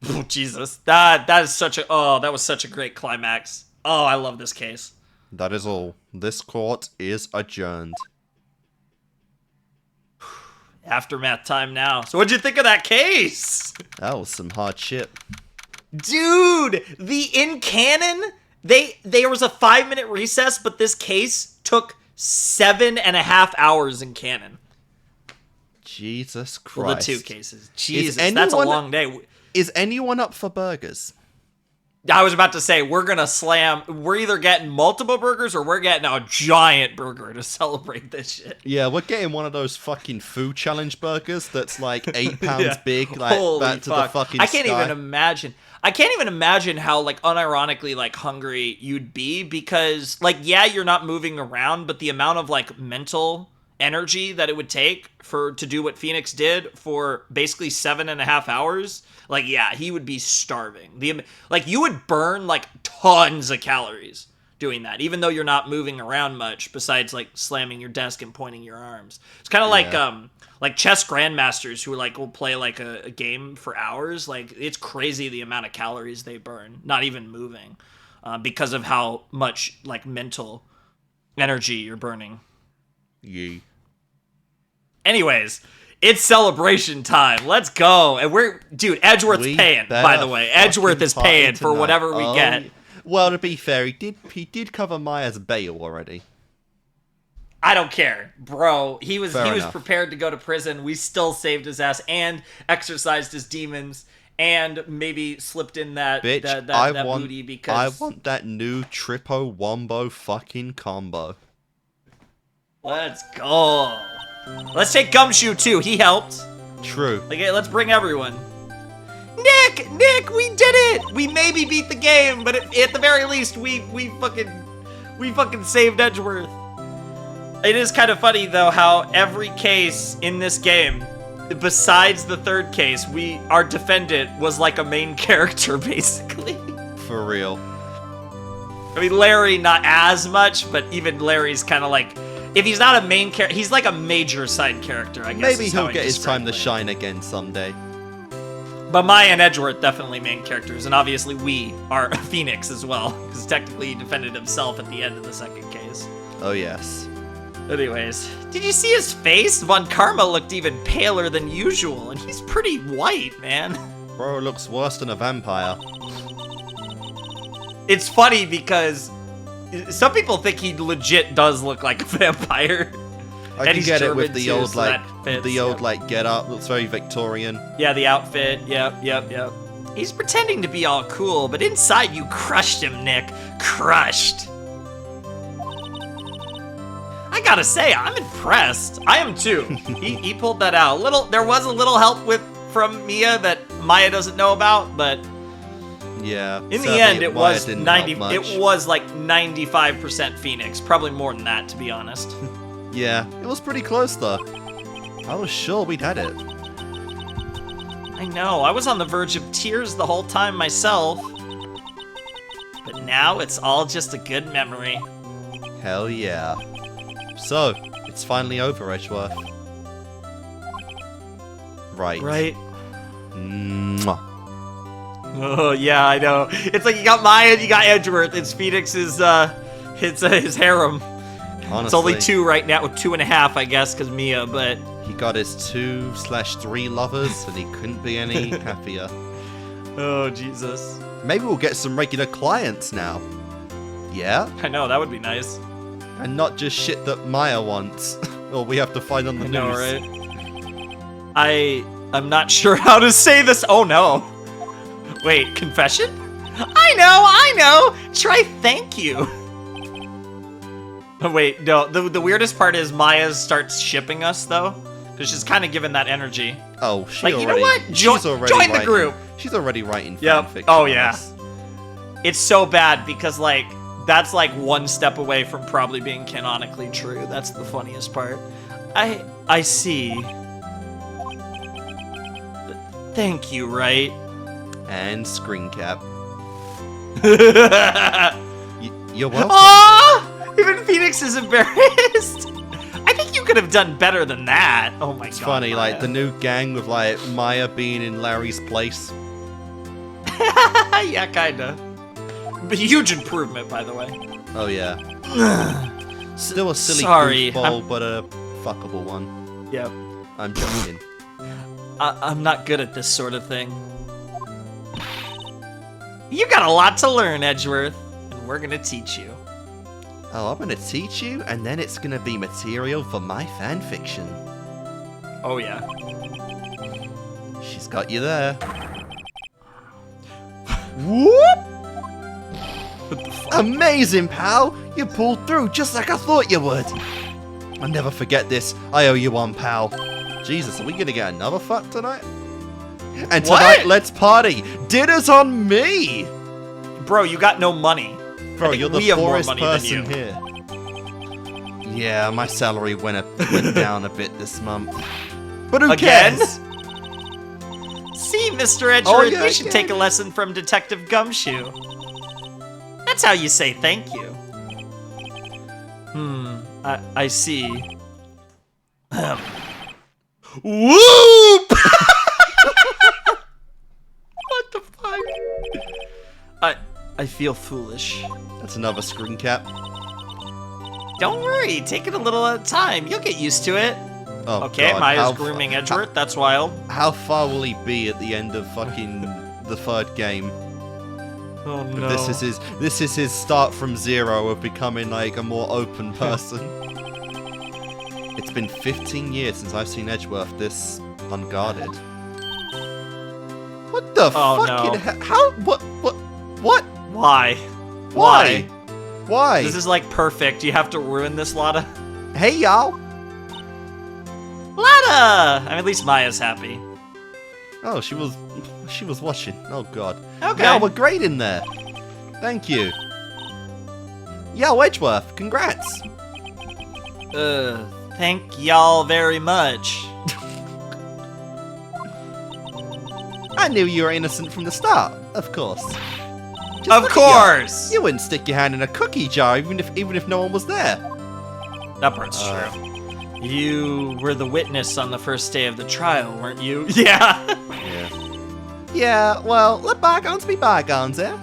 Oh, Jesus. That is such a... Oh, that was such a great climax. Oh, I love this case. That is all. This court is adjourned. Aftermath time now. So what'd you think of that case? That was some hard shit. Dude, in canon, there was a 5-minute recess, but this case took 7.5 hours in canon. Jesus Christ. Well, the two cases. Jesus, that's a long day. Is anyone up for burgers? I was about to say, we're gonna slam. We're either getting multiple burgers or we're getting a giant burger to celebrate this shit. Yeah, we're getting one of those fucking food challenge burgers that's like 8 pounds big, like Holy back to the fucking I can't sky. even imagine. I can't even imagine how, like, unironically, like, hungry you'd be because, like, yeah, you're not moving around, but the amount of, like, mental energy that it would take to do what Phoenix did for basically 7.5 hours, like, yeah, he would be starving. Like, you would burn, like, tons of calories doing that, even though you're not moving around much besides, like, slamming your desk and pointing your arms. It's kind of like chess grandmasters who like will play like a game for hours. Like, it's crazy the amount of calories they burn, not even moving, because of how much like mental energy you're burning. Yee. Anyways, it's celebration time. Let's go. And dude, Edgeworth's paying, by the way. Edgeworth is paying for whatever we get. Well, to be fair, he did cover Maya's bail already. I don't care, bro. He was enough. prepared to go to prison. We still saved his ass and exorcised his demons and maybe slipped in that Bitch, that booty because I want that new Trippo Wombo fucking combo. Let's go. Let's take Gumshoe too. He helped. True. Okay, let's bring everyone. Nick, we did it. We maybe beat the game, but at the very least, we fucking saved Edgeworth. It is kind of funny, though, how every case in this game, besides the third case, our defendant was like a main character, basically. For real. I mean, Larry, not as much, but even Larry's kind of like, if he's not a main character, he's like a major side character, I guess. Maybe he'll get his time to shine again someday. But Maya and Edgeworth, definitely main characters, and obviously we are Phoenix as well, because technically he defended himself at the end of the second case. Oh, yes. Anyways, did you see his face? Von Karma looked even paler than usual, and he's pretty white, man. Bro looks worse than a vampire. It's funny because some people think he legit does look like a vampire. I can get it with the old, like, get up. Looks very Victorian. Yeah, the outfit. Yep. He's pretending to be all cool, but inside you crushed him, Nick. Crushed. I gotta say, I'm impressed. I am too. He pulled that out. There was a little help from Mia that Maya doesn't know about, but yeah. In the end, it was like 95% Phoenix. Probably more than that, to be honest. Yeah, it was pretty close though. I was sure we'd had it. I know. I was on the verge of tears the whole time myself, but now it's all just a good memory. Hell yeah. So, it's finally over, Edgeworth. Right. Mwah. Oh, yeah, I know. It's like you got Maya and you got Edgeworth. It's Phoenix's, his harem. Honestly. It's only 2 right now, 2.5, I guess, because Mia, but... He got his 2/3 lovers, and he couldn't be any happier. Oh, Jesus. Maybe we'll get some regular clients now. Yeah? I know, that would be nice. And not just shit that Maya wants, or we have to find on the news. I know, right? I'm not sure how to say this. Oh no! Wait, confession? I know. Try thank you. Oh wait, no. The weirdest part is Maya starts shipping us though, because she's kind of given that energy. Oh, she like already. You know what? Join the group. She's already writing Yep. fanfiction. Oh yeah. It's so bad because like. That's like one step away from probably being canonically true. That's the funniest part. I see. But thank you, Wright. And screen cap. You're welcome. Oh! Even Phoenix is embarrassed. I think you could have done better than that. Oh my god. It's funny, Maya. like the new gang with like Maya being in Larry's place. Yeah, kinda. Huge improvement, by the way. Oh yeah. Still a silly goofball, but a fuckable one. Yep. I'm joking. I'm not good at this sort of thing. You got a lot to learn, Edgeworth, and we're gonna teach you. Oh, I'm gonna teach you, and then it's gonna be material for my fanfiction. Oh yeah. She's got you there. Whoop! Amazing, pal! You pulled through just like I thought you would. I'll never forget this. I owe you one, pal. Jesus, are we gonna get another fuck tonight? And tonight, let's party. Dinner's on me. Bro, you got no money. Bro, you're the poorest person here. Yeah, my salary went down a bit this month. But who cares? See, Mr. Edgeworth, you should take a lesson from Detective Gumshoe. That's how you say thank you. I see. Whoop! What the fuck? I feel foolish. That's another screen cap. Don't worry, take it a little at a time. You'll get used to it. Oh, okay, God. Maya's grooming Edgeworth. That's wild. How far will he be at the end of fucking the third game? Oh no. This is his start from zero of becoming like a more open person. It's been 15 years since I've seen Edgeworth this unguarded. What the fucking hell? How? What? Why? Why? This is like perfect. You have to ruin this, Lotta. Hey, y'all. Lotta! I mean, at least Maya's happy. Oh, she was watching. Oh, God. Okay. Yeah, we're great in there. Thank you. Yo, Edgeworth, congrats. Thank y'all very much. I knew you were innocent from the start, of course. Of course! You wouldn't stick your hand in a cookie jar even if no one was there. That part's true. You were the witness on the first day of the trial, weren't you? Yeah. Yeah, well, let bygones be bygones, eh?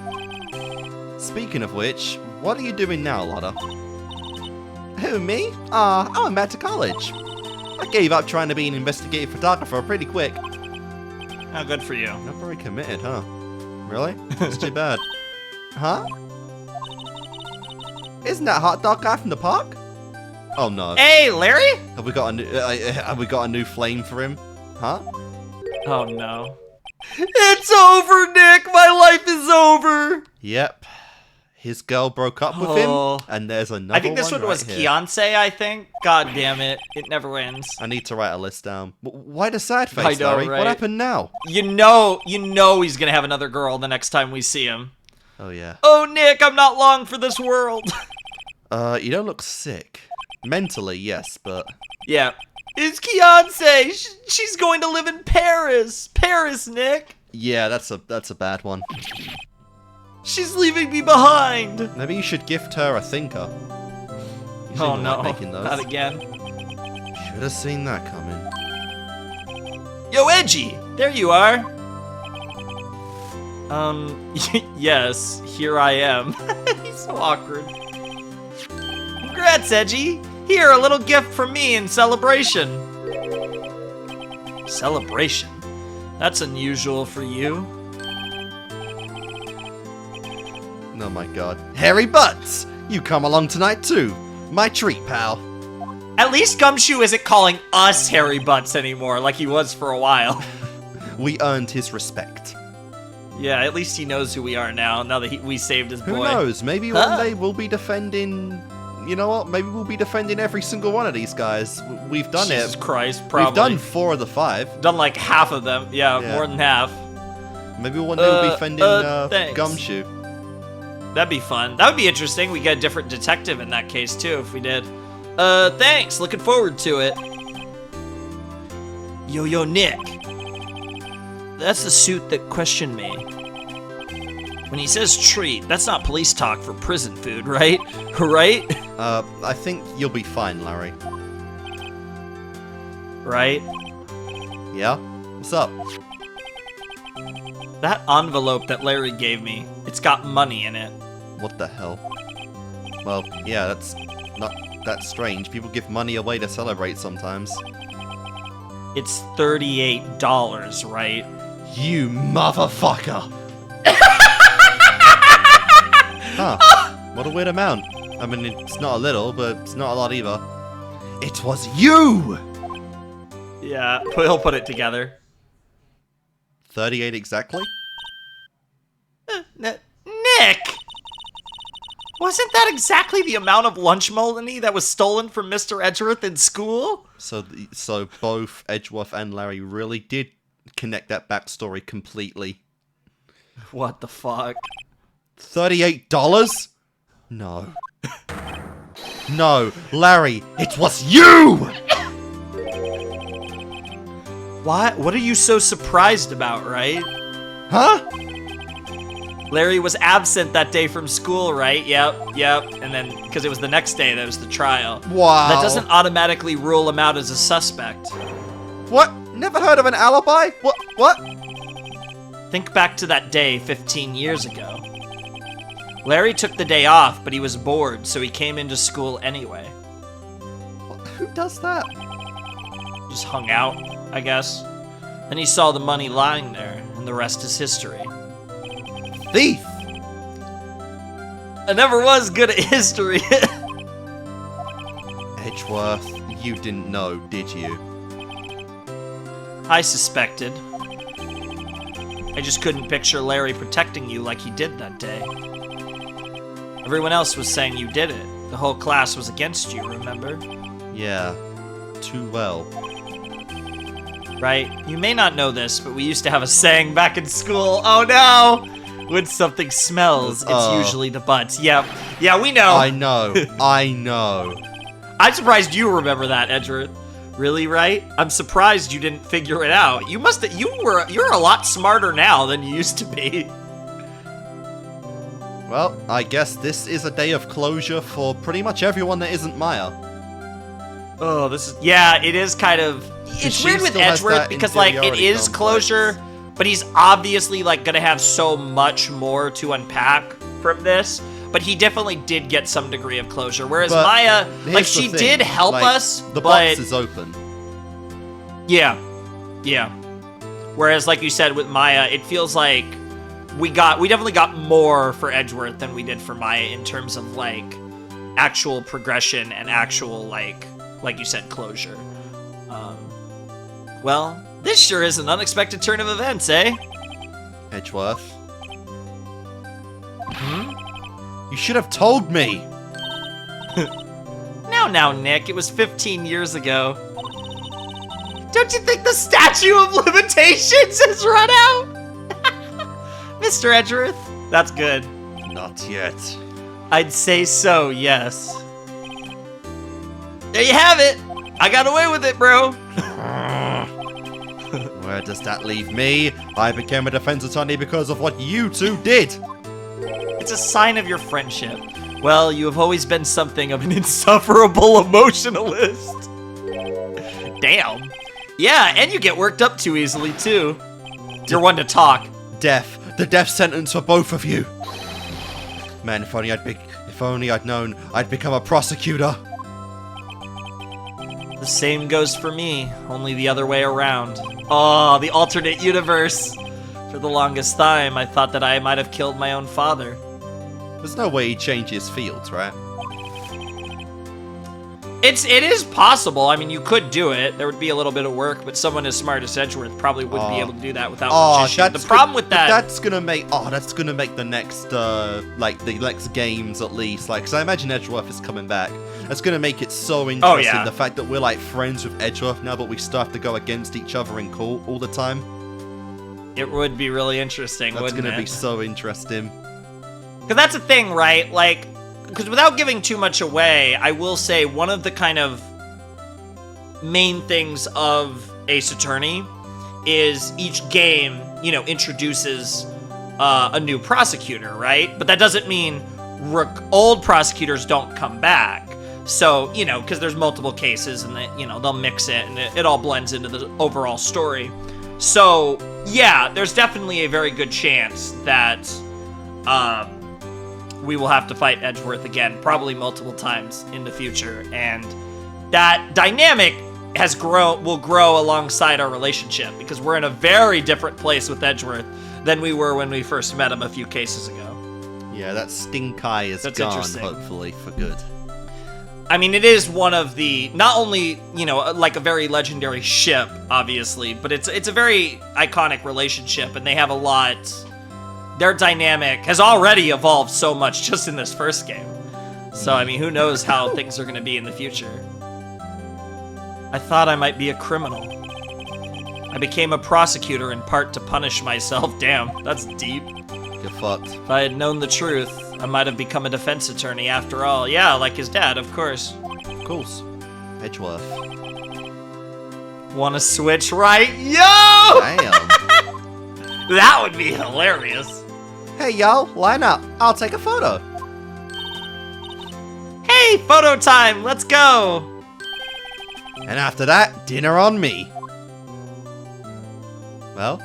Speaking of which, what are you doing now, Lotta? Who, me? I went back to college. I gave up trying to be an investigative photographer pretty quick. How good for you. Not very committed, huh? Really? That's too bad. Huh? Isn't that hot dog guy from the park? Oh no. Hey, Larry? Have we got a new flame for him? Huh? Oh no. It's over, Nick! My life is over! Yep. His girl broke up with him, and there's another one. I think this one was Kiance, I think. God damn it. It never ends. I need to write a list down. Why the sad face, Larry? Right? What happened now? You know he's gonna have another girl the next time we see him. Oh, yeah. Oh, Nick, I'm not long for this world. You don't look sick. Mentally, yes, but... Yeah. It's Kiance! She's going to live in Paris! Paris, Nick! Yeah, that's a bad one. She's leaving me behind! Maybe you should gift her a thinker. Oh no, like making those. not again. Should have seen that coming. Yo, Edgy! There you are! Yes, here I am. He's so awkward. Congrats, Edgy! Here, a little gift from me in celebration. Celebration? That's unusual for you. Oh my god. Hairy Butts! You come along tonight too. My treat, pal. At least Gumshoe isn't calling us hairy butts anymore, like he was for a while. We earned his respect. Yeah, at least he knows who we are now that we saved his boy. Who knows? Maybe one day we'll be defending... You know what? Maybe we'll be defending every single one of these guys. We've done it. Jesus Christ, probably. We've done 4 of the 5. Done like half of them. Yeah, more than half. Maybe one day we'll be defending Gumshoe. That'd be fun. That would be interesting. We get a different detective in that case, too, if we did. Thanks. Looking forward to it. Yo, Nick. That's the suit that questioned me. When he says treat, that's not police talk for prison food, right? Right? I think you'll be fine, Larry. Right? Yeah? What's up? That envelope that Larry gave me, it's got money in it. What the hell? Well, yeah, that's not that strange. People give money away to celebrate sometimes. It's $38, right? You motherfucker! Huh. What a weird amount. I mean, it's not a little, but it's not a lot either. It was you! Yeah, he'll put it together. 38 exactly? Nick! Wasn't that exactly the amount of lunch money that was stolen from Mr. Edgeworth in school? So both Edgeworth and Larry really did connect that backstory completely. What the fuck? $38? No. No, Larry, it was you! What are you so surprised about, right? Huh? Larry was absent that day from school, right? Yep. And then, because it was the next day, that was the trial. Wow. That doesn't automatically rule him out as a suspect. What? Never heard of an alibi? What? Think back to that day 15 years ago. Larry took the day off, but he was bored, so he came into school anyway. Who does that? Just hung out, I guess. Then he saw the money lying there, and the rest is history. Thief! I never was good at history. Edgeworth, you didn't know, did you? I suspected. I just couldn't picture Larry protecting you like he did that day. Everyone else was saying you did it. The whole class was against you, remember? Yeah, too well. Right? You may not know this, but we used to have a saying back in school. Oh no! When something smells, it's usually the butts. Yep. Yeah, we know. I know. I know. I'm surprised you remember that, Edgeworth. Really, Wright? I'm surprised you didn't figure it out. You're a lot smarter now than you used to be. Well, I guess this is a day of closure for pretty much everyone that isn't Maya. Oh, it is kind of... It's weird with Edgeworth because, like, it is closure, but he's obviously, like, gonna have so much more to unpack from this. But he definitely did get some degree of closure, whereas Maya, like, she did help us, the but... box is open. Yeah. Whereas, like you said, with Maya, it feels like we definitely got more for Edgeworth than we did for Maya in terms of, like, actual progression and actual, like you said, closure. Well, this sure is an unexpected turn of events, eh? Edgeworth. You should have told me! Now, Nick, it was 15 years ago. Don't you think the statute of limitations has run out? Mr. Edgeworth? That's good. Not yet. I'd say so, yes. There you have it! I got away with it, bro! Where does that leave me? I became a defense attorney because of what you two did! It's a sign of your friendship. Well, you have always been something of an insufferable emotionalist. Damn. Yeah, and you get worked up too easily, too. You're one to talk. Death. The death sentence for both of you. Man, if only I'd known I'd become a prosecutor. The same goes for me, only the other way around. Oh, the alternate universe. For the longest time, I thought that I might have killed my own father. There's no way he changes fields, right? It is possible. I mean, you could do it. There would be a little bit of work, but someone as smart as Edgeworth probably wouldn't be able to do that without a magician. The problem with that... That's gonna make the next, the next games at least. Like, because I imagine Edgeworth is coming back. That's gonna make it so interesting. The fact that we're, like, friends with Edgeworth now, but we still have to go against each other in court all the time. It would be really interesting, wouldn't it? That's gonna be so interesting. Because that's the thing, right? Like... Because without giving too much away, I will say one of the kind of main things of Ace Attorney is each game, introduces a new prosecutor, right? But that doesn't mean old prosecutors don't come back. So, because there's multiple cases and they'll mix it and it all blends into the overall story. So, yeah, there's definitely a very good chance that we will have to fight Edgeworth again, probably multiple times in the future, and that dynamic will grow alongside our relationship, because we're in a very different place with Edgeworth than we were when we first met him a few cases ago. Yeah, that stink eye is gone, hopefully, for good. I mean, it is one of the, not only, like a very legendary ship, obviously, but it's a very iconic relationship, and they have a lot their dynamic has already evolved so much just in this first game. So, I mean, who knows how things are going to be in the future. I thought I might be a criminal. I became a prosecutor in part to punish myself. Damn, that's deep. You're fucked. If I had known the truth, I might have become a defense attorney after all. Yeah, like his dad, of course. Of course. Edgeworth. Wanna switch right? Yo! Damn. That would be hilarious. Hey, y'all, line up. I'll take a photo. Hey, photo time, let's go. And after that, dinner on me. Well,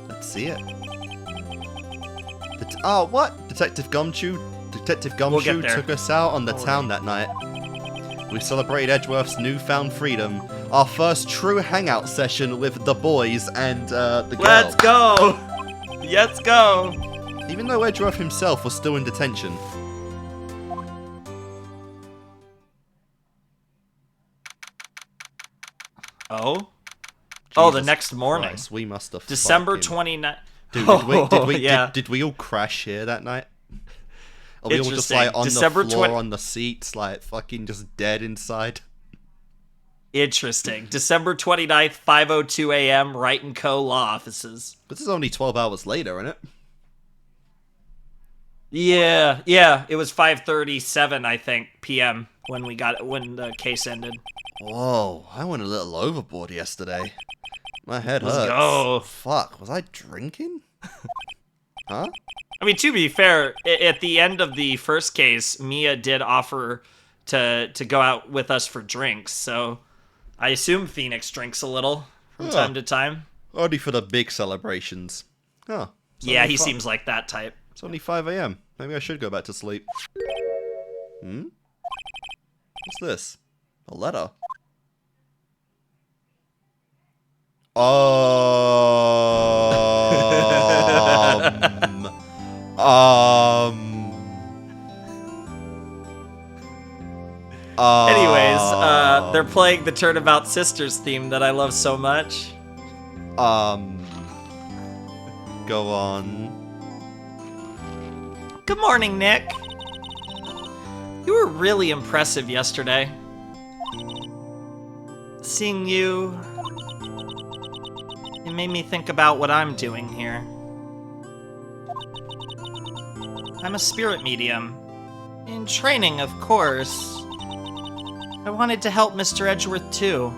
let's see it. Oh, what? Detective Gumshoe took us out on the town that night. We celebrated Edgeworth's newfound freedom. Our first true hangout session with the boys and the girl. Let's go! Let's go! Even though Edgeworth himself was still in detention. Oh? Oh, the Jesus next morning. Christ, we must have December 29th. Dude, did we all crash here that night? Are we all just like on December the floor on the seats, like fucking just dead inside? Interesting. December 29th, 5:02 a.m., Wright & Co. law offices. This is only 12 hours later, isn't it? Yeah, it was 5:37, I think, p.m. when the case ended. Whoa, I went a little overboard yesterday. My head hurts. Let's go. Fuck, was I drinking? Huh? I mean, to be fair, at the end of the first case, Mia did offer to go out with us for drinks, so I assume Phoenix drinks a little from time to time. Only for the big celebrations. Huh. Yeah, he seems like that type. It's only 5 a.m. Maybe I should go back to sleep. Hmm? What's this? A letter. Anyways, they're playing the Turnabout Sisters theme that I love so much. Go on. Good morning, Nick. You were really impressive yesterday. Seeing you, it made me think about what I'm doing here. I'm a spirit medium. In training, of course. I wanted to help Mr. Edgeworth, too.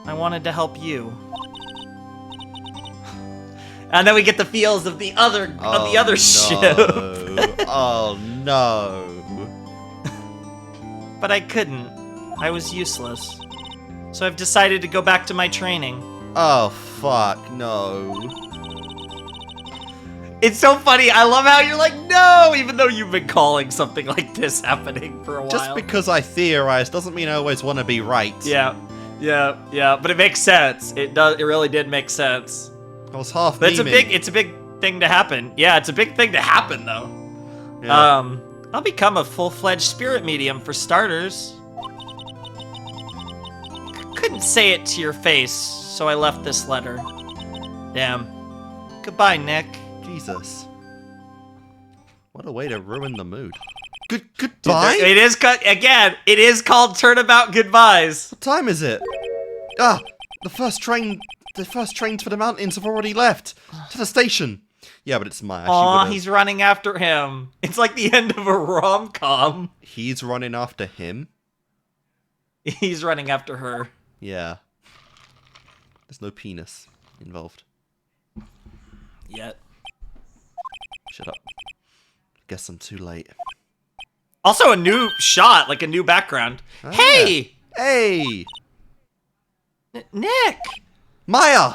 I wanted to help you. And then we get the feels of the other ship. Oh no. But I couldn't. I was useless. So I've decided to go back to my training. Oh fuck, no. It's so funny. I love how you're like, no, even though you've been calling something like this happening for a while. Just because I theorize doesn't mean I always want to be right. Yeah. But it makes sense. It does. It really did make sense. I was half But memeing. it's a big thing to happen. Yeah, it's a big thing to happen though. Yeah. I'll become a full-fledged spirit medium for starters. Couldn't say it to your face, so I left this letter. Damn. Goodbye, Nick. Jesus. What a way to ruin the mood. Goodbye? It is called Turnabout Goodbyes. What time is it? Ah, the first trains for the mountains have already left. To the station. Yeah, but it's Maya. Aw, he's running after him. It's like the end of a rom-com. He's running after him? He's running after her. Yeah. There's no penis involved. Yet. Shut up. Guess I'm too late. Also a new shot, like a new background. Ah, Hey! yeah. Hey! Nick! Maya!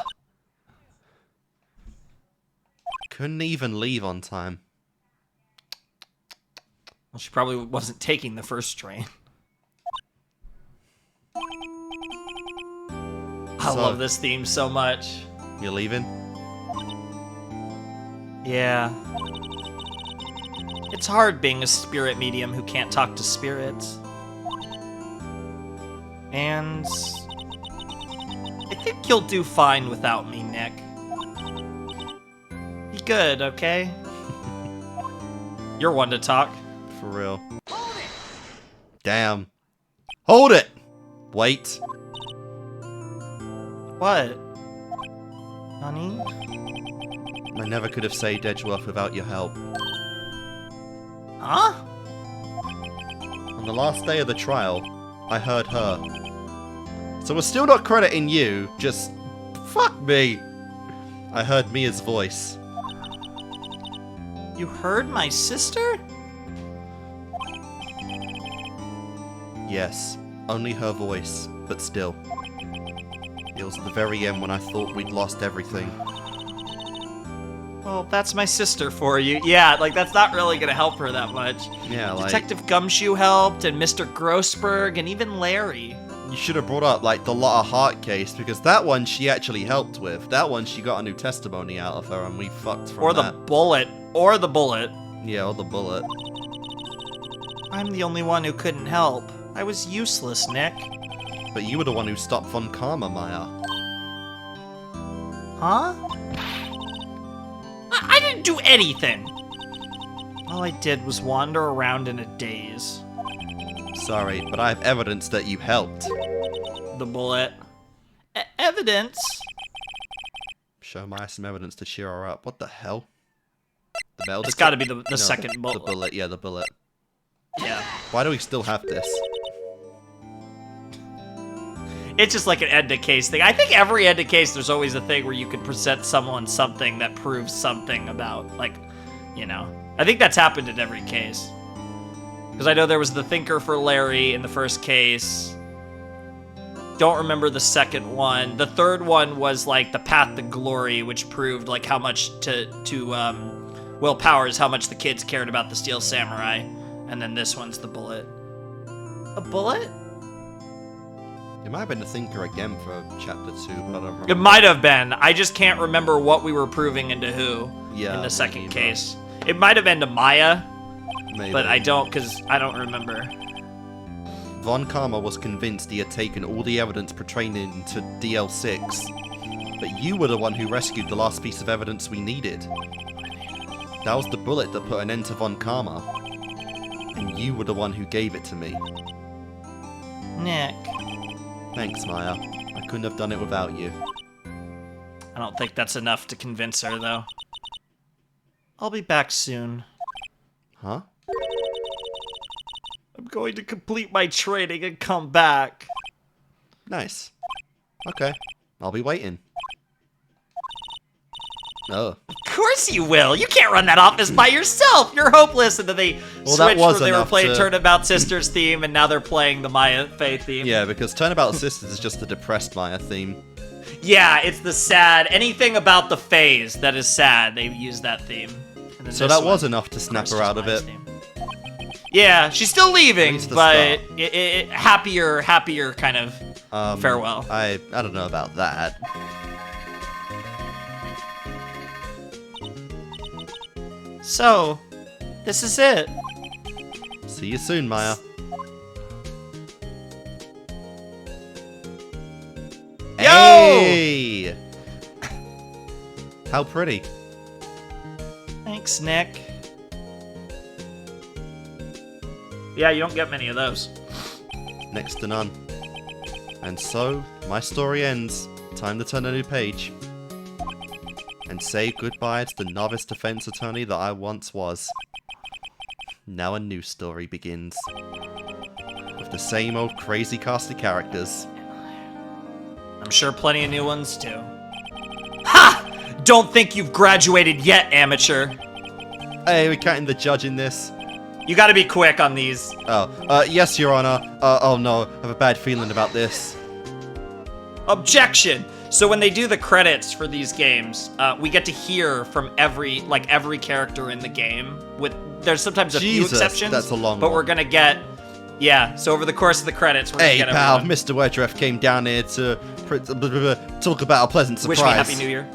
Couldn't even leave on time. Well, she probably wasn't taking the first train. I love this theme so much. You're leaving? Yeah. It's hard being a spirit medium who can't talk to spirits. And I think you'll do fine without me, Nick. good, okay? You're one to talk. For real. Damn. Hold it! Wait. What? Honey? I never could have saved Edgeworth without your help. Huh? On the last day of the trial, I heard her. So we're still not crediting you, just... fuck me! I heard Mia's voice. You heard my sister? Yes, only her voice, but still. It was at the very end when I thought we'd lost everything. Well, that's my sister for you. Yeah, like, that's not really gonna help her that much. Yeah, like... Detective Gumshoe helped, and Mr. Grossberg, and even Larry. You should have brought up, like, the Lot of Heart case, because that one she actually helped with. That one she got a new testimony out of her, and we fucked from Or that. the bullet. Or the bullet. Yeah, or the bullet. I'm the only one who couldn't help. I was useless, Nick. But you were the one who stopped Von Karma, Maya. Huh? I didn't do anything. All I did was wander around in a daze. Sorry, but I have evidence that you helped. The bullet. Evidence? Show Maya some evidence to cheer her up. What the hell? The bell? It's gotta be the second bullet. The bullet, yeah, the bullet. Yeah. Why do we still have this? It's just like an end of case thing. I think every end of case, there's always a thing where you could present someone something that proves something about, like, you know. I think that's happened in every case. Because I know there was the thinker for Larry in the first case. Don't remember the second one. The third one was, like, the path to glory, which proved, like, how much to Will Powers, how much the kids cared about the Steel Samurai. And then this one's the bullet. A bullet? It might have been the thinker again for chapter 2, but I don't remember. It might have been. I just can't remember what we were proving into who in the second maybe. case. It might have been to Maya, Maybe. but I don't, because I don't remember. Von Karma was convinced he had taken all the evidence pertaining to DL6, but you were the one who rescued the last piece of evidence we needed. That was the bullet that put an end to Von Karma, and you were the one who gave it to me. Nick. Thanks, Maya. I couldn't have done it without you. I don't think that's enough to convince her, though. I'll be back soon. Huh? I'm going to complete my training and come back. Nice. Okay. I'll be waiting. Oh. Of course you will. You can't run that office by yourself. You're hopeless. And then they switched from they were playing Turnabout Sisters theme, and now they're playing the Maya Faye theme. Yeah, because Turnabout Sisters is just the depressed Maya theme. Yeah, it's the sad. Anything about the Fays that is sad, they use that theme. So that was enough to snap her out of it. Yeah, she's still leaving, but start. happier kind of farewell. I don't know about that. So, this is it. See you soon, Maya. Yo! Hey! How pretty. Thanks, Nick. Yeah, you don't get many of those. Next to none. And so, my story ends. Time to turn a new page. And say goodbye to the novice defense attorney that I once was. Now a new story begins. With the same old crazy cast of characters. I'm sure plenty of new ones, too. Ha! Don't think you've graduated yet, amateur. Hey, we're counting the judge in this. You gotta be quick on these. Oh, yes, Your Honor. Oh no, I have a bad feeling about this. Objection! So when they do the credits for these games, we get to hear from every character in the game. There's sometimes a few exceptions, that's a long but one. we're gonna get, yeah. So over the course of the credits, we're gonna get pal, everyone. Mr. Wedgeworth came down here to talk about a pleasant surprise. Wish me Happy New Year.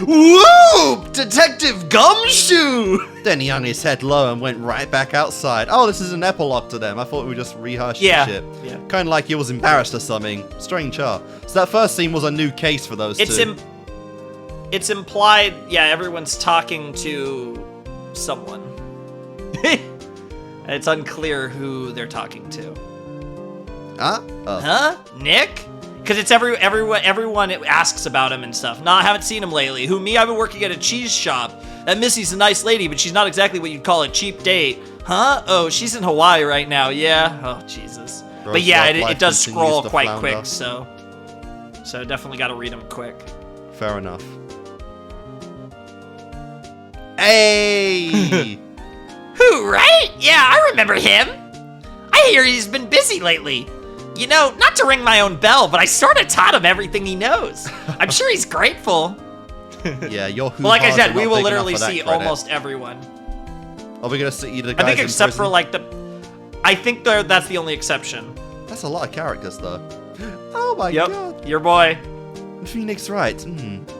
Woo! Detective Gumshoe! Then he hung his head low and went right back outside. Oh, this is an epilogue to them. I thought we just rehashed the shit. Yeah. Kind of like he was embarrassed or something. Strange, huh? So that first scene was a new case for those two. it's implied, yeah, everyone's talking to someone. It's unclear who they're talking to. Huh? Oh. Huh? Nick? Because it's everyone asks about him and stuff. Nah, I haven't seen him lately. Who, me? I've been working at a cheese shop. That Missy's a nice lady, but she's not exactly what you'd call a cheap date. Huh? Oh, she's in Hawaii right now. Yeah. Oh, Jesus. But yeah, it does scroll quite quick, so definitely got to read them quick. Fair enough. Hey! Who, right? Yeah, I remember him. I hear he's been busy lately. You know, not to ring my own bell, but I sort of taught him everything he knows. I'm sure he's grateful. Yeah, you're who. Well, like I said, we will literally see almost everyone. Are we gonna see the guys I think in except prison? for like I think that's the only exception. That's a lot of characters, though. Oh my god. Your boy. Phoenix Wright.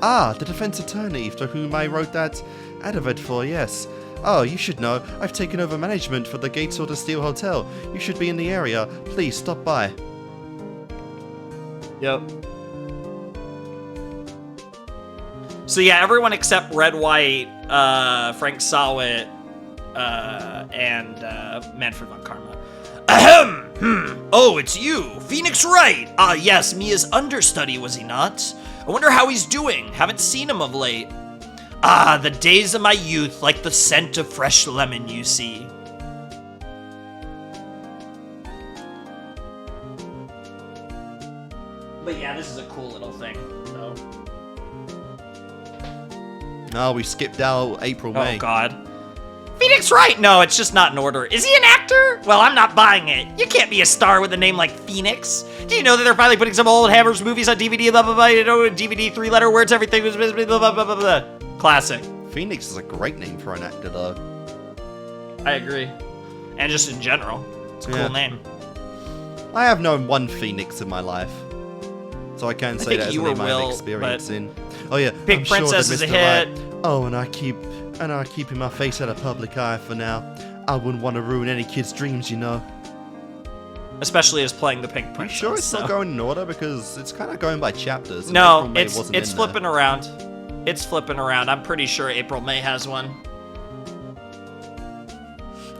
Ah, the defense attorney for whom I wrote that advert for, yes. Oh, you should know. I've taken over management for the Gates of the Steel Hotel. You should be in the area. Please stop by. Yep. So yeah, everyone except Red White, Frank Sawit, and Manfred von Karma. Ahem! Oh, it's you, Phoenix Wright! Ah, yes, Mia's understudy, was he not? I wonder how he's doing. Haven't seen him of late. Ah, the days of my youth, like the scent of fresh lemon, you see. But yeah, this is a cool little thing, so. No, we skipped out April, May. Oh, God. Phoenix Wright? No, it's just not in order. Is he an actor? Well, I'm not buying it. You can't be a star with a name like Phoenix. Do you know that they're finally putting some old Hammers movies on DVD, blah, blah, blah, you know, DVD, three-letter words, everything, blah, blah, blah, blah, blah, blah. Classic. Phoenix is a great name for an actor, though. I agree. And just in general. It's a cool name. I have known one Phoenix in my life. So I can say that as a name I have experience in. Oh yeah, Pink Princess is a hit. Oh, and I keep in my face out of public eye for now. I wouldn't want to ruin any kid's dreams, you know. Especially as playing the Pink Princess. You sure it's not going in order? Because it's kind of going by chapters. No, it's flipping around. It's flipping around. I'm pretty sure April May has one.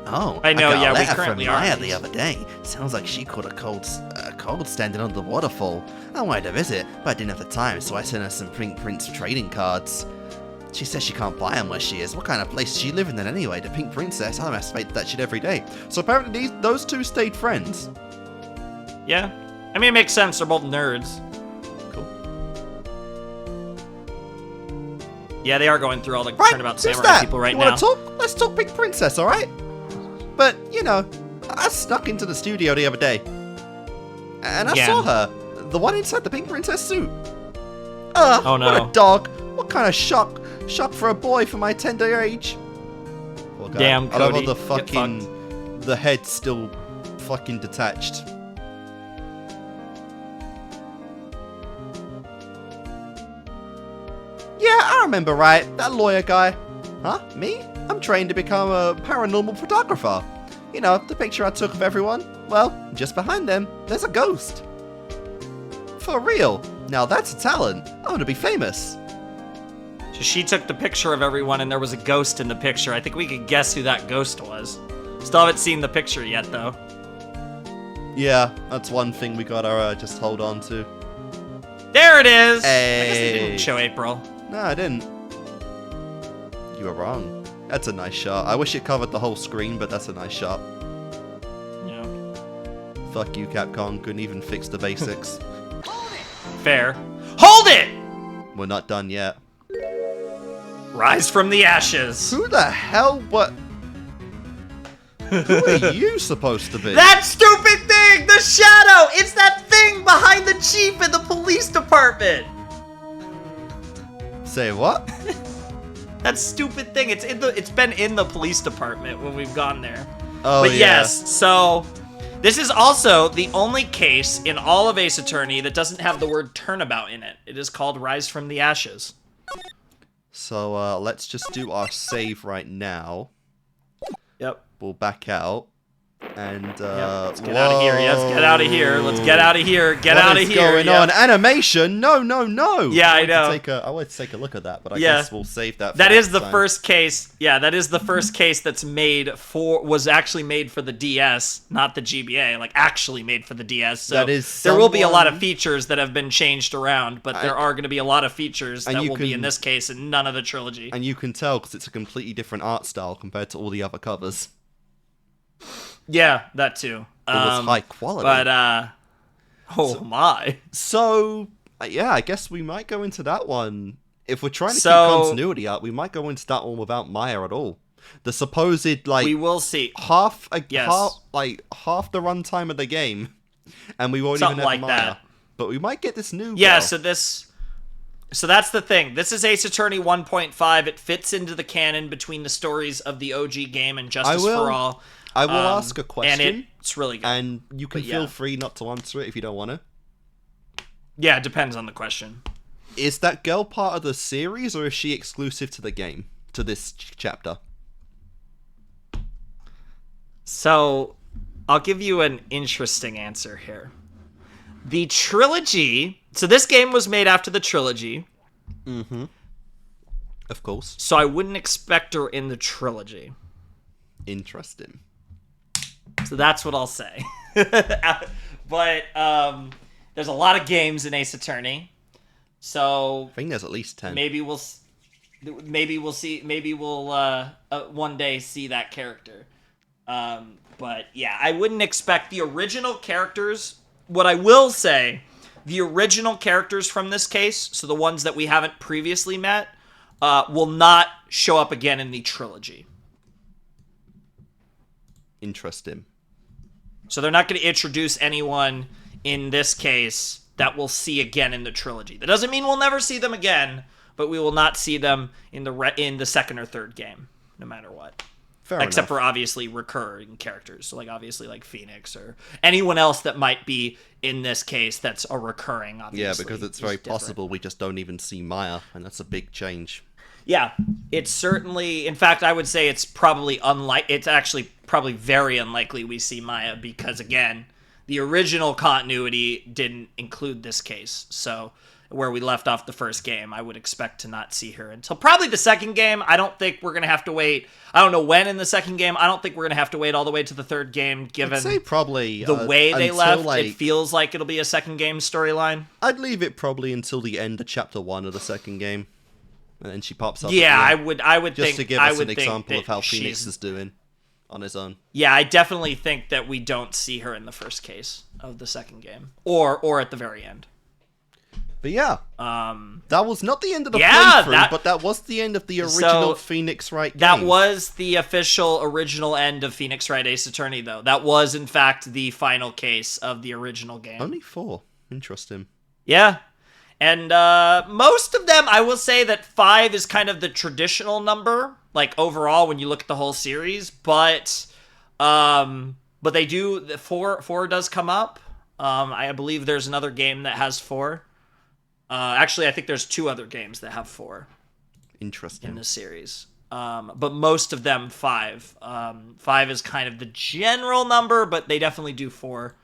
Oh, I know. got a we currently from are. Maya the other day. Sounds like she caught a cold standing under the waterfall. I wanted to visit, but I didn't have the time, so I sent her some Pink Prince trading cards. She says she can't buy them where she is. What kind of place does she live in then anyway? The Pink Princess? I masturbate that shit every day. So apparently those two stayed friends. Yeah. I mean, it makes sense. They're both nerds. Cool. Yeah, they are going through all the Turnabout Samurai people right now. Talk? Let's talk Pink Princess, alright? But, you know, I snuck into the studio the other day. And I saw her. The one inside the Pink Princess suit. Oh no. What a dog. What kind of shock for a boy for my tender age. Poor guy. Damn, Cody. I love how the fucking, the head's still fucking detached. Yeah, I remember, right? That lawyer guy. Huh? Me? I'm trained to become a paranormal photographer. You know, the picture I took of everyone. Well, just behind them, there's a ghost. For real. Now that's a talent. I want to be famous. So she took the picture of everyone and there was a ghost in the picture. I think we could guess who that ghost was. Still haven't seen the picture yet, though. Yeah, that's one thing we gotta just hold on to. There it is! Hey. I guess they didn't show April. No, I didn't. You were wrong. That's a nice shot. I wish it covered the whole screen, but that's a nice shot. Yeah. Fuck you, Capcom. Couldn't even fix the basics. Fair. Hold it! We're not done yet. Rise from the ashes. Who the hell? What? Who are you supposed to be? That stupid thing! The shadow! It's that thing behind the chief in the police department! Say what? That stupid thing. It's been in the police department when we've gone there. Oh, but yeah. yes, so this is also the only case in all of Ace Attorney that doesn't have the word turnabout in it. It is called Rise from the Ashes. So let's just do our save right now. Yep. We'll back out. And let's get out of here. Let's get out of here. Let's get out of here. Get out of here. What is going on? Animation? No. Yeah, I know. I wanted to take a look at that, but I guess we'll save that for That is next the time. first case. Yeah, that is the first case that's was actually made for the DS, not the GBA. Like, actually made for the DS. So That is there will be a lot of features that have been changed around, but there are going to be a lot of features that will be in this case and none of the trilogy. And you can tell because it's a completely different art style compared to all the other covers. Yeah, that too. It was high quality. But, my. So, yeah, I guess we might go into that one. If we're trying to keep continuity up, we might go into that one without Maya at all. The supposed, like... We will see. Half the runtime of the game, and we won't even have Maya. That. But we might get this new Yeah, girl. So that's the thing. This is Ace Attorney 1.5. It fits into the canon between the stories of the OG game and Justice for All. I will ask a question. And it's really good. And you can feel free not to answer it if you don't want to. Yeah, it depends on the question. Is that girl part of the series, or is she exclusive to the game, to this chapter? So, I'll give you an interesting answer here. The trilogy... So this game was made after the trilogy. Mm-hmm. Of course. So I wouldn't expect her in the trilogy. Interesting. So that's what I'll say. But there's a lot of games in Ace Attorney. So I think there's at least 10. Maybe we'll see. Maybe we'll one day see that character. But yeah, I wouldn't expect the original characters. What I will say, the original characters from this case, so the ones that we haven't previously met, will not show up again in the trilogy. Interesting. So they're not going to introduce anyone in this case that we'll see again in the trilogy. That doesn't mean we'll never see them again, but we will not see them in the second or third game, no matter what. Fair enough. Except for obviously recurring characters, so like obviously like Phoenix or anyone else that might be in this case that's a recurring. Obviously, yeah, because it's very possible we just don't even see Maya, and that's a big change. Yeah, it's certainly. In fact, I would say it's probably It's actually probably very unlikely we see Maya because again, the original continuity didn't include this case. So where we left off the first game, I would expect to not see her until probably the second game. I don't think we're gonna have to wait. I don't know when in the second game. I don't think we're gonna have to wait all the way to the third game, given I'd say probably the way they left. Like, it feels like it'll be a second game storyline. I'd leave it probably until the end of chapter 1 of the second game, and then she pops up. Yeah, I would just think, to give us an example of how Phoenix is doing on his own. Yeah, I definitely think that we don't see her in the first case of the second game, or at the very end. But yeah, that was not the end of the playthrough, but that was the end of the original Phoenix Wright game. That was the official original end of Phoenix Wright Ace Attorney, though. That was, in fact, the final case of the original game. Only 4. Interesting. Yeah. And most of them, I will say that 5 is kind of the traditional number, like overall when you look at the whole series. But they do, 4 does come up. I believe there's another game that has 4. Actually, I think there's 2 other games that have 4. Interesting. In the series. But most of them 5. 5 is kind of the general number, but they definitely do 4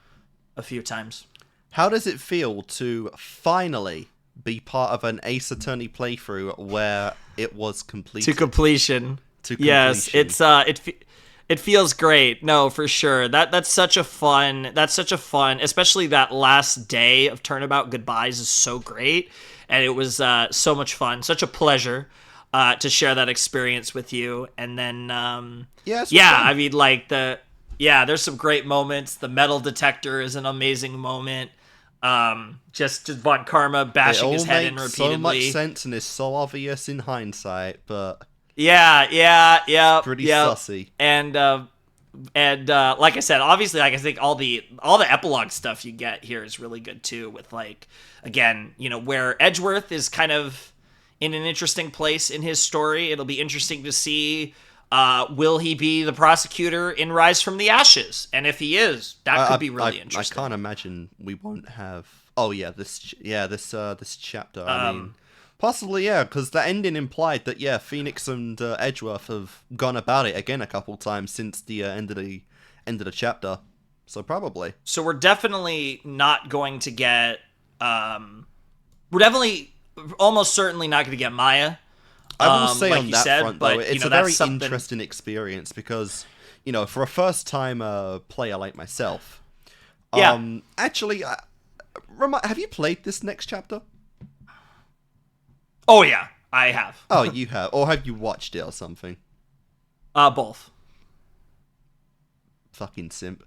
a few times. How does it feel to finally be part of an Ace Attorney playthrough where it was completed? To completion. Yes, it feels great. No, for sure. That's such a fun, especially that last day of Turnabout Goodbyes is so great. And it was so much fun, such a pleasure to share that experience with you. And then, I mean, like there's some great moments. The metal detector is an amazing moment. Just Von Karma bashing his head in repeatedly. So much sense and is so obvious in hindsight, but yeah, pretty sussy. And like I said, obviously, like I think all the epilogue stuff you get here is really good too. With like, again, where Edgeworth is kind of in an interesting place in his story. It'll be interesting to see. Will he be the prosecutor in Rise from the Ashes? And if he is, that could be really interesting. I can't imagine we won't have. Oh yeah, this chapter. I mean, possibly because the ending implied that Phoenix and Edgeworth have gone about it again a couple times since the end of the end of the chapter. So probably. So we're definitely not going to get. We're definitely, almost certainly not going to get Maya. I will say like on you that said, front, but, though, it's a that's very something... interesting experience because, for a first-time player like myself, actually, have you played this next chapter? Oh yeah, I have. Oh, you have, or have you watched it or something? Both. Fucking simp.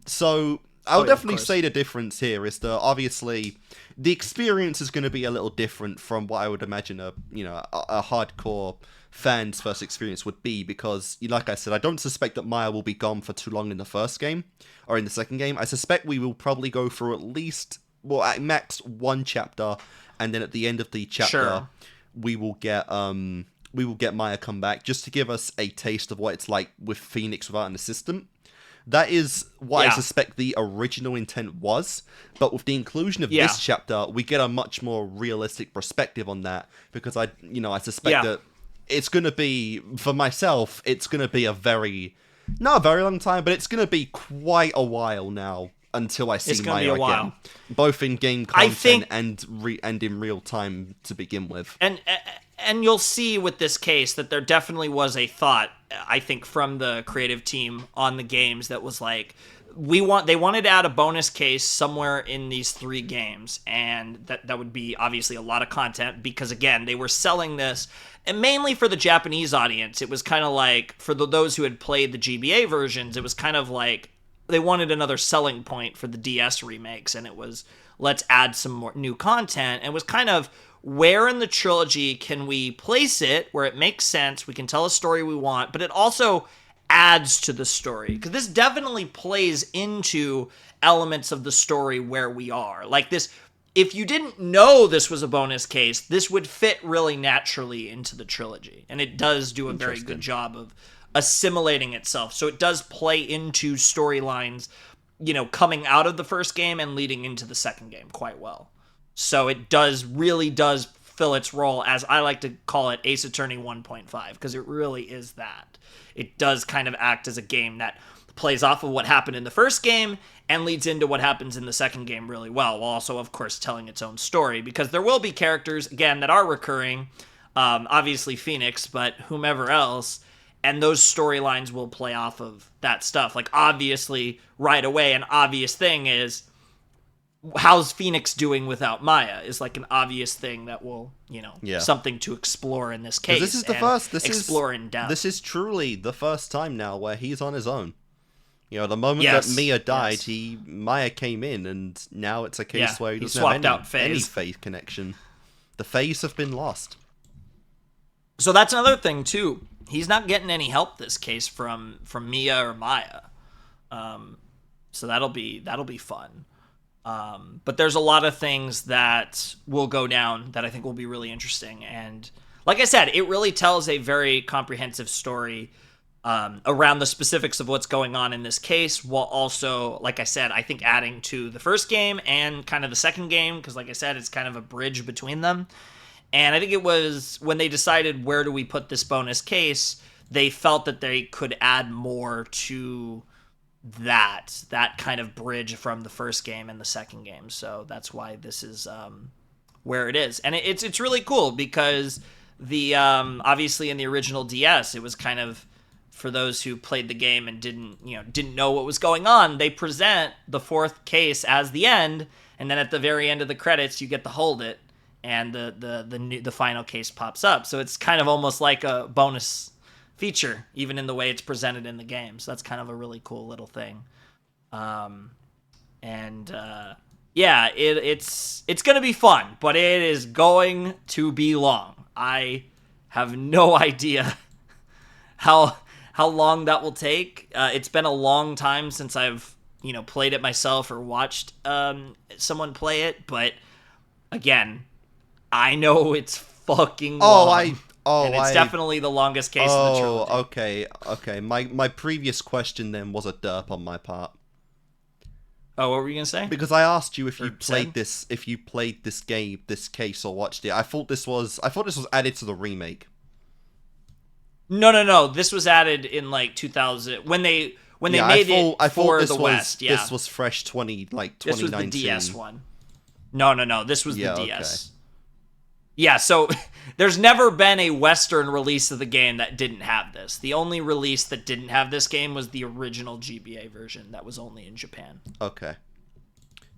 So I'll definitely say the difference here is that obviously the experience is going to be a little different from what I would imagine a hardcore fan's first experience would be, because like I said, I don't suspect that Maya will be gone for too long in the first game or in the second game. I suspect we will probably go through at least, well, at max one chapter, and then at the end of the chapter we will get Maya come back just to give us a taste of what it's like with Phoenix without an assistant. That is what I suspect the original intent was, but with the inclusion of this chapter, we get a much more realistic perspective on that, because I suspect that it's going to be, for myself, it's going to be not a very long time, but it's going to be quite a while now until I see Maya again, both in game content and in real time to begin with. And you'll see with this case that there definitely was a thought, I think, from the creative team on the games that was like, they wanted to add a bonus case somewhere in these 3 games, and that would be obviously a lot of content, because again, they were selling this, and mainly for the Japanese audience. It was kind of like, for those who had played the GBA versions, it was kind of like they wanted another selling point for the DS remakes, and it was, let's add some more new content, and it was kind of, where in the trilogy can we place it where it makes sense, we can tell a story we want, but it also adds to the story? Because this definitely plays into elements of the story where we are. Like this, if you didn't know this was a bonus case, this would fit really naturally into the trilogy. And it does do a very good job of assimilating itself. So it does play into storylines, coming out of the first game and leading into the second game quite well. So it really does fill its role, as I like to call it, Ace Attorney 1.5, because it really is that. It does kind of act as a game that plays off of what happened in the first game and leads into what happens in the second game really well, while also, of course, telling its own story, because there will be characters, again, that are recurring, obviously Phoenix, but whomever else, and those storylines will play off of that stuff. Like, obviously, right away, an obvious thing is, how's Phoenix doing without Maya is like an obvious thing that will, something to explore in this case. This is in depth. This is truly the first time now where he's on his own. The moment that Mia died, Maya came in, and now it's a case where he doesn't have any faith connection. The Fays have been lost. So that's another thing too. He's not getting any help this case from Mia or Maya. So that'll be fun. But there's a lot of things that will go down that I think will be really interesting. And like I said, it really tells a very comprehensive story around the specifics of what's going on in this case, while also, like I said, I think adding to the first game and kind of the second game, because like I said, it's kind of a bridge between them. And I think it was when they decided where do we put this bonus case, they felt that they could add more to that kind of bridge from the first game and the second game. So that's why this is where it is. And it's really cool, because the obviously in the original DS, it was kind of, for those who played the game and didn't know what was going on, they present the 4th case as the end, and then at the very end of the credits you get to hold it, and the final case pops up. So it's kind of almost like a bonus feature, even in the way it's presented in the game. So that's kind of a really cool little thing. It's gonna be fun, but it is going to be long. I have no idea how long that will take. It's been a long time since I've played it myself or watched someone play it, but again, I know it's fucking long. It's definitely the longest case in the trilogy. Okay. My previous question then was a derp on my part. Oh, what were you gonna say? Because I asked you if you played this game, this case, or watched it. I thought this was added to the remake. No. This was added in like 2000 when they when they made it I for thought the West. Yeah, this was fresh 2019. this was the DS one. No. This was the DS. Okay. Yeah, so there's never been a Western release of the game that didn't have this. The only release that didn't have this game was the original GBA version that was only in Japan. Okay.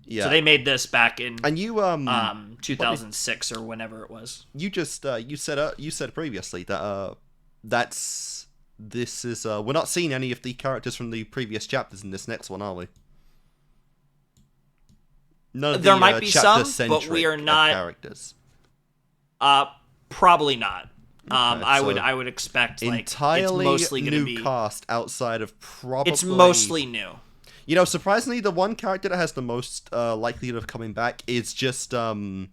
Yeah. So they made this back in and you 2006 or whenever it was. You just you said previously that this is we're not seeing any of the characters from the previous chapters in this next one, are we? None of there the, might be some, but we are chapter-centric, not characters. Probably not. Okay, I would expect like entirely it's mostly going to new be cast outside of probably. It's mostly new. You know, surprisingly, the one character that has the most likelihood of coming back is just Gumshoe.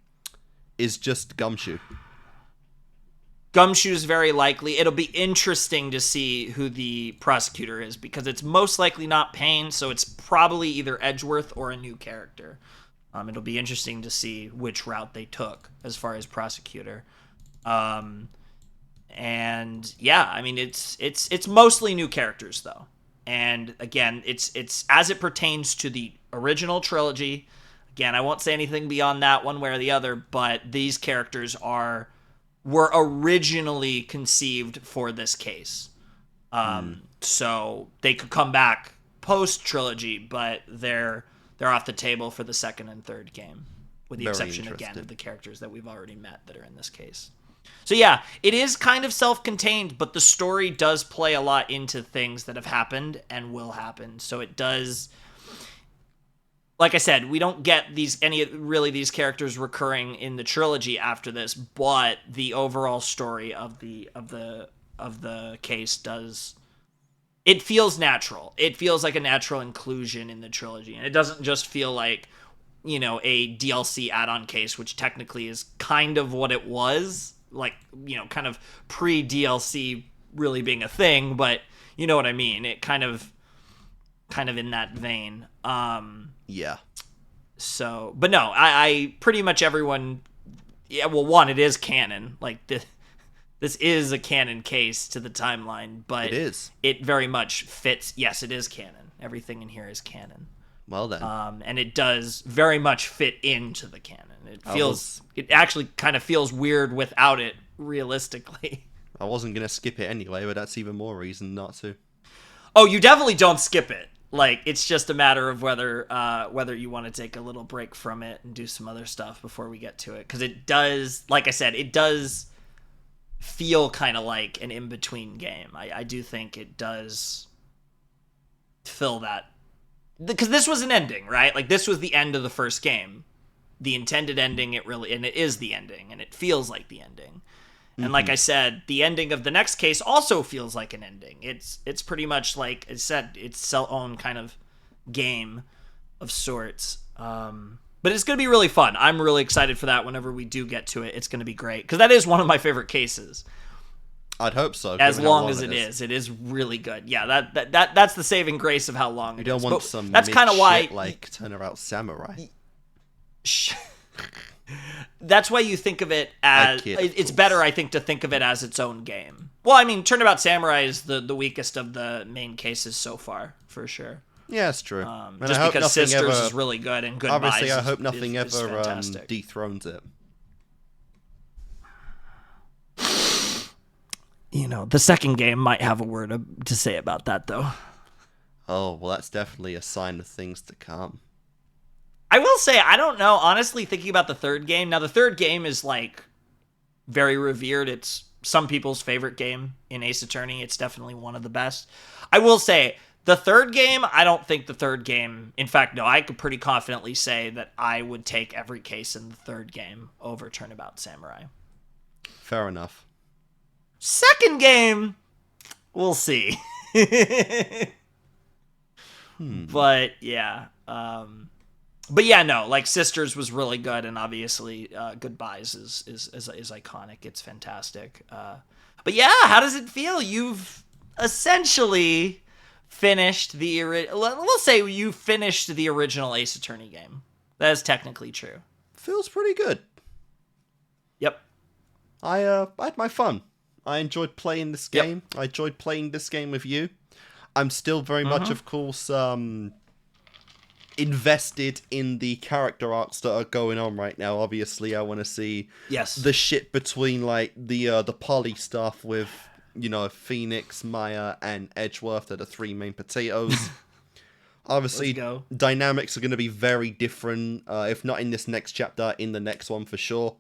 Gumshoe's very likely. It'll be interesting to see who the prosecutor is because it's most likely not Payne, so it's probably either Edgeworth or a new character. It'll be interesting to see which route they took as far as prosecutor. And yeah, I mean it's mostly new characters though. And again, it's as it pertains to the original trilogy. Again, I won't say anything beyond that one way or the other, but these characters were originally conceived for this case. So they could come back post trilogy, but they're off the table for the second and third game, with the exception again of the characters that we've already met that are in this case. So yeah, it is kind of self-contained, but the story does play a lot into things that have happened and will happen. So it does, like I said, we don't get these characters recurring in the trilogy after this, but the overall story of the case does. It feels natural. It feels like a natural inclusion in the trilogy, and it doesn't just feel like, you know, a DLC add-on case, which technically is kind of what it was. Like, you know, kind of pre-DLC really being a thing, but you know what I mean. It kind of in that vein. Yeah. So, but no, I pretty much everyone. Yeah, well, one, it is canon. Like this is a canon case to the timeline, but it very much fits. Yes, it is canon. Everything in here is canon. Well then. And it does very much fit into the canon. It actually kind of feels weird without it, realistically. I wasn't going to skip it anyway, but that's even more reason not to. Oh, you definitely don't skip it. Like, it's just a matter of whether you want to take a little break from it and do some other stuff before we get to it. Because it does, like I said, it does feel kind of like an in-between game. I do think it does fill that. Because this was an ending, right? Like, this was the end of the first game. The intended ending, and it is the ending, and it feels like the ending. And like I said, the ending of the next case also feels like an ending. It's pretty much like I said, its own kind of game of sorts. But it's going to be really fun. I'm really excited for that whenever we do get to it. It's going to be great. Because that is one of my favorite cases. I'd hope so. As long as it is. It is really good. Yeah, that's the saving grace of how long it is. You don't want some that's kind of why like Turnabout Samurai. That's why you think of it as it's better, I think, to think of it as its own game. Well, I mean, Turnabout Samurai is the weakest of the main cases so far, for sure. Yeah, it's true. Just because Sisters is really good and Goodbyes. Obviously, I hope nothing ever fantastic. dethrones it. You know, the second game might have a word to say about that, though. Oh, well, that's definitely a sign of things to come. I will say, I don't know, honestly, thinking about the third game. Now, the third game is, like, very revered. It's some people's favorite game in Ace Attorney. It's definitely one of the best. I will say, the third game, I don't think the third game... In fact, no, I could pretty confidently say that I would take every case in the third game over Turnabout Samurai. Fair enough. Second game, we'll see. But, yeah. But yeah, no, like Sisters was really good, and obviously Goodbyes is iconic. It's fantastic. But yeah, how does it feel? You've essentially finished we'll say you finished the original Ace Attorney game. That is technically true. Feels pretty good. Yep. I had my fun. I enjoyed playing this game. Yep. I enjoyed playing this game with you. I'm still very much, of course, invested in the character arcs that are going on right now. Obviously, I want to see the shit between, like, the poly stuff with, you know, Phoenix, Maya, and Edgeworth are the three main potatoes. Obviously, dynamics are going to be very different, if not in this next chapter, in the next one for sure.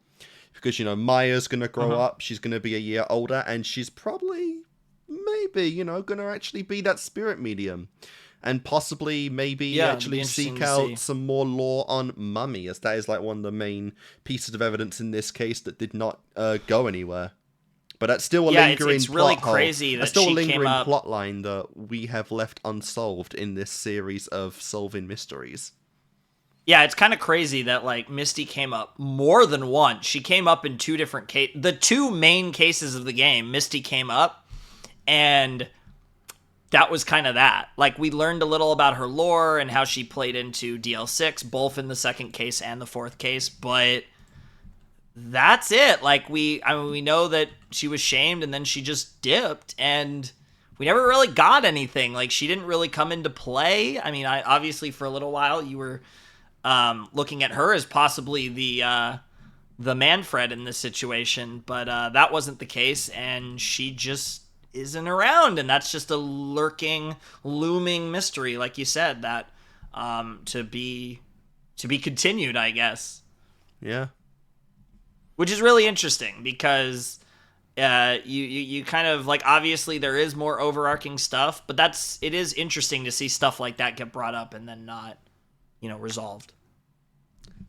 Because, you know, Maya's going to grow up, she's going to be a year older, and she's probably, maybe, you know, going to actually be that spirit medium. And possibly, maybe, actually seek out some more lore on Mummy, as that is, like, one of the main pieces of evidence in this case that did not go anywhere. But that's still a lingering it's really plot crazy hole. that That's still she a lingering came up... plot line that we have left unsolved in this series of solving mysteries. Yeah, it's kind of crazy that, like, Misty came up more than once. She came up in two different cases. The two main cases of the game, Misty came up, and that was kind of that. Like, we learned a little about her lore and how she played into DL6, both in the second case and the fourth case, but that's it. Like, we know that she was shamed and then she just dipped, and we never really got anything. Like, she didn't really come into play. I mean, obviously for a little while you were looking at her as possibly the Manfred in this situation, but that wasn't the case, and she just isn't around, and that's just a lurking, looming mystery, like you said, that to be continued, I guess. Yeah. Which is really interesting, because you kind of, like, obviously there is more overarching stuff, but it is interesting to see stuff like that get brought up and then not, you know, resolved.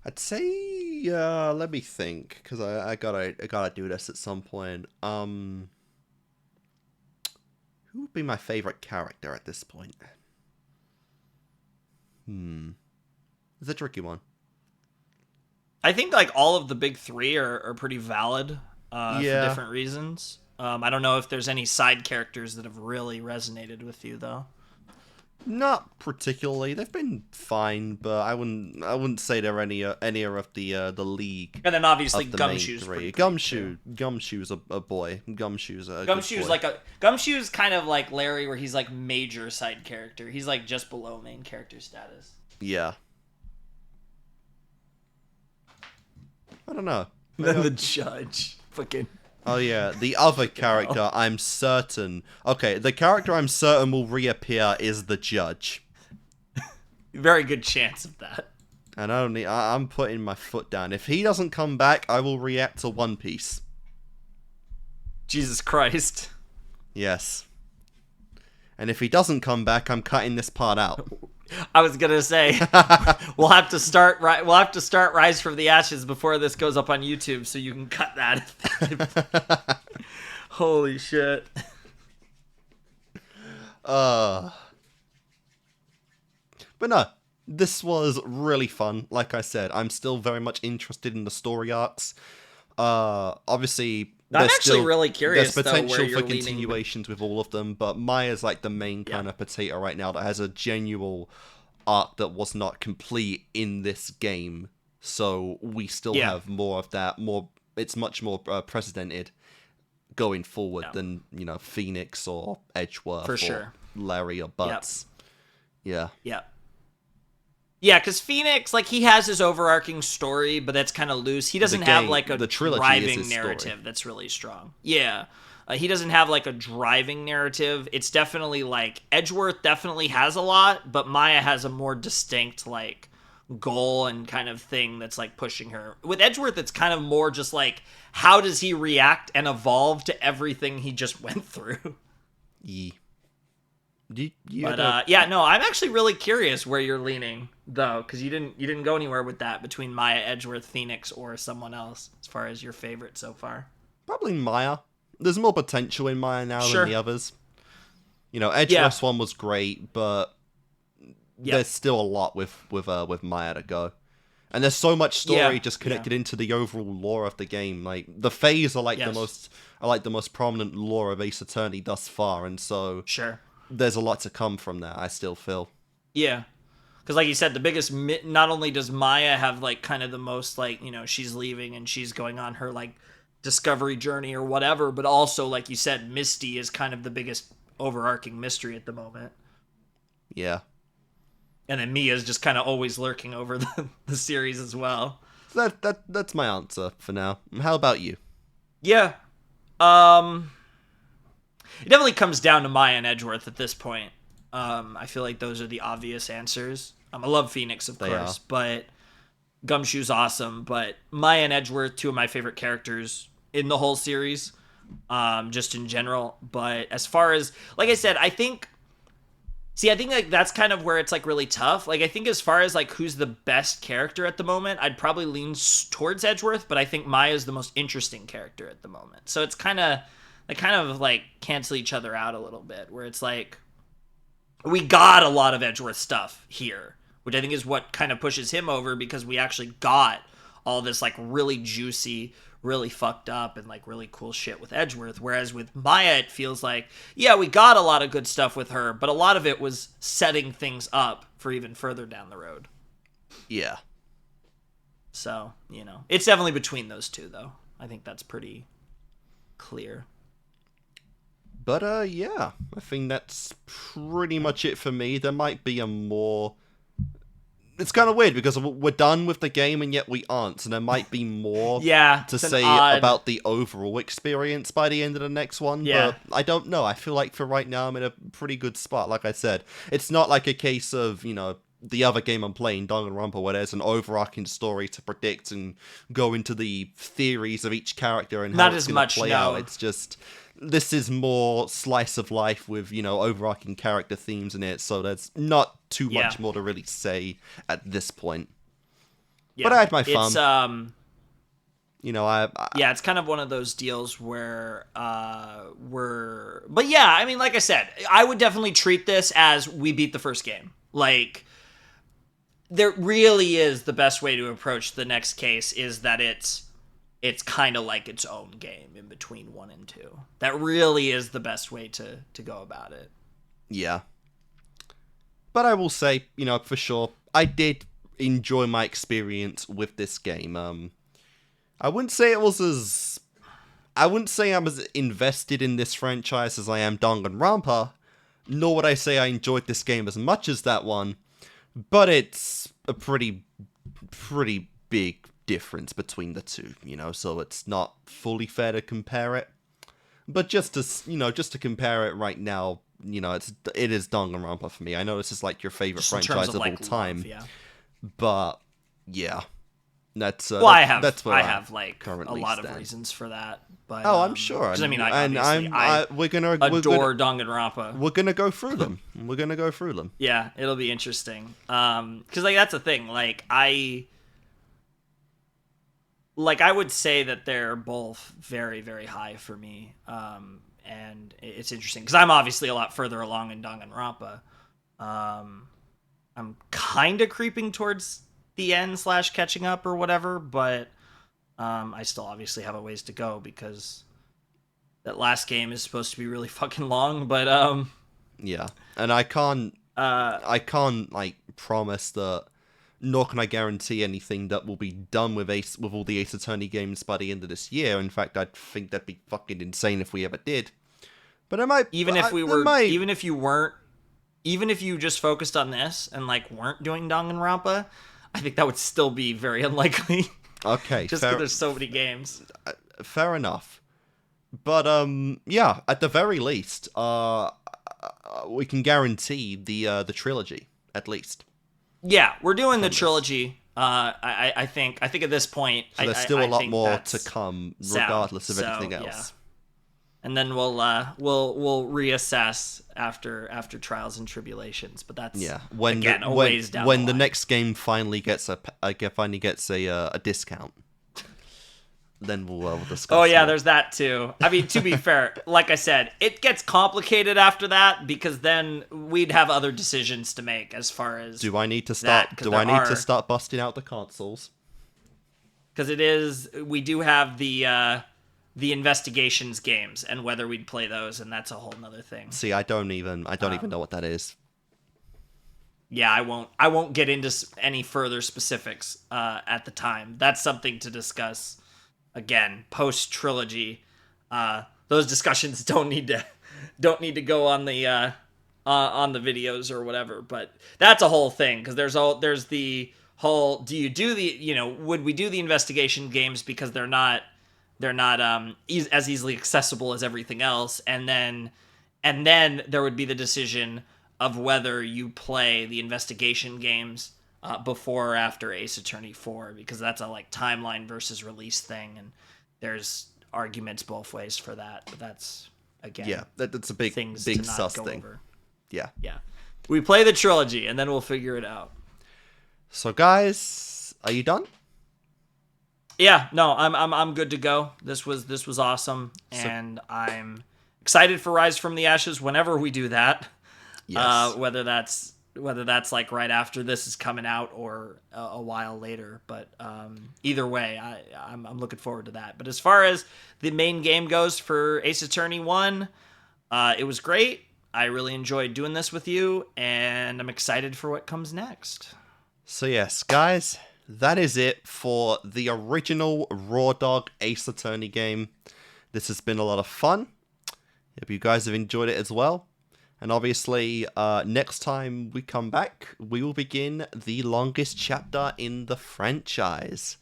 I'd say, let me think, because I gotta do this at some point. Who would be my favorite character at this point? It's a tricky one. I think, like, all of the big three are pretty valid for different reasons. I don't know if there's any side characters that have really resonated with you, though. Not particularly. They've been fine, but I wouldn't say they're any of the league. And then obviously of the Gumshoe's main three. Gumshoe's a boy. Gumshoe's a Gumshoe's good boy. Gumshoe's kind of like Larry, where he's like major side character. He's like just below main character status. Yeah. I don't know. Then the judge, fucking. Oh yeah, the other character I'm certain... Okay, the character I'm certain will reappear is the judge. Very good chance of that. And I'm putting my foot down. If he doesn't come back, I will react to One Piece. Jesus Christ. Yes. And if he doesn't come back, I'm cutting this part out. I was gonna say we'll have to start Rise from the Ashes before this goes up on YouTube, so you can cut that. Holy shit. But no, this was really fun. Like I said, I'm still very much interested in the story arcs. Obviously, I'm actually really curious. There's potential for continuations with all of them, but Maya's like the main kind of potato right now that has a genuine arc that was not complete in this game. So we still have more of that. It's much more precedented going forward than, you know, Phoenix or Edgeworth or Larry or Butts. Yeah. Yeah, because Phoenix, like, he has his overarching story, but that's kind of loose. He doesn't have, like, a driving narrative that's really strong. Yeah. He doesn't have, like, a driving narrative. It's definitely, like, Edgeworth definitely has a lot, but Maya has a more distinct, like, goal and kind of thing that's, like, pushing her. With Edgeworth, it's kind of more just, like, how does he react and evolve to everything he just went through? Yeah. I'm actually really curious where you're leaning, though, because you didn't go anywhere with that between Maya, Edgeworth, Phoenix, or someone else as far as your favorite so far. Probably Maya. There's more potential in Maya now than the others. You know, Edgeworth's one was great, but there's still a lot with Maya to go. And there's so much story just connected into the overall lore of the game. Like, the Fays are like the most prominent lore of Ace Attorney thus far, and so there's a lot to come from that, I still feel. Yeah. Because, like you said, the biggest... Not only does Maya have, like, kind of the most, like, you know, she's leaving and she's going on her, like, discovery journey or whatever, but also, like you said, Misty is kind of the biggest overarching mystery at the moment. Yeah. And then Mia's just kind of always lurking over the series as well. That's my answer for now. How about you? Yeah. It definitely comes down to Maya and Edgeworth at this point. I feel like those are the obvious answers. I love Phoenix, of course, but Gumshoe's awesome. But Maya and Edgeworth, two of my favorite characters in the whole series, just in general. But as far as, like I said, I think like that's kind of where it's like really tough. Like I think as far as like who's the best character at the moment, I'd probably lean towards Edgeworth, but I think Maya's the most interesting character at the moment. So it's kind of like cancel each other out a little bit, where it's like we got a lot of Edgeworth stuff here, which I think is what kind of pushes him over, because we actually got all this like really juicy, really fucked up, and like really cool shit with Edgeworth. Whereas with Maya, it feels like, yeah, we got a lot of good stuff with her, but a lot of it was setting things up for even further down the road. Yeah. So, it's definitely between those two, though. I think that's pretty clear. But, yeah, I think that's pretty much it for me. There might be a more... It's kind of weird, because we're done with the game, and yet we aren't, so there might be more to say about the overall experience by the end of the next one, but I don't know. I feel like for right now, I'm in a pretty good spot, like I said. It's not like a case of, the other game I'm playing, Danganronpa, where there's an overarching story to predict and go into the theories of each character and how it's going to play out. It's just... This is more slice of life with, overarching character themes in it, so there's not too much more to really say at this point. Yeah. But I had my fun. It's kind of one of those deals where But yeah, I mean, like I said, I would definitely treat this as we beat the first game. Like, there really is the best way to approach the next case is that it's kind of like its own game in between 1 and 2. That really is the best way to go about it. Yeah. But I will say, for sure, I did enjoy my experience with this game. I wouldn't say I'm as invested in this franchise as I am Danganronpa, nor would I say I enjoyed this game as much as that one, but it's a pretty big difference between the two, so it's not fully fair to compare it. But just to compare it right now, it is Danganronpa for me. I know this is like your favorite franchise of all time, but yeah, that's I have currently a lot stand. of reasons for that. But I'm sure. Because I mean, we're gonna adore Danganronpa. We're gonna go through them. Yeah, it'll be interesting. Because like that's the thing. I would say that they're both very, very high for me. And it's interesting because I'm obviously a lot further along in Danganronpa. I'm kind of creeping towards the end / catching up or whatever, but I still obviously have a ways to go because that last game is supposed to be really fucking long. But yeah, and I can't like promise that. Nor can I guarantee anything that will be done with all the Ace Attorney games by the end of this year. In fact, I think that'd be fucking insane if we ever did. But it might... Even if you just focused on this and, like, weren't doing Danganronpa, I think that would still be very unlikely. Okay, just because there's so many games. Fair enough. But, yeah, at the very least, we can guarantee the trilogy, at least. Yeah, we're doing the trilogy. I think at this point, so there's still a lot more to come, regardless of anything else. Yeah. And then we'll reassess after Trials and Tribulations. But that's when the next game finally gets a discount. Then we'll discuss. Oh yeah, there's that too. I mean, to be fair, like I said, it gets complicated after that because then we'd have other decisions to make as far as do I need to start busting out the consoles? Because we do have the investigations games and whether we'd play those, and that's a whole nother thing. See, I don't even know what that is. Yeah, I won't get into any further specifics at the time. That's something to discuss. Again, post-trilogy, those discussions don't need to don't need to go on the videos or whatever. But that's a whole thing, because there's the whole, do you do the, would we do the investigation games because they're not as easily accessible as everything else, and then there would be the decision of whether you play the investigation games before or after Ace Attorney 4, because that's a like timeline versus release thing, and there's arguments both ways for that. But that's, again, Yeah, that's a big things big to not sus go thing. over. Yeah. Yeah, we play the trilogy and then we'll figure it out. So guys, are you done? Yeah, no, I'm good to go. This was awesome, and I'm excited for Rise from the Ashes whenever we do that. Yes. Whether that's like right after this is coming out or a while later, but either way, I'm looking forward to that. But as far as the main game goes for Ace Attorney 1, it was great. I really enjoyed doing this with you, and I'm excited for what comes next. So yes, guys, that is it for the original Raw Dog Ace Attorney game. This has been a lot of fun. Hope you guys have enjoyed it as well. And obviously, next time we come back, we will begin the longest chapter in the franchise.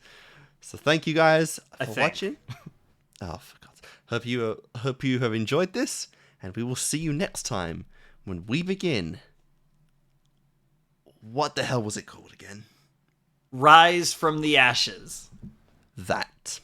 So thank you guys for watching. Oh, for God's sake. Hope you have enjoyed this, and we will see you next time when we begin. What the hell was it called again? Rise from the Ashes. That.